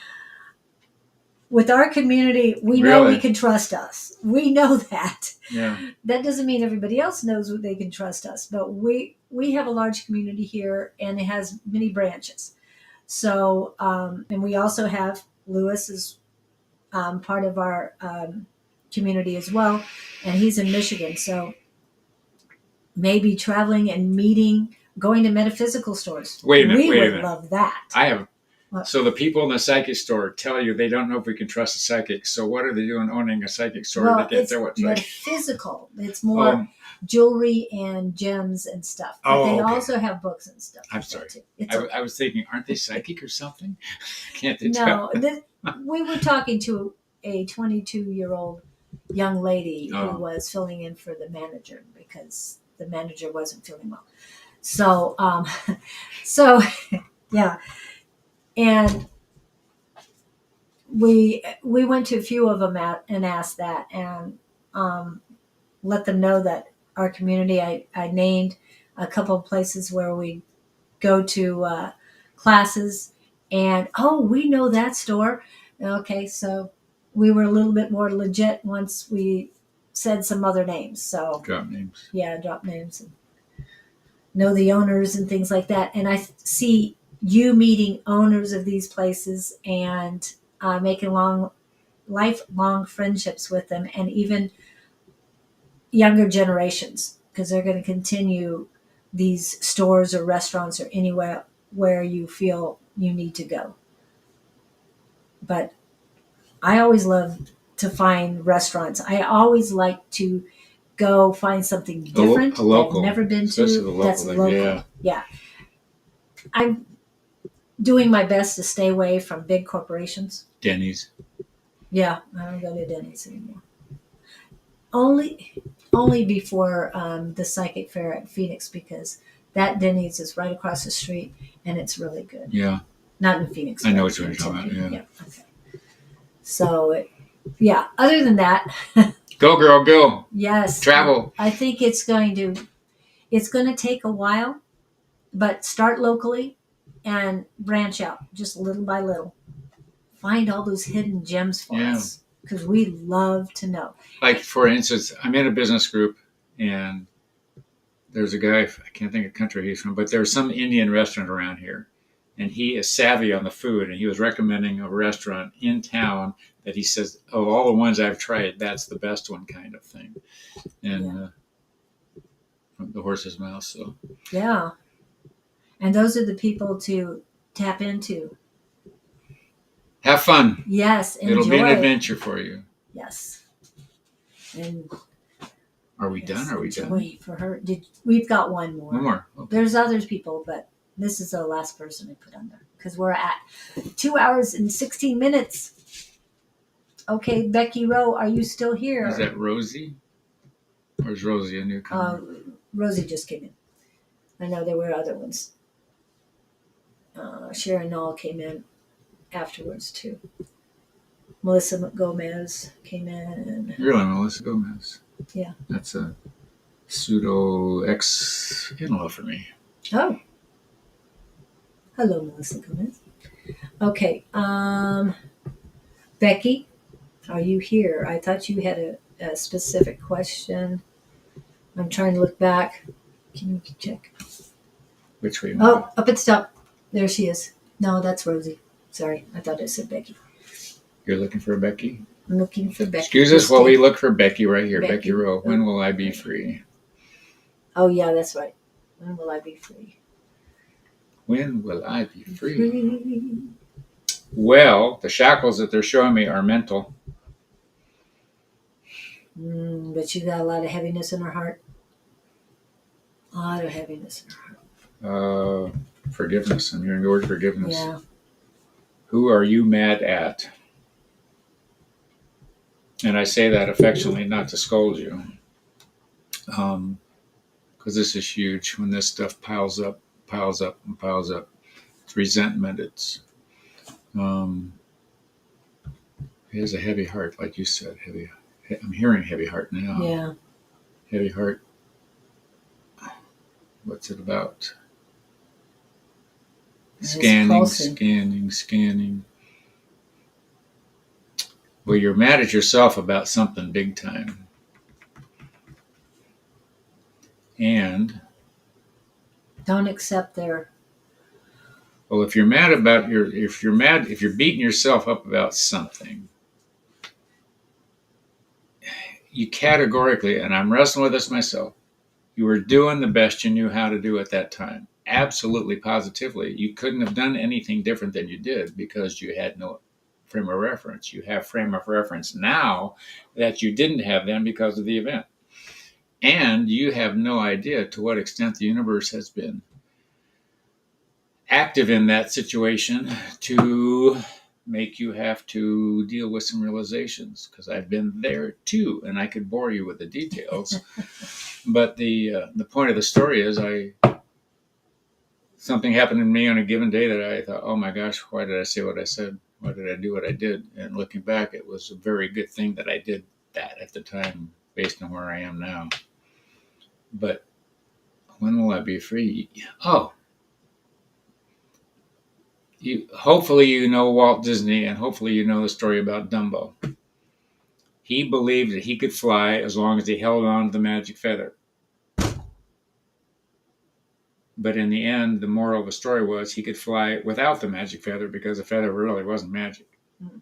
with our community, we know we can trust us. We know that. Yeah. That doesn't mean everybody else knows they can trust us, but we have a large community here, and it has many branches. So, and we also have Lewis is part of our community as well, and he's in Michigan. So maybe traveling and meeting, going to metaphysical stores. Wait a minute. We would love that. I have. So the people in the psychic store tell you they don't know if we can trust a psychic. So what are they doing owning a psychic store? Well, they can't tell what metaphysical. It's more jewelry and gems and stuff. But they also have books and stuff. I'm sorry. I was thinking, aren't they psychic or something? Can't they tell? No. We were talking to a 22-year-old young lady who was filling in for the manager because the manager wasn't feeling well. So, yeah. And we went to a few of them and asked that, and let them know that our community, I named a couple of places where we go to classes, and we know that store. Okay, so we were a little bit more legit once we said some other names. So drop names. Yeah, drop names and know the owners and things like that. And I see you meeting owners of these places and making lifelong friendships with them, and even younger generations, because they're going to continue these stores or restaurants or anywhere where you feel you need to go. but I always love to find restaurants. I always like to go find something different A local, that I've never been especially to. the local That's thing, local. Yeah. I'm doing my best to stay away from big corporations. Denny's. Yeah, I don't go to Denny's anymore. Only before the psychic fair at Phoenix, because that Denny's is right across the street and it's really good. Yeah, Not in Phoenix. I know but what you're in talking Tempe. about. Yeah. Okay. So, yeah. Other than that, Go, girl, go. yes. Travel. I think it's going to take a while, but start locally and branch out just little by little. Find all those hidden gems for Yeah. us, because we love to know. Like, for instance, I'm in a business group, and there's a guy, I can't think of country he's from, but there's some Indian restaurant around here. And he is savvy on the food, and he was recommending a restaurant in town that he says, of all the ones I've tried, that's the best one, kind of thing. And from the horse's mouth. So Yeah. And those are the people to tap into. have fun. Yes. Enjoy. It'll be an adventure for you. Yes. And Are we done? Are we done? For her. We've got one more. One more. Okay. There's others people, but this is the last person I put on there because we're at 2 hours and 16 minutes. Okay, Becky Rowe, are you still here? Is that Rosie? Or is Rosie a newcomer? Rosie just came in. I know there were other ones. Sharon Knoll came in afterwards too. Melissa Gomez came in. Really, Melissa Gomez? Yeah. That's a pseudo ex-in-law for me. Oh. Hello, Melissa Gomez. Okay. Becky, are you here? I thought you had a specific question. I'm trying to look back. Can you check? Which way? Oh, up at the top. There she is. No, that's Rosie. Sorry, I thought it said Becky. You're looking for Becky? I'm looking for Becky. Excuse us while we look for Becky right here. Becky Rowe. When will I be free? Oh, yeah, that's right. When will I be free? When will I be free? Well, the shackles that they're showing me are mental. But you got a lot of heaviness in her heart. A lot of heaviness in her heart. Forgiveness. I'm hearing the word forgiveness. Yeah. Who are you mad at? And I say that affectionately, not to scold you. Because this is huge. When this stuff piles up, and piles up. It's resentment. It's he has a heavy heart, like you said. Heavy. I'm hearing heavy heart now. Yeah. Heavy heart. What's it about? Scanning. Well, you're mad at yourself about something big time. And Don't accept their. well, if you're beating yourself up about something, you categorically, and I'm wrestling with this myself, you were doing the best you knew how to do at that time. Absolutely, positively. You couldn't have done anything different than you did because you had no frame of reference. You have frame of reference now that you didn't have then because of the event. And you have no idea to what extent the universe has been active in that situation to make you have to deal with some realizations, because I've been there too, and I could bore you with the details. But the point of the story is something happened to me on a given day that I thought, oh my gosh, why did I say what I said? Why did I do what I did? And looking back, it was a very good thing that I did that at the time based on where I am now. But when will I be free? Oh, hopefully you know Walt Disney, and hopefully you know the story about Dumbo. He believed that he could fly as long as he held on to the magic feather. But in the end, the moral of the story was he could fly without the magic feather because the feather really wasn't magic. Mm-hmm.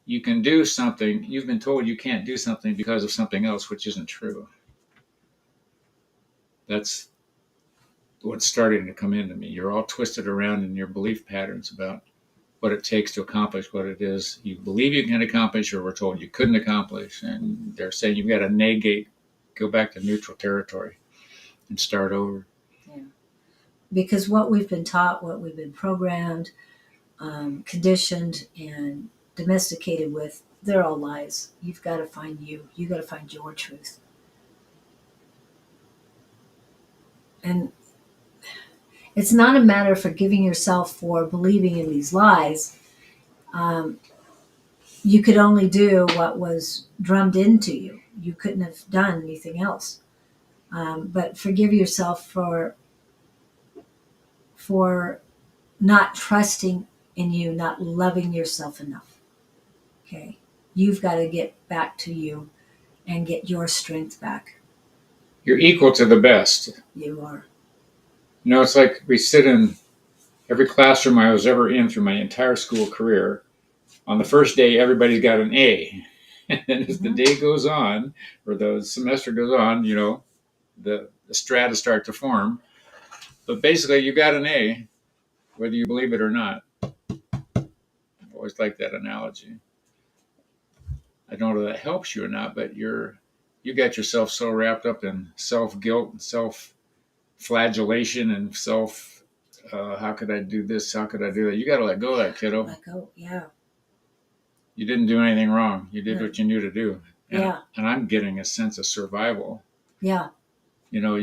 You can do something. You've been told you can't do something because of something else, which isn't true. That's what's starting to come into me. You're all twisted around in your belief patterns about what it takes to accomplish what it is you believe you can accomplish or were told you couldn't accomplish. And they're saying you've got to negate, go back to neutral territory and start over. Yeah. Because what we've been taught, what we've been programmed, conditioned, and domesticated with, they're all lies. You've got to find you. You got to find your truth. And it's not a matter of forgiving yourself for believing in these lies. You could only do what was drummed into you. You couldn't have done anything else. But forgive yourself for not trusting in you, not loving yourself enough. Okay, you've got to get back to you and get your strength back. You're equal to the best. You are. You know, it's like we sit in every classroom I was ever in through my entire school career. On the first day, everybody's got an A. And then as the day goes on, or the semester goes on, you know, the strata start to form. But basically, you got an A, whether you believe it or not. I always like that analogy. I don't know if that helps you or not, but you got yourself so wrapped up in self-guilt and self-flagellation and how could I do this? How could I do that? You got to let go of that, kiddo. Let go. Yeah. You didn't do anything wrong. You did No. what you knew to do. Yeah. And I'm getting a sense of survival. Yeah. You know,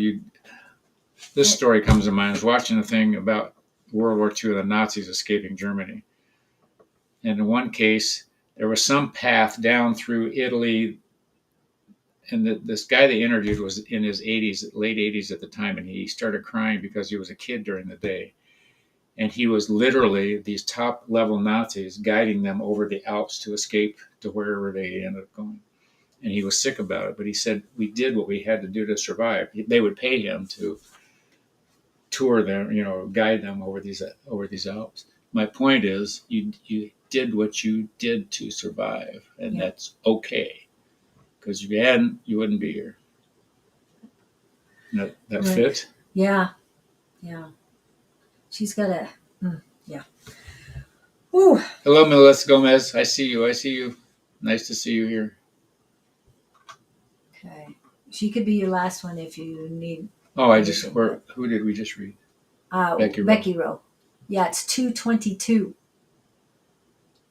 this story comes to mind. I was watching a thing about World War II and the Nazis escaping Germany. And in one case, there was some path down through Italy. And this guy they interviewed was in his 80s, late 80s at the time. And he started crying because he was a kid during the day. And he was literally these top level Nazis guiding them over the Alps to escape to wherever they ended up going. And he was sick about it. But he said, we did what we had to do to survive. They would pay him to tour them, you know, guide them over these Alps. My point is, you did what you did to survive, and that's okay. Because if you hadn't, you wouldn't be here. That right. Fit? Yeah. Yeah. She's got a, yeah. Ooh. Hello, Melissa Gomez. I see you. Nice to see you here. Okay. She could be your last one if you need. Oh, who did we just read? Becky Rowe. Yeah, it's 222.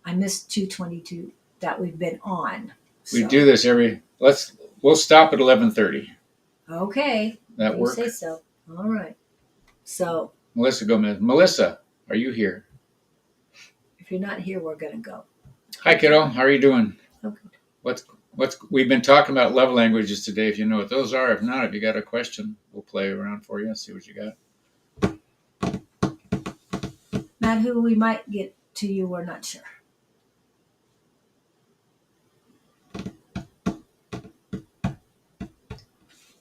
I missed 222 that we've been on. We do this we'll stop at 11:30. Okay. That works. You say so. All right. So. Melissa Gomez. Melissa, are you here? If you're not here, we're gonna go. Hi, kiddo. How are you doing? Okay. We've been talking about love languages today. If you know what those are, if not, if you got a question, we'll play around for you and see what you got. Matt, who we might get to you, we're not sure.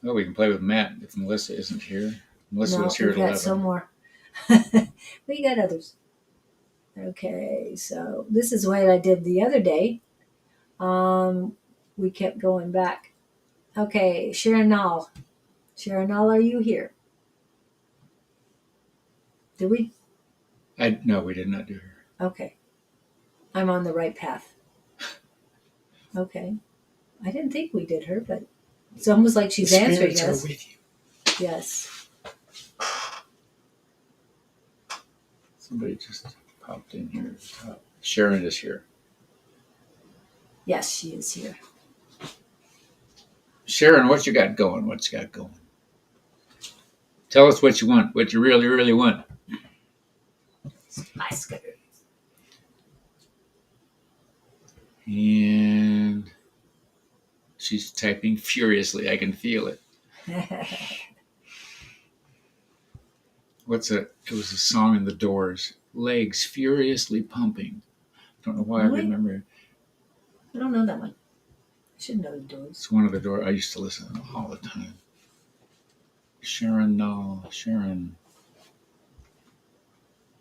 Well, we can play with Matt if Melissa isn't here. Melissa was here at 11. We got some more. We got others. Okay, so this is what I did the other day. We kept going back. Okay, Sharon Nall. Sharon Nall, are you here? Did we? No, we did not do her. Okay. I'm on the right path. Okay. I didn't think we did her, but it's almost like she's answering us. Spirits are with you. Yes. Somebody just popped in here at the top. Sharon is here. Yes, she is here. Sharon, what you got going? Tell us what you want, what you really, really want. Spice Girls. And she's typing furiously. I can feel it. It was a song in the Doors. Legs furiously pumping. Don't know why really? I remember. I don't know that one. I should know the Doors. It's one of the Doors. I used to listen to them all the time. Sharon.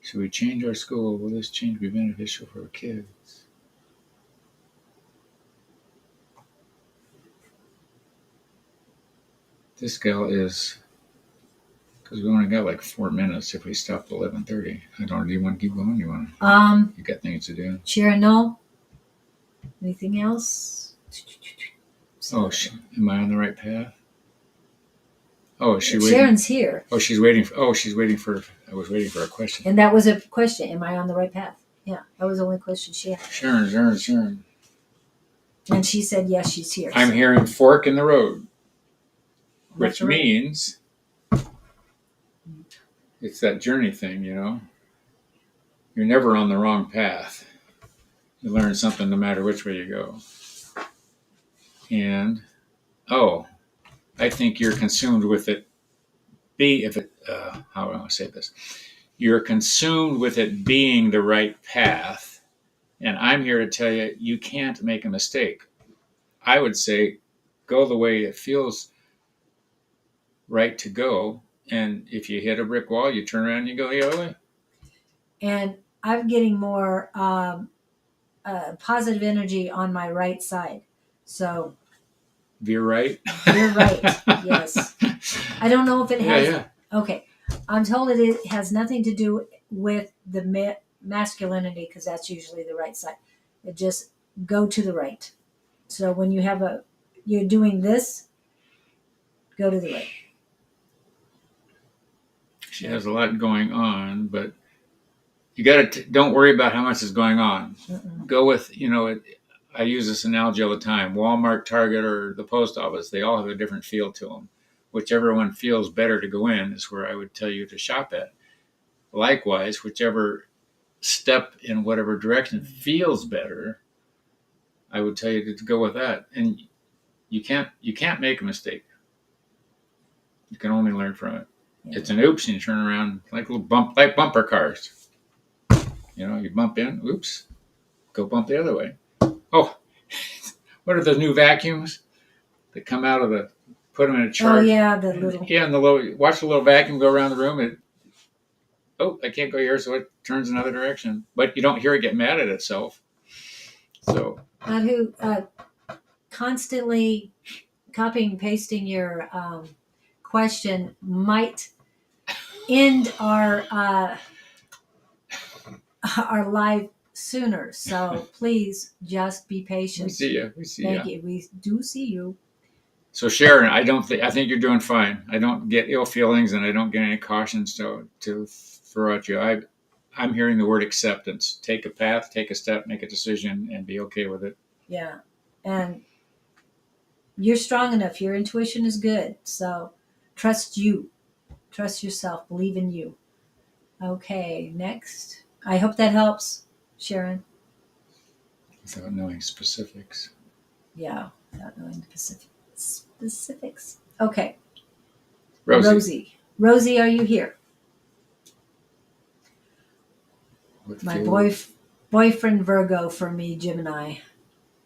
Should we change our school? Will this change be beneficial for our kids? This gal is Because we only got like 4 minutes if we stopped at 11:30. I don't. Do you want to keep going? You got things to do. Sharon, no. Anything else? Oh, am I on the right path? Oh, is she waiting? Sharon's here. Oh, she's waiting. She's waiting for. I was waiting for a question. And that was a question. Am I on the right path? Yeah, that was the only question she had. Sharon. And she said, yes, she's here. I'm hearing fork in the road, which Right. means it's that journey thing, you know. You're never on the wrong path. You learn something no matter which way you go. And, I think you're consumed with it. How do I say this? You're consumed with it being the right path. And I'm here to tell you, you can't make a mistake. I would say go the way it feels right to go. And if you hit a brick wall, you turn around and you go the other way. And I'm getting more positive energy on my right side. So Veer right. you're right. Yes. I don't know if it has. Yeah. Okay. I'm told it has nothing to do with the masculinity, because that's usually the right side. It just go to the right. So when you're doing this, go to the right. She has a lot going on, but you don't worry about how much is going on. Mm-mm. Go with, I use this analogy all the time. Walmart, Target, or the post office, they all have a different feel to them. Whichever one feels better to go in is where I would tell you to shop at. Likewise, whichever step in whatever direction feels better, I would tell you to go with that. And you can't make a mistake. You can only learn from it. Yeah. It's an oops, and you turn around like a little like bumper cars. You bump in, oops, go bump the other way. Oh, what are those new vacuums that come out of put them in a charge? Oh yeah, the little. Yeah, and watch the little vacuum go around the room. I can't go here, so it turns another direction. But you don't hear it get mad at itself. So. Not who constantly copying and pasting your question might end our live sooner. So please just be patient. We see you. Thank you. We do see you. So Sharon, I think you're doing fine. I don't get ill feelings, and I don't get any cautions to throw at you. I'm hearing the word acceptance. Take a path, take a step, make a decision, and be okay with it. Yeah. And you're strong enough. Your intuition is good. So trust you. Trust yourself. Believe in you. Okay, next. I hope that helps, Sharon. Without knowing specifics. Yeah, without knowing specifics. Okay. Rosie. Rosie, are you here? My boyfriend Virgo for me, Gemini.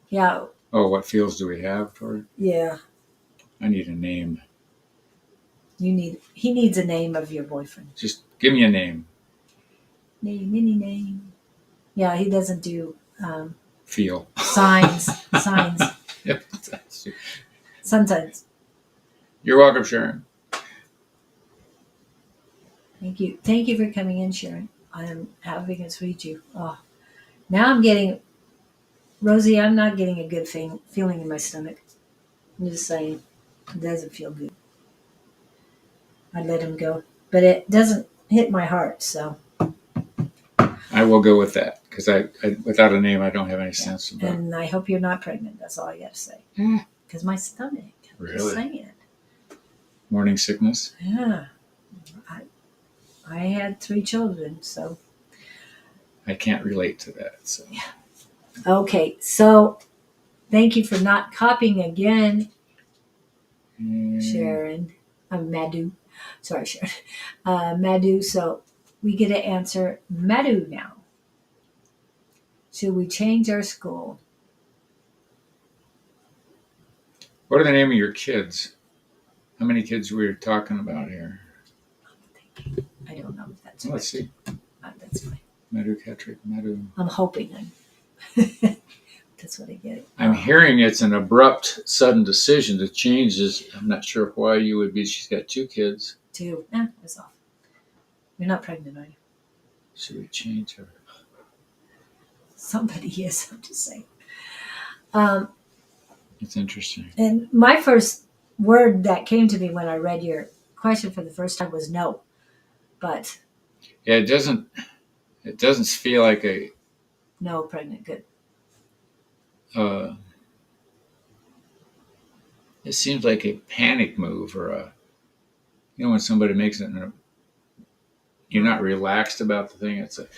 Yeah. Oh, what feels do we have for it? Yeah. I need a name. He needs a name of your boyfriend. Just give me a name. Name. Yeah, he doesn't do feel. Signs. Yep. Sometimes. You're welcome, Sharon. Thank you. Thank you for coming in, Sharon. I am happy to meet you. Oh, now I'm getting, Rosie, I'm not getting a good feeling in my stomach. I'm just saying, it doesn't feel good. I let him go, but it doesn't hit my heart, so. I will go with that, because I without a name, I don't have any sense about it. And I hope you're not pregnant. That's all I got to say. Because my stomach. Really? Just saying. Morning sickness? Yeah. I had 3 children, so. I can't relate to that. So. Yeah. Okay, so thank you for not copying again, Sharon. Madhu. Sorry, Sharon. Madhu, so we get to answer Madhu now. Should we change our school? What are the name of your kids? How many kids we're talking about here? I don't know if that's Let's see. That's fine. Madhu, Katrick, Madhu. I'm hoping that's what I get. I'm hearing it's an abrupt, sudden decision to change this. I'm not sure why you would be. She's got 2 kids. 2. It's off. You're not pregnant, are you? Should we change her? Somebody is, I'm just saying. Um, It's interesting. and my first word that came to me when I read your question for the first time was no. But Yeah, it doesn't feel like a no, pregnant, good. it seems like a panic move or when somebody makes it you're not relaxed about the thing. It's like,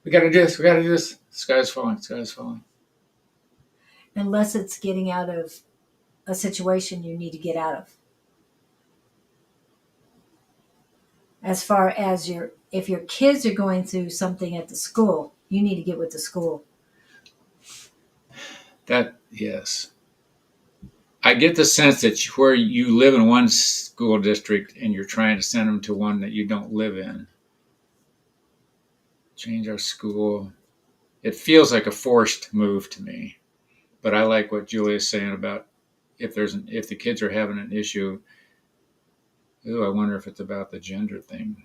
we got to do this. We got to do this. The sky's falling. The sky's falling. Unless it's getting out of a situation you need to get out of. As far as if your kids are going through something at the school, you need to get with the school. Yes. I get the sense that where you live in one school district and you're trying to send them to one that you don't live in. Change our school. It feels like a forced move to me. But I like what Julia's saying about if the kids are having an issue. Ooh, I wonder if it's about the gender thing,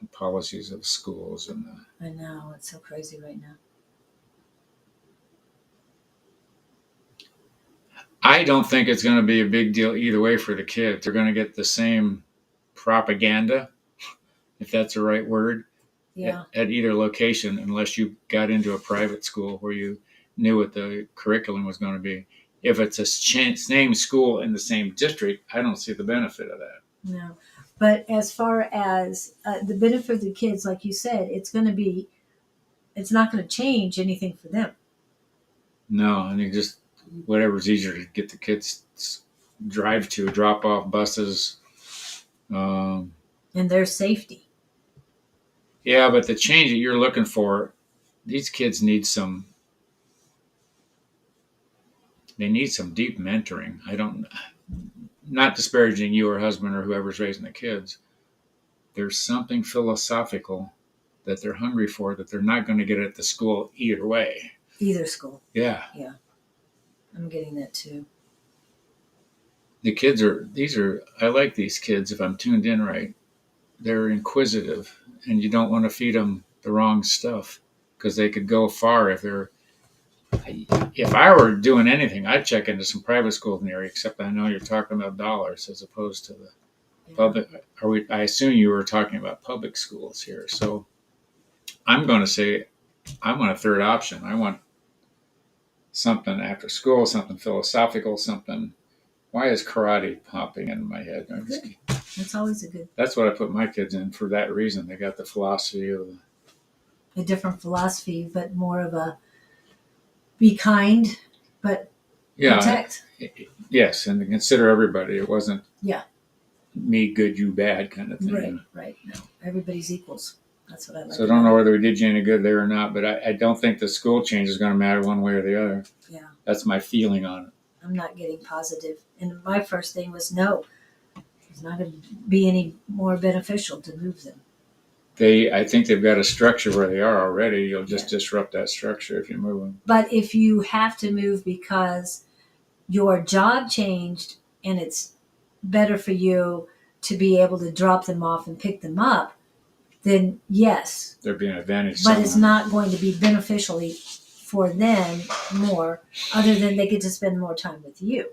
the policies of schools and I know, it's so crazy right now. I don't think it's going to be a big deal either way for the kids. They're going to get the same propaganda, if that's the right word, Yeah. at either location, unless you got into a private school where you knew what the curriculum was going to be. If it's a same school in the same district, I don't see the benefit of that. No. But as far as the benefit of the kids, like you said, it's not going to change anything for them. No, I mean, just whatever's easier to get the kids drive to, drop off buses. And their safety. Yeah, but the change that you're looking for, these kids need some deep mentoring. Not disparaging you or husband or whoever's raising the kids. There's something philosophical that they're hungry for that they're not going to get at the school either way. Either school. Yeah. Yeah. I'm getting that too. The kids I like these kids if I'm tuned in right. They're inquisitive and you don't want to feed them the wrong stuff because they could go far if I were doing anything, I'd check into some private schools in the area, except I know you're talking about dollars as opposed to the public. I assume you were talking about public schools here. So I'm going to say I want a third option. I want something after school, something philosophical, something. Why is karate popping into my head? That's always That's what I put my kids in for that reason. They got the philosophy of a different philosophy, but more of a be kind, but protect. Yes, and to consider everybody. It wasn't me good, you bad kind of thing. Right. No, everybody's equals. That's what I like. So I don't know whether we did you any good there or not, but I don't think the school change is going to matter one way or the other. Yeah. That's my feeling on it. I'm not getting positive. And my first thing was no. It's not going to be any more beneficial to move them. I think they've got a structure where they are already. You'll just disrupt that structure if you move them. But if you have to move because your job changed and it's better for you to be able to drop them off and pick them up, then yes. There'd be an advantage. But it's not going to be beneficially for them more, other than they get to spend more time with you.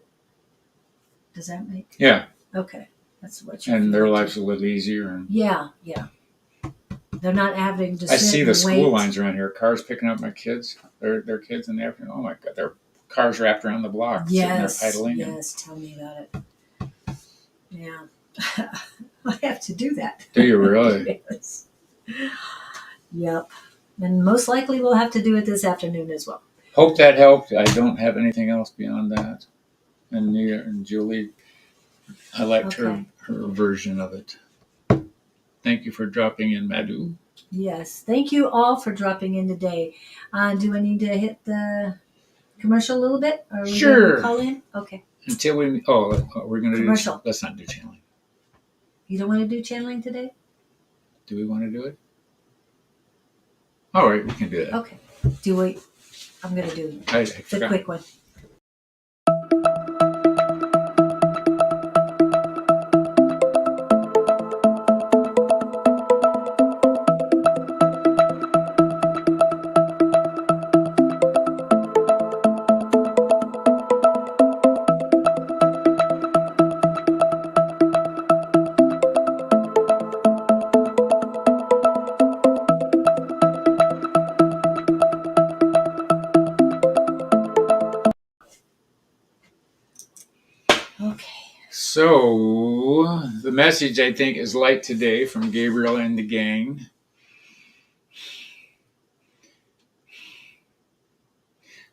Does that make? Yeah. Okay. That's what you're and their lives a little easier. And yeah. They're not having to. I see the school lines around here. Cars picking up my kids, their kids in the afternoon. Oh my God, their cars wrapped around the block. Yes. Sitting there idling. Yes. Tell me about it. Yeah. I have to do that. Do you really? Yes. Yep. And most likely we'll have to do it this afternoon as well. Hope that helped. I don't have anything else beyond that. And Julie, I liked her version of it. Thank you for dropping in, Madhu. Yes. Thank you all for dropping in today. Do I need to hit the commercial a little bit? Or are we Sure. gonna call in? Okay. Until we're going to Commercial. Let's not do channeling. You don't want to do channeling today? Do we want to do it? All right, we can do that. Okay. I'm going to do I the forgot. quick one. So the message, I think, is light today from Gabriel and the gang.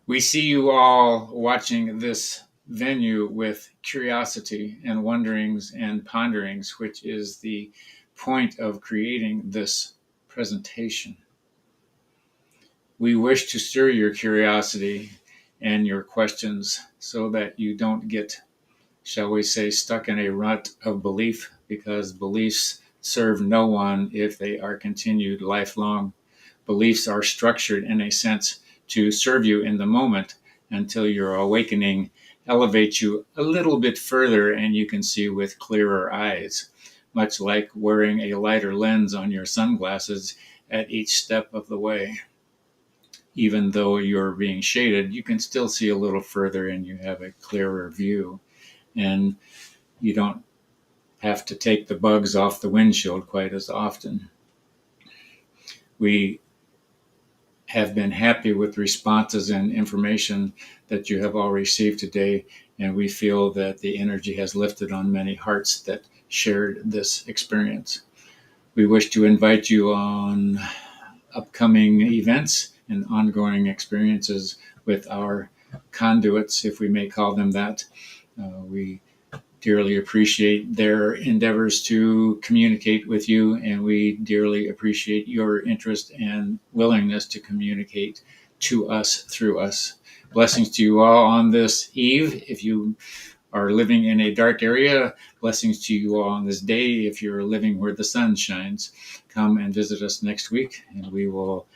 We see you all watching this venue with curiosity and wonderings and ponderings, which is the point of creating this presentation. We wish to stir your curiosity and your questions so that you don't get, shall we say, stuck in a rut of belief, because beliefs serve no one if they are continued lifelong. Beliefs are structured in a sense to serve you in the moment until your awakening elevates you a little bit further and you can see with clearer eyes, much like wearing a lighter lens on your sunglasses at each step of the way. Even though you're being shaded, you can still see a little further and you have a clearer view. And you don't have to take the bugs off the windshield quite as often. We have been happy with responses and information that you have all received today, and we feel that the energy has lifted on many hearts that shared this experience. We wish to invite you on upcoming events and ongoing experiences with our conduits, if we may call them that. We dearly appreciate their endeavors to communicate with you, and we dearly appreciate your interest and willingness to communicate to us through us. Blessings to you all on this eve. If you are living in a dark area, blessings to you all on this day. If you're living where the sun shines, come and visit us next week, and we will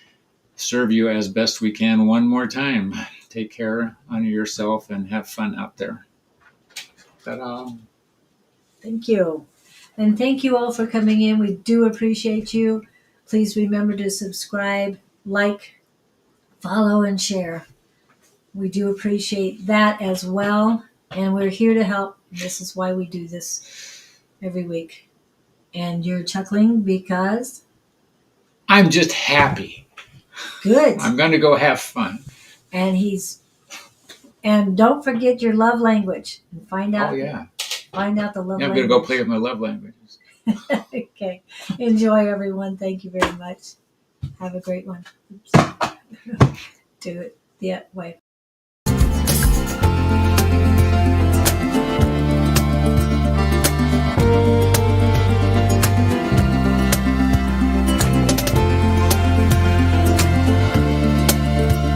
serve you as best we can one more time. Take care, honor yourself, and have fun out there. Ta-da. Thank you. And thank you all for coming in. We do appreciate you. Please remember to subscribe, like, follow, and share. We do appreciate that as well. And we're here to help. This is why we do this every week. And you're chuckling because? I'm just happy. Good. I'm going to go have fun. And don't forget your love language. And find out. Oh, yeah. Find out the love Yeah, I'm language. going to go play with my love languages. Okay. Enjoy, everyone. Thank you very much. Have a great one. Oops. Do it. Yeah, way.